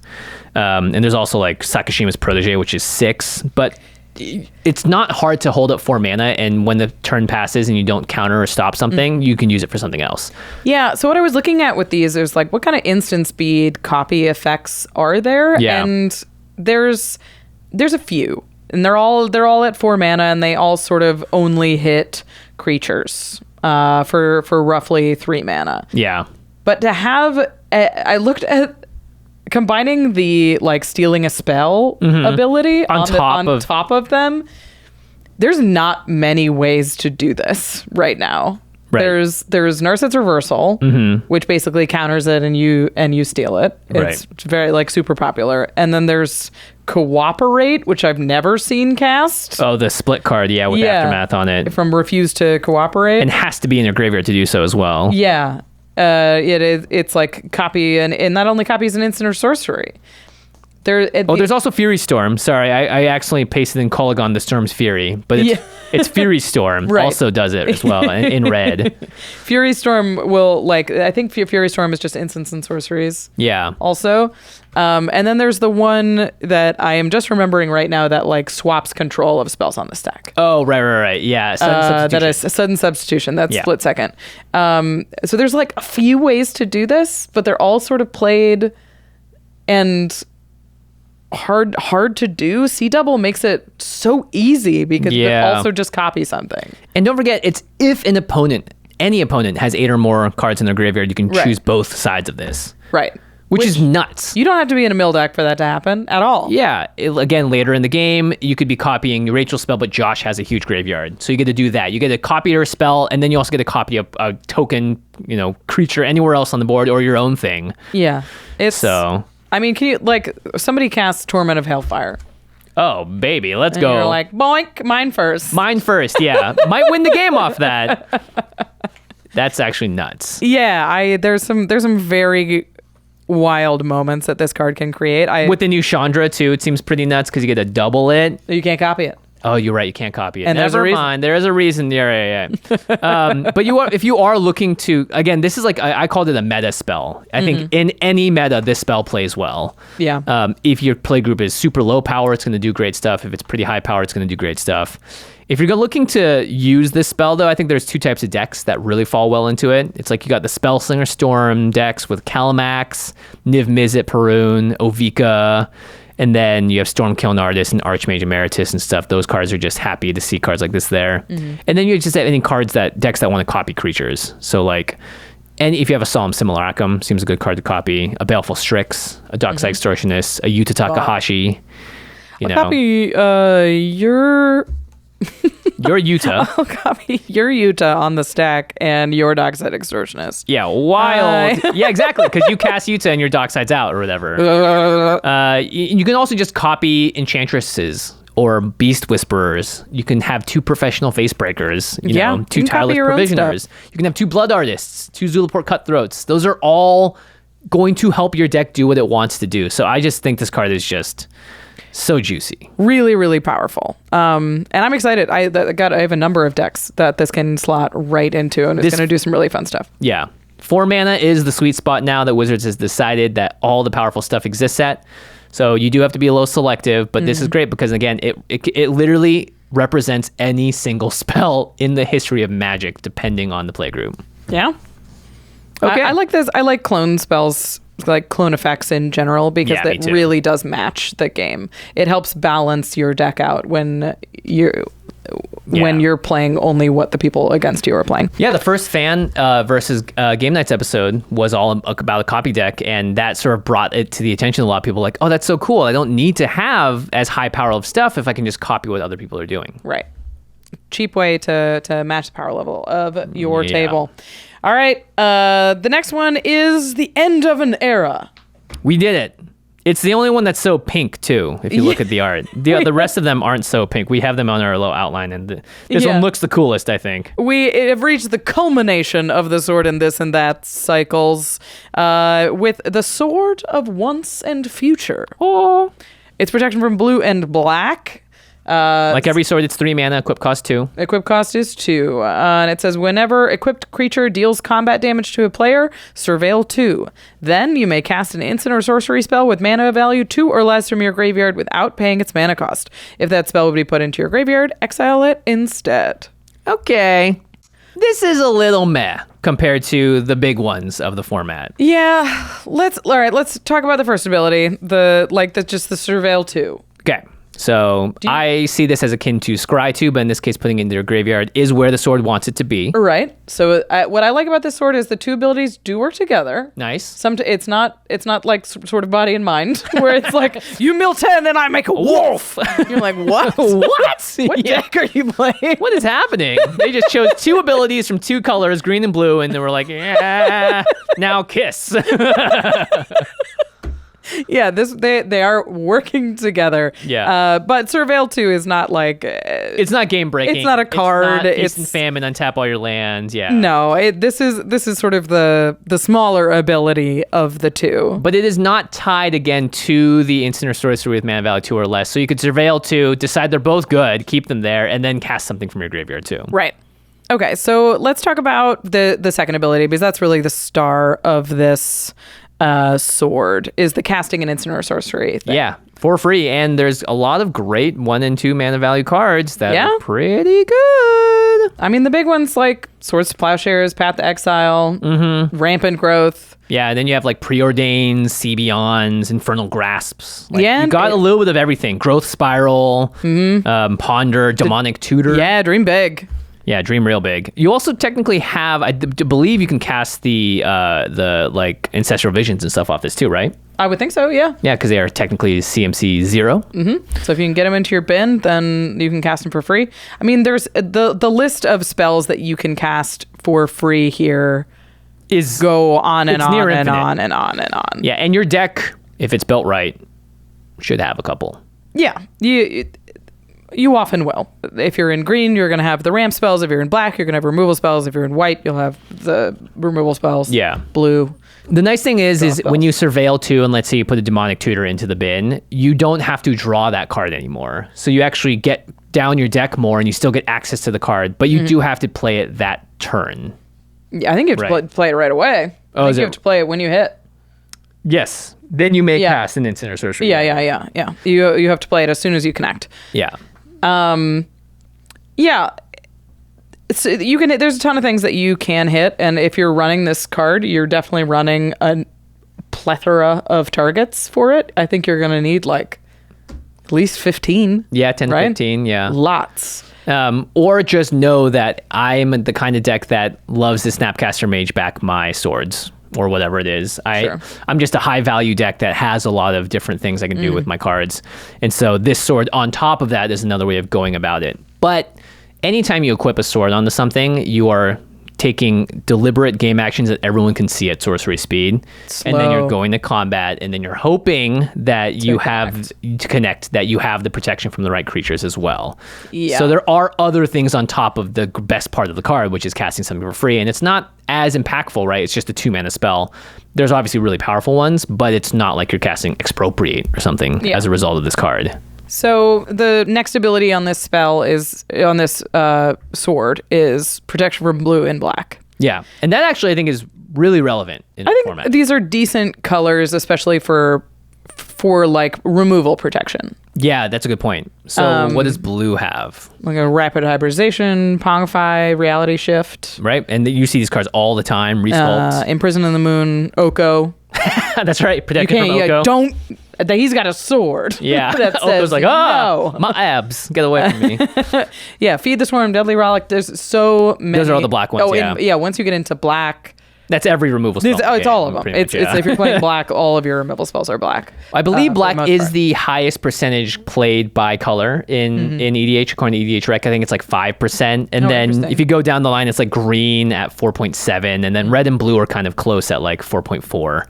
And there's also like Sakashima's Protege, which is 6. But it's not hard to hold up 4 mana, and when the turn passes and you don't counter or stop something, you can use it for something else. Yeah, so what I was looking at with these is like, what kind of instant speed copy effects are there? Yeah. And there's a few, and they're all at 4 mana, and they all sort of only hit creatures for roughly 3 mana. Yeah. But to have, I looked at combining the like stealing a spell ability on top of them. There's not many ways to do this right now. Right. There's Narset's Reversal, which basically counters it and you steal it. It's very like super popular. And then there's Cooperate, which I've never seen cast. Oh, the split card, with Aftermath on it. From Refuse to Cooperate. And has to be in your graveyard to do so as well. Yeah. It's like copy and not only copies an instant or sorcery. There's also Fury Storm. Sorry, I accidentally pasted in Kolaghan the Storm's Fury, but it's Fury Storm also does it as well in red. Fury Storm will I think Fury Storm is just instants and sorceries. Yeah. Also, and then there's the one that I am just remembering right now that swaps control of spells on the stack. Oh, right. Yeah. Sudden substitution. That is a sudden substitution. That's split second. So there's a few ways to do this, but they're all sort of played and hard to do. C double makes it so easy because you can also just copy something. And don't forget, it's if any opponent has 8 or more cards in their graveyard, you can choose both sides of this. Right. Which is nuts. You don't have to be in a mill deck for that to happen at all. Yeah. Again, later in the game, you could be copying Rachel's spell, but Josh has a huge graveyard. So you get to do that. You get to copy her spell, and then you also get to copy a token, creature anywhere else on the board or your own thing. Yeah. I mean, can you, somebody casts Torment of Hellfire. Oh, baby, let's and go. You're like, boink, mine first. Mine first, yeah. Might win the game off that. That's actually nuts. Yeah, there's some very wild moments that this card can create. With the new Chandra, too, it seems pretty nuts because you get to double it. You can't copy it. Oh, you're right. You can't copy it. And Never mind. There is a reason. Yeah. But if you are looking to, again, this is I called it a meta spell. I think in any meta, this spell plays well. Yeah. If your play group is super low power, it's going to do great stuff. If it's pretty high power, it's going to do great stuff. If you're looking to use this spell, though, I think there's 2 types of decks that really fall well into it. It's you got the Spellslinger Storm decks with Kalamax, Niv Mizzet, Perun, Ovika. And then you have Stormkiln Artist and Archmage Emeritus and stuff. Those cards are just happy to see cards like this there. And then you just have any decks that want to copy creatures. So and if you have a Solemn Simulacrum, seems a good card to copy. A Baleful Strix, a Dockside Extortionist, a Yuta Takahashi. I'll copy your Yuta. I'll copy your Yuta on the stack and your Dockside Extortionist. Yeah, wild. Yeah, exactly, because you cast Yuta and your Dockside's out or whatever. You can also just copy Enchantresses or Beast Whisperers. You can have 2 Professional Facebreakers, 2 Tireless Provisioners. You can have 2 Blood Artists, 2 Zulaport Cutthroats. Those are all going to help your deck do what it wants to do. So I just think this card is just so juicy. Really, really powerful. And I'm excited. I have a number of decks that this can slot right into, and it's going to do some really fun stuff. Yeah. 4 mana is the sweet spot now that Wizards has decided that all the powerful stuff exists at. So you do have to be a little selective, but this is great because, again, it literally represents any single spell in the history of Magic, depending on the playgroup. Yeah. Okay. I like this. I like clone spells, like clone effects in general, because it really does match the game. It helps balance your deck out when you're playing only what the people against you are playing. Yeah, the first fan versus Game Nights episode was all about a copy deck, and that sort of brought it to the attention of a lot of people, like, oh, that's so cool. I don't need to have as high power of stuff if I can just copy what other people are doing. Right. Cheap way to match the power level of your table. All right, the next one is the end of an era. We did it. It's the only one that's so pink, too, if you look at the art. The rest of them aren't so pink. We have them on our low outline, and this one looks the coolest, I think. We have reached the culmination of the Sword and This and That cycles with the Sword of Once and Future. Oh, it's protection from blue and black. Like every sword, it's 3 mana, equip cost 2. Equip cost is 2. And it says, whenever equipped creature deals combat damage to a player, surveil 2. Then you may cast an instant or sorcery spell with mana value 2 or less from your graveyard without paying its mana cost. If that spell would be put into your graveyard, exile it instead. Okay. This is a little meh compared to the big ones of the format. Yeah. Let's talk about the first ability. Just the surveil 2. Okay. So I see this as akin to Scry 2, but in this case, putting it into your graveyard is where the sword wants it to be. Right. So what I like about this sword is the two abilities do work together. Nice. It's not like sort of body and mind, where it's like, you mill 10 and I make a wolf. You're like, what? What? What deck are you playing? What is happening? They just chose two abilities from two colors, green and blue, and they were like, yeah, now kiss. Yeah, they are working together. Yeah. But Surveil 2 is not like... it's not game breaking. It's not a card. It's not instant famine, untap all your lands. Yeah. No, this is sort of the smaller ability of the two. But it is not tied again to the instant or sorcery with mana value 2 or less. So you could Surveil 2, decide they're both good, keep them there, and then cast something from your graveyard too. Right. Okay, so let's talk about the second ability, because that's really the star of this sword, is the casting an instant or sorcery thing. Yeah, for free. And there's a lot of great 1 and 2 mana value cards that are pretty good. I mean, the big ones like Swords to Plowshares, Path to Exile, Rampant Growth. Yeah, and then you have like Preordains, Sea Beyonds, Infernal Grasps. Like, Yeah, you got a little bit of everything. Growth Spiral, Ponder, Demonic Tutor. Yeah, dream big. Yeah, dream real big. You also technically have, I believe you can cast the like Ancestral Visions and stuff off this too, right? I would think so, yeah. Yeah, because they are technically CMC 0. So if you can get them into your bin, then you can cast them for free. I mean, there's the list of spells that you can cast for free here is go on and it's on near and infinite. on and on and on. Yeah, and your deck, if it's built right, should have a couple. Yeah, you often will. If you're in green, you're going to have the ramp spells. If you're in black, you're going to have removal spells. If you're in white, you'll have the removal spells. Yeah. Blue. The nice thing is spells. when you Surveil 2 and let's say you put a Demonic Tutor into the bin, you don't have to draw that card anymore. So you actually get down your deck more and you still get access to the card, but you do have to play it that turn. Yeah, I think you have to play it right away. I think you have to play it when you hit. Yes. Then you may cast an instant or sorcery. Yeah. You have to play it as soon as you connect. Yeah. Yeah. So you can. There's a ton of things that you can hit, and if you're running this card, you're definitely running a plethora of targets for it. I think you're gonna need like at least 15. Yeah, 10 to right? 15. Yeah, lots. Or just know that I'm the kind of deck that loves to Snapcaster Mage back my swords or whatever it is. I'm just a high value deck that has a lot of different things I can do with my cards. And so this sword on top of that is another way of going about it. But anytime you equip a sword onto something, you are taking deliberate game actions that everyone can see at sorcery speed. Slow. And then you're going to combat, and then you're hoping that you have that you have the protection from the right creatures as well. Yeah. So there are other things on top of the best part of the card, which is casting something for free. And it's not as impactful, right? It's just a 2-mana spell. There's obviously really powerful ones, but it's not like you're casting Expropriate or something as a result of this card. So the next ability on this spell is on this sword is protection from blue and black. Yeah, and that actually I think is really relevant in the format. I think these are decent colors, especially for like removal protection. Yeah, that's a good point. So what does blue have? Like a rapid hybridization, Pongify, reality shift. Right, and you see these cards all the time. Resculpt, Imprison in the Moon, Oko. That's right. Protection from Oko. Don't. He's got a sword. Yeah. That says, Oko's like, no. My abs, get away from me. Yeah, Feed the Swarm, Deadly Relic. There's so many. Those are all the black ones. Once you get into black. That's every removal spell. It's all of them. It's if you're playing black, all of your removal spells are black. I believe black is the highest percentage played by color in EDH, according to EDH Rec. I think it's like 5%. And then if you go down the line, it's like green at 4.7. And then red and blue are kind of close at like 4.4.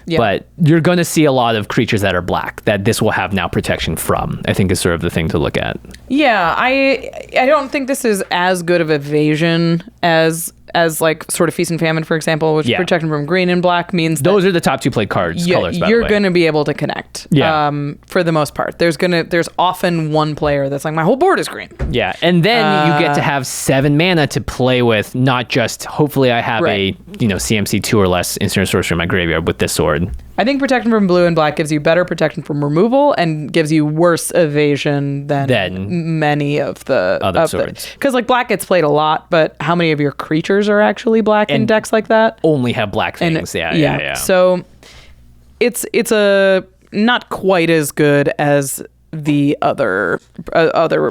Yeah. But you're going to see a lot of creatures that are black that this will have now protection from, I think is sort of the thing to look at. Yeah, I don't think this is as good of evasion as like sort of Feast and Famine, for example, which protection from green and black means those are the top 2 played cards. Colors, by you're the way. going to be able to connect. Yeah. For the most part, there's often one player that's like, my whole board is green. Yeah, and then you get to have 7 mana to play with, not just hopefully I have a CMC 2 or less instant sorcery in my graveyard with this sword. I think protection from blue and black gives you better protection from removal and gives you worse evasion than many of the other swords. Because like black gets played a lot, but how many of your creatures are actually black in decks like that? Only have black things. Yeah. So it's a not quite as good as the other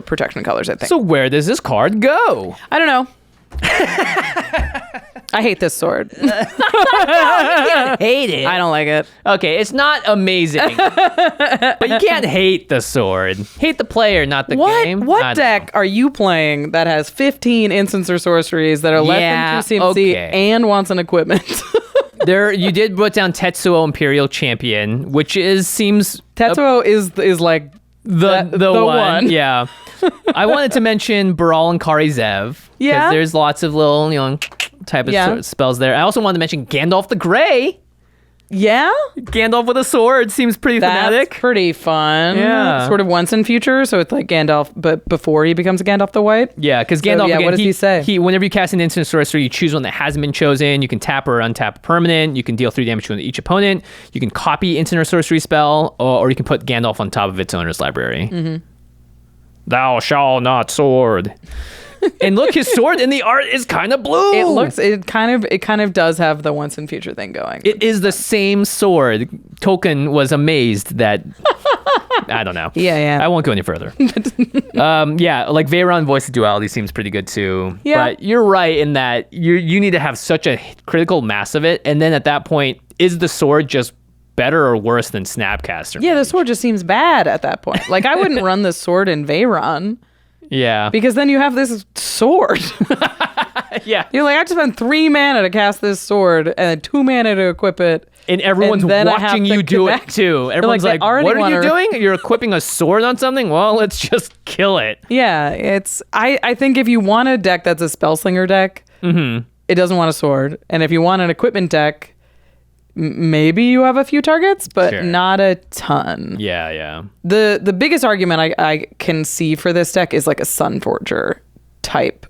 protection colors, I think. So where does this card go? I don't know. I hate this sword. Hate it. I don't like it. Okay, it's not amazing, but you can't hate the sword. Hate the player, not the game. What deck are you playing that has 15 instants or sorceries that are less than 2 CMC and wants an equipment? You did put down Tetsuo Imperial Champion, which seems Tetsuo is like the one. Yeah. I wanted to mention Baral and Kari Zev. Yeah. Because there's lots of little, type of spells there. I also wanted to mention Gandalf the Grey. Yeah? Gandalf with a sword seems pretty fanatic. That's pretty fun. Yeah. Sort of once in future, so it's like Gandalf, but before he becomes a Gandalf the White. Yeah, because Gandalf, again, what does he say? Whenever you cast an instant sorcery, you choose one that hasn't been chosen. You can tap or untap a permanent. You can deal 3 damage to each opponent. You can copy instant or sorcery spell, or you can put Gandalf on top of its owner's library. Mm-hmm. Thou shalt not sword. And look, his sword in the art is kind of blue. It kind of does have the once in future thing going. It is the same sword. Tolkien was amazed that I don't know. Yeah. I won't go any further. Like Veyron Voice of Duality seems pretty good too. Yeah. But you're right in that you need to have such a critical mass of it, and then at that point, is the sword just better or worse than Snapcaster? Yeah, the sword just seems bad at that point. Like I wouldn't run the sword in Veyron. Yeah. Because then you have this sword. Yeah. You're like, I just spent 3 mana to cast this sword and 2 mana to equip it. And everyone's watching you do it too. Everyone's like, what are you doing? You're equipping a sword on something? Well, let's just kill it. Yeah, I think if you want a deck that's a Spellslinger deck, it doesn't want a sword. And if you want an equipment deck, maybe you have a few targets, but not a ton. Yeah. The biggest argument I can see for this deck is like a Sunforger type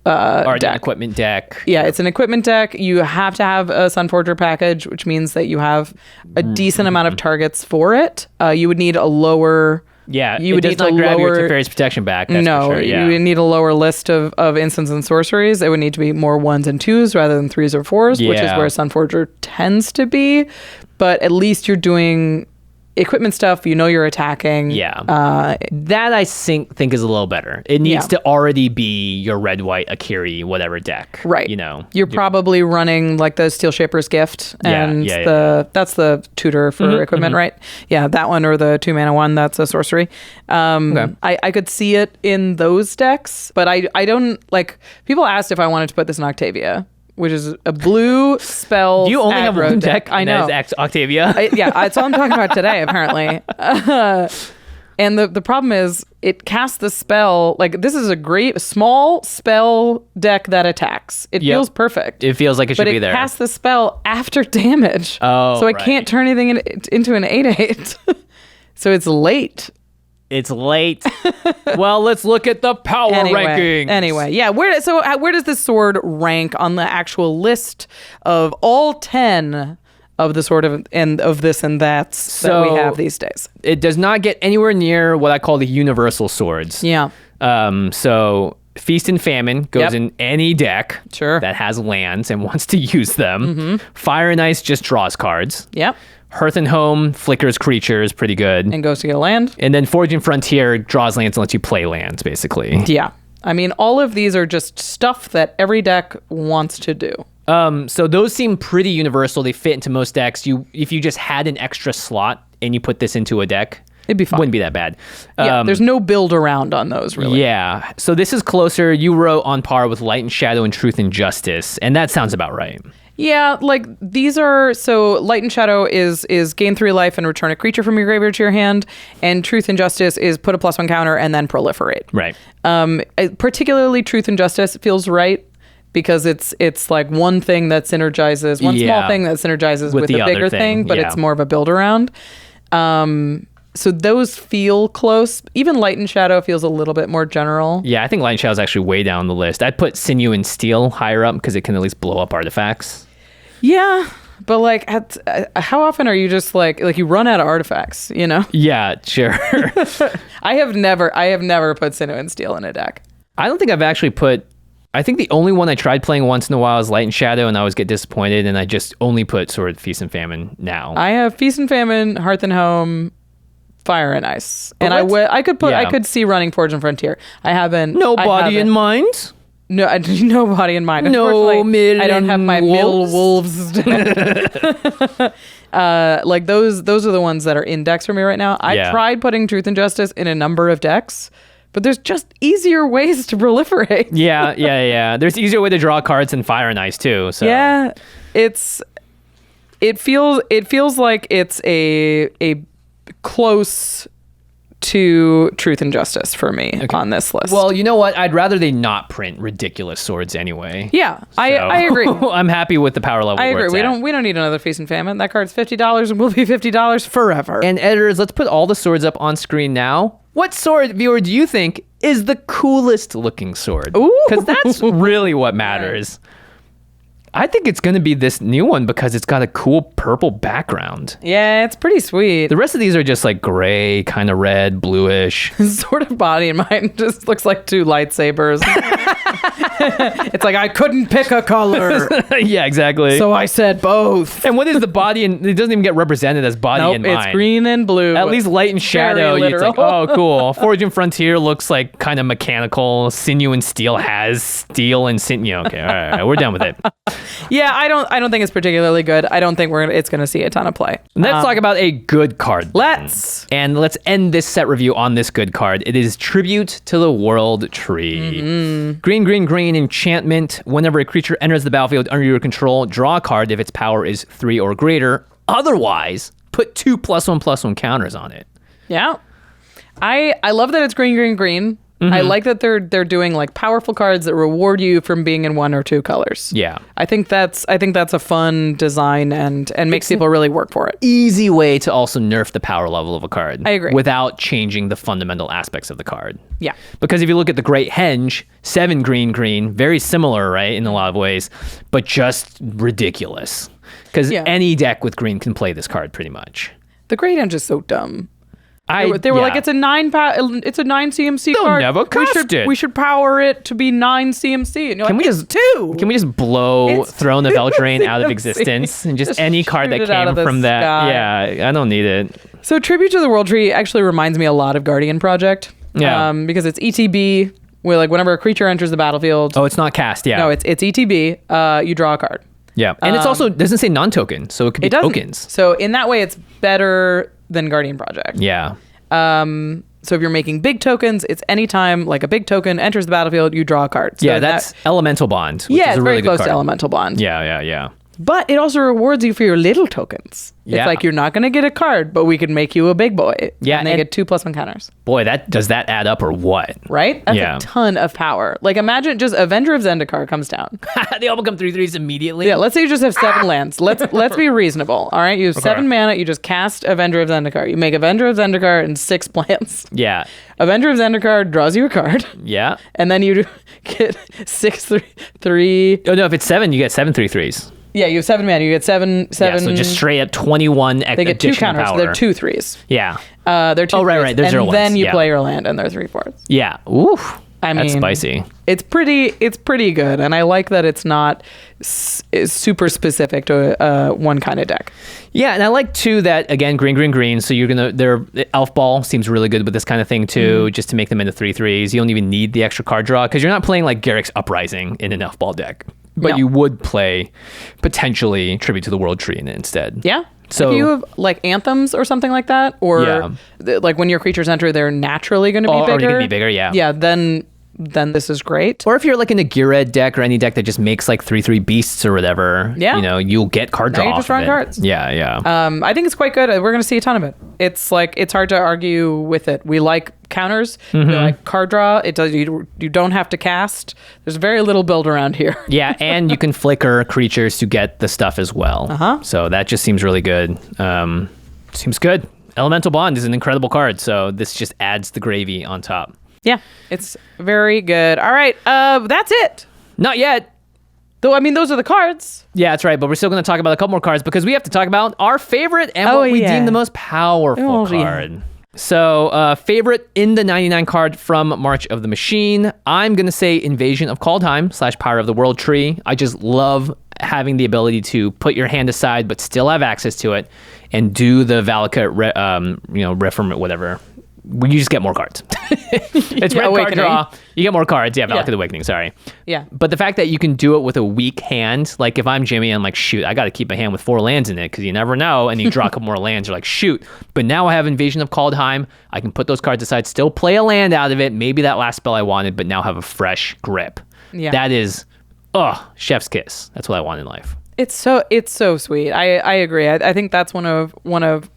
or deck. An equipment deck. Yeah, it's an equipment deck. You have to have a Sunforger package, which means that you have a decent amount of targets for it. You would need a lower... Yeah, you would need not a grab lower... your Teferi's Protection back. That's for sure, you would need a lower list of instants and sorceries. It would need to be more 1s and 2s rather than 3s or 4s, which is where Sunforger tends to be. But at least you're doing equipment stuff. You're attacking. Yeah. That I think is a little better. It needs to already be your red, white, Akiri, whatever deck. Right. You're probably running like the Steel Shaper's Gift, and that's the tutor for equipment, right? Yeah, that one, or the 2 mana one, that's a sorcery. I could see it in those decks, but I don't like. People asked if I wanted to put this in Octavia, which is a blue spell. You only have one deck. I know. That's Octavia. That's all I'm talking about today, apparently. And the problem is, it casts the spell. Like, this is a great small spell deck that attacks. It feels perfect. It feels like it should be there. But it casts the spell after damage. Oh, so I can't turn anything into an 8/8. So it's late. It's late. Well, let's look at the power rankings. Anyway, yeah. Where does this sword rank on the actual list of all 10 of the sort of and of this and that's that we have these days? It does not get anywhere near what I call the universal swords. Yeah. So Feast and Famine goes in any deck that has lands and wants to use them. Fire and Ice just draws cards. Yep. Hearth and Home flickers creatures, pretty good. And goes to get a land. And then Forging Frontier draws lands and lets you play lands, basically. Yeah. I mean, all of these are just stuff that every deck wants to do. So those seem pretty universal. They fit into most decks. If you just had an extra slot and you put this into a deck, it'd be fine. Wouldn't be that bad. Yeah, there's no build around on those, really. Yeah. So this is closer. You wrote on par with Light and Shadow and Truth and Justice, and that sounds about right. Yeah, like these are, so Light and Shadow is gain 3 life and return a creature from your graveyard to your hand, and Truth and Justice is put a +1 counter and then proliferate. Right. Particularly Truth and Justice feels right, because it's like one thing that synergizes, one small thing that synergizes with the bigger thing, but it's more of a build around. So those feel close. Even Light and Shadow feels a little bit more general. Yeah, I think Light and Shadow is actually way down the list. I'd put Sinew and Steel higher up because it can at least blow up artifacts. Yeah, but like, how often are you just like you run out of artifacts? You know? Yeah, sure. I have never put Sinew and Steel in a deck. I don't think I've actually put. I think the only one I tried playing once in a while is Light and Shadow, and I always get disappointed, and I just only put sort of Feast and Famine now. I have Feast and Famine, Hearth and Home, Fire and Ice. But And what's- I yeah. could see running Forge and Frontier. I haven't. No I body in haven't. mind. No, no body in mind. No Unfortunately, mill I don't have my and mill wolves. wolves. Like those are the ones that are in decks for me right now. I Yeah. tried putting Truth and Justice in a number of decks, but there's just easier ways to proliferate. Yeah. There's easier way to draw cards than Fire and Ice too. So Yeah, it feels like it's a close to Truth and Justice for me on this list. Well, you know what? I'd rather they not print ridiculous swords anyway. yeah, I agree. I'm happy with the power level. I where agree. it's at. We don't need another Feast and Famine. That card's $50 and will be $50 forever. And editors, let's put all the swords up on screen now. What sword, viewer, do you think is the coolest looking sword? Ooh. Because that's really what matters. I think it's going to be this new one because it's got a cool purple background. Yeah, it's pretty sweet. The rest of these are just like gray, kind of red, bluish. Sort of body in mine just looks like two lightsabers. It's like I couldn't pick a color, Yeah, exactly. so I said both. And what is the body? And it doesn't even get represented as body Nope, in mine. it's green and blue. At least light and shadow. Very It's like, literal. oh, cool. Forge and Frontier looks like kind of mechanical. Sinew and Steel has steel and sinew. Okay, all right, we're done with it. Yeah, I don't think it's particularly good. I don't think it's going to see a ton of play. Let's talk about a good card. Let's. And let's end this set review on this good card. It is Tribute to the World Tree. Green, enchantment. Whenever a creature enters the battlefield under your control, draw a card if its power is 3 or greater. Otherwise, put 2 +1/+1 counters on it. Yeah. I love that it's green. I like that they're doing like powerful cards that reward you from being in 1 or 2 colors. Yeah. I think that's a fun design and makes people really work for it. Easy way to also nerf the power level of a card. I agree. Without changing the fundamental aspects of the card. Yeah. Because if you look at the Great Henge, 7 green, very similar, right, in a lot of ways, but just ridiculous. Because any deck with green can play this card pretty much. The Great Henge is so dumb. They yeah. were like, it's a 9 CMC They'll card. never cast it. We should power it to be 9 CMC. And you're Can like, we it's just 2. Can we just blow It's Throne of Eldraine out of CMC. existence and just Just any card shoot that it out came of the from that? sky. Yeah, I don't need it. So Tribute to the World Tree actually reminds me a lot of Guardian Project. Yeah. Because it's ETB, where like whenever a creature enters the battlefield. Oh, it's not cast. Yeah. No, it's ETB. You draw a card. yeah, and it's also doesn't say non-token, so it could be It doesn't. tokens. So in that way, it's better than Guardian Project. Yeah. So if you're making big tokens, it's anytime like a big token enters the battlefield, you draw a card. So Yeah, that's Elemental Bond. Which yeah, is it's a very really good close card. to Elemental Bond. Yeah. But it also rewards you for your little tokens. Yeah. It's like you're not going to get a card, but we can make you a big boy. Yeah, and they and- get 2 +1 counters. Boy, does that add up or what? Right? That's Yeah. a ton of power. Like imagine just Avenger of Zendikar comes down. They all become 3/3s immediately. Yeah, let's say you just have 7 lands. Let's be reasonable. All right, you have 7 mana. You just cast Avenger of Zendikar. You make Avenger of Zendikar and 6 plants. Yeah. Avenger of Zendikar draws you a card, Yeah. and then you get 6/3. Oh no, if it's 7, you get 7 3/3s. Yeah, you have 7 mana. You get 7. Yeah, so just straight up 21 They get 2 additional counters. power. So they're 2 3s. Yeah. They're 2 Oh, right, 3s. right. They're and 0 then ones. you Yeah. play your land, and they're 3/4. Yeah. Oof. That's mean, spicy. It's pretty good, and I like that it's not super specific to one kind of deck. Yeah, and I like too that again green. So you're gonna Elf Ball seems really good with this kind of thing too, just to make them into 3/3s. You don't even need the extra card draw because you're not playing like Garrick's Uprising in an Elf Ball deck, but No. you would play potentially Tribute to the World Tree in it instead. Yeah. So- if you have like anthems or something like that, or Yeah. like when your creatures enter, they're naturally going to be Oh, bigger. already gonna be bigger, yeah. Yeah, then this is great. Or if you're like in a Gira deck or any deck that just makes like 3/3 beasts or whatever, Yeah. you know, you'll get card Now draw. you're off just of drawing it. cards. Yeah. I think it's quite good. We're going to see a ton of it. It's like it's hard to argue with it. We like counters. We like card draw. It does. You don't have to cast. There's very little build around here. Yeah, and you can flicker creatures to get the stuff as well. So that just seems really good. Seems good. Elemental Bond is an incredible card, so this just adds the gravy on top. Yeah, it's very good. All right, that's it. Not yet. Though, I mean, those are the cards. Yeah, that's right, but we're still going to talk about a couple more cards because we have to talk about our favorite and Oh, what we yeah. deem the most powerful Oh, yeah. card. So, favorite in the 99 card from March of the Machine. I'm going to say Invasion of Kaldheim / Pyre of the World Tree. I just love having the ability to put your hand aside but still have access to it and do the Valakut, Reform, whatever. You just get more cards. It's red card draw. You get more cards. Yeah, Valakut Awakening, sorry. Yeah. But the fact that you can do it with a weak hand, like if I'm Jimmy, I'm like, shoot, I got to keep a hand with 4 lands in it because you never know. And you draw a couple more lands. You're like, shoot. But now I have Invasion of Kaldheim. I can put those cards aside, still play a land out of it. Maybe that last spell I wanted, but now have a fresh grip. Yeah. That is, chef's kiss. That's what I want in life. It's so sweet. I agree. I think that's one of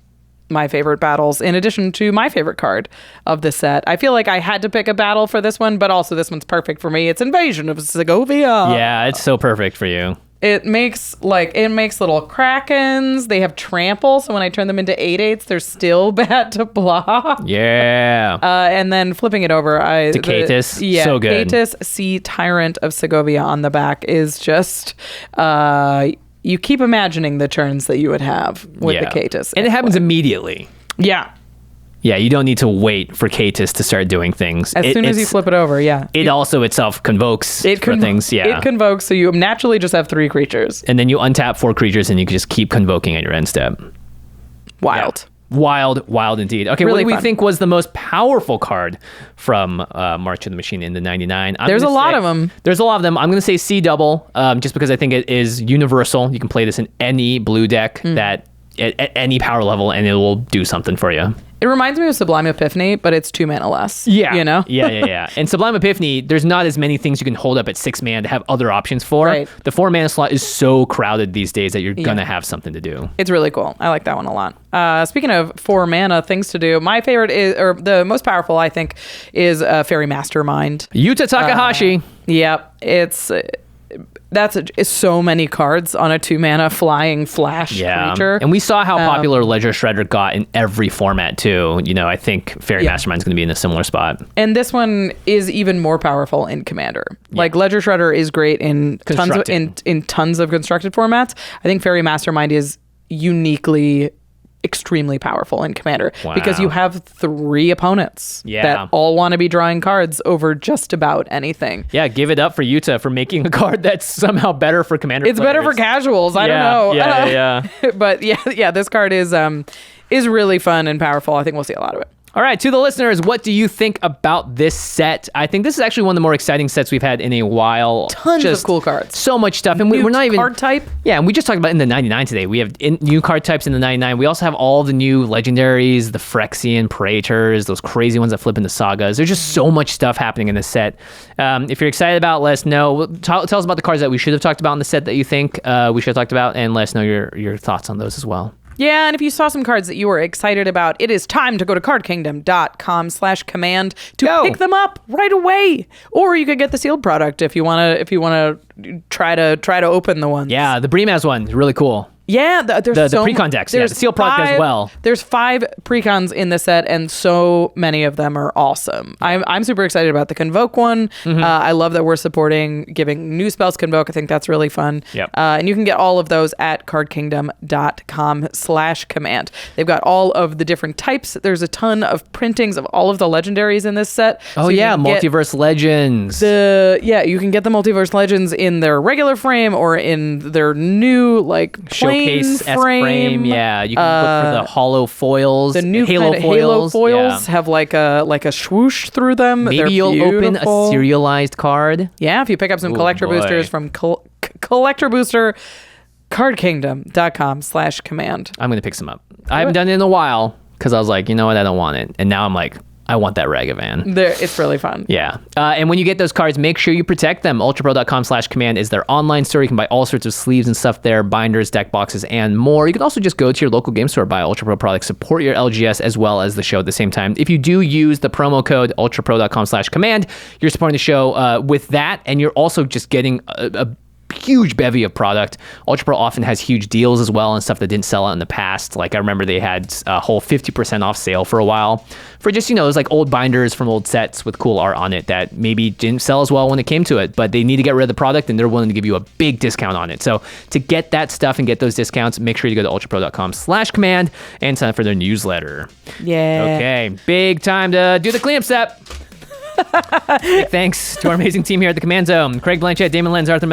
my favorite battles, in addition to my favorite card of the set. I feel like I had to pick a battle for this one, but also this one's perfect for me. It's Invasion of Segovia. Yeah, it's so perfect for you. It makes little krakens. They have trample, so when I turn them into 8/8s, they're still bad to block. Yeah. And then flipping it over, to Caetus, so good. Caetus, Tyrant of Segovia on the back is just. You keep imagining the turns that you would have with the Caetus. And it happens immediately. Yeah. Yeah, you don't need to wait for Caetus to start doing things. As soon as you flip it over, yeah. It also itself convokes for things, yeah. It convokes, so you naturally just have 3 creatures. And then you untap 4 creatures and you can just keep convoking at your end step. Wild. Yeah. Wild indeed. Okay, really what do we think was the most powerful card from March of the Machine in the 99? There's a lot of them. There's a lot of them. I'm going to say C double, just because I think it is universal. You can play this in any blue deck that at any power level, and it will do something for you. It reminds me of Sublime Epiphany, but it's 2 mana less. Yeah. You know? Yeah. And Sublime Epiphany, there's not as many things you can hold up at 6 mana to have other options for. Right. The 4 mana slot is so crowded these days that you're going to have something to do. It's really cool. I like that one a lot. Speaking of 4 mana things to do, my favorite is, or the most powerful, I think, is Faerie Mastermind. Yuta Takahashi. Yep. That's so many cards on a 2 mana flying flash creature. And we saw how popular Ledger Shredder got in every format too. I think Faerie Mastermind's going to be in a similar spot. And this one is even more powerful in Commander. Like Ledger Shredder is great in tons of constructed formats. I think Faerie Mastermind is uniquely extremely powerful in Commander because you have 3 opponents that all want to be drawing cards over just about anything. Yeah, give it up for Yuta for making a card that's somehow better for Commander It's players. better for casuals. I don't know. Yeah. But this card is really fun and powerful. I think we'll see a lot of it. All right, to the listeners, what do you think about this set? I think this is actually one of the more exciting sets we've had in a while. Tons of cool cards. So much stuff. And we're not even... card type? Yeah, and we just talked about in the 99 today. We have new card types in the 99. We also have all the new legendaries, the Phyrexian Praetors, those crazy ones that flip into sagas. There's just so much stuff happening in this set. If you're excited about it, let us know. Tell us about the cards that we should have talked about in the set that you think we should have talked about, and let us know your thoughts on those as well. Yeah, and if you saw some cards that you were excited about, it is time to go to cardkingdom.com/command to pick them up right away. Or you could get the sealed product if you want to try to open the ones. Yeah, the Brimaz one is really cool. Yeah, there's the precon decks. The sealed product as well. There's 5 precons in the set, and so many of them are awesome. I'm super excited about the Convoke one. I love that we're giving new spells Convoke. I think that's really fun. Yep. And you can get all of those at cardkingdom.com/command. They've got all of the different types. There's a ton of printings of all of the legendaries in this set. Multiverse Legends. You can get the Multiverse Legends in their regular frame or in their new showcase frame. Yeah, you can look for the hollow foils. The new Halo foils have like a swoosh through them. Maybe you'll open a serialized card. Yeah, if you pick up some collector boosters from Collector Booster, cardkingdom.com/command. I'm gonna pick some up. I haven't done it in a while because I was like, you know what, I don't want it, and now I'm like, I want that Ragavan. It's really fun. Yeah. And when you get those cards, make sure you protect them. ULTRAPRO.com/command is their online store. You can buy all sorts of sleeves and stuff there, binders, deck boxes, and more. You can also just go to your local game store, buy Ultra Pro products, support your LGS as well as the show at the same time. If you do use the promo code ULTRAPRO.com/command, you're supporting the show with that, and you're also just getting a huge bevy of product. ULTRAPRO often has huge deals as well and stuff that didn't sell out in the past. Like I remember they had a whole 50% off sale for a while for just, those like old binders from old sets with cool art on it that maybe didn't sell as well when it came to it, but they need to get rid of the product and they're willing to give you a big discount on it. So to get that stuff and get those discounts, make sure you go to ultrapro.com/command and sign up for their newsletter. Yeah. Okay, big time to do the cleanup step. Big thanks to our amazing team here at the Command Zone. Craig Blanchett, Damon Lenz, Arthur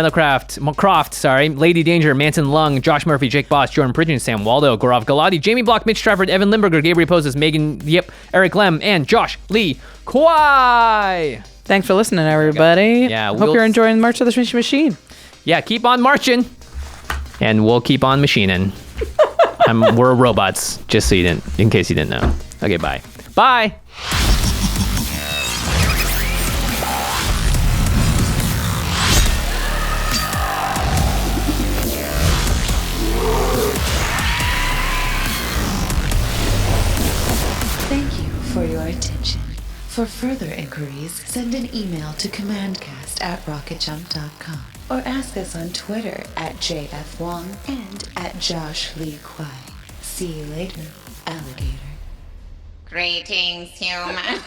Croft, Lady Danger, Manson Lung, Josh Murphy, Jake Boss, Jordan Pridgeon, Sam Waldo, Gaurav Galati, Jamie Block, Mitch Trafford, Evan Limburger, Gabriel Poses, Megan Yip, Eric Lem, and Josh Lee Kwai. Thanks for listening, everybody. Yeah, Hope you're enjoying March of the Machine. Yeah, keep on marching, and we'll keep on machining. We're robots, just so in case you didn't know. Okay, bye. Bye. For your attention. For further inquiries, send an email to commandcast@rocketjump.com or ask us on Twitter @JFWong and @JoshLeeQuai. See you later, alligator. Greetings, humans.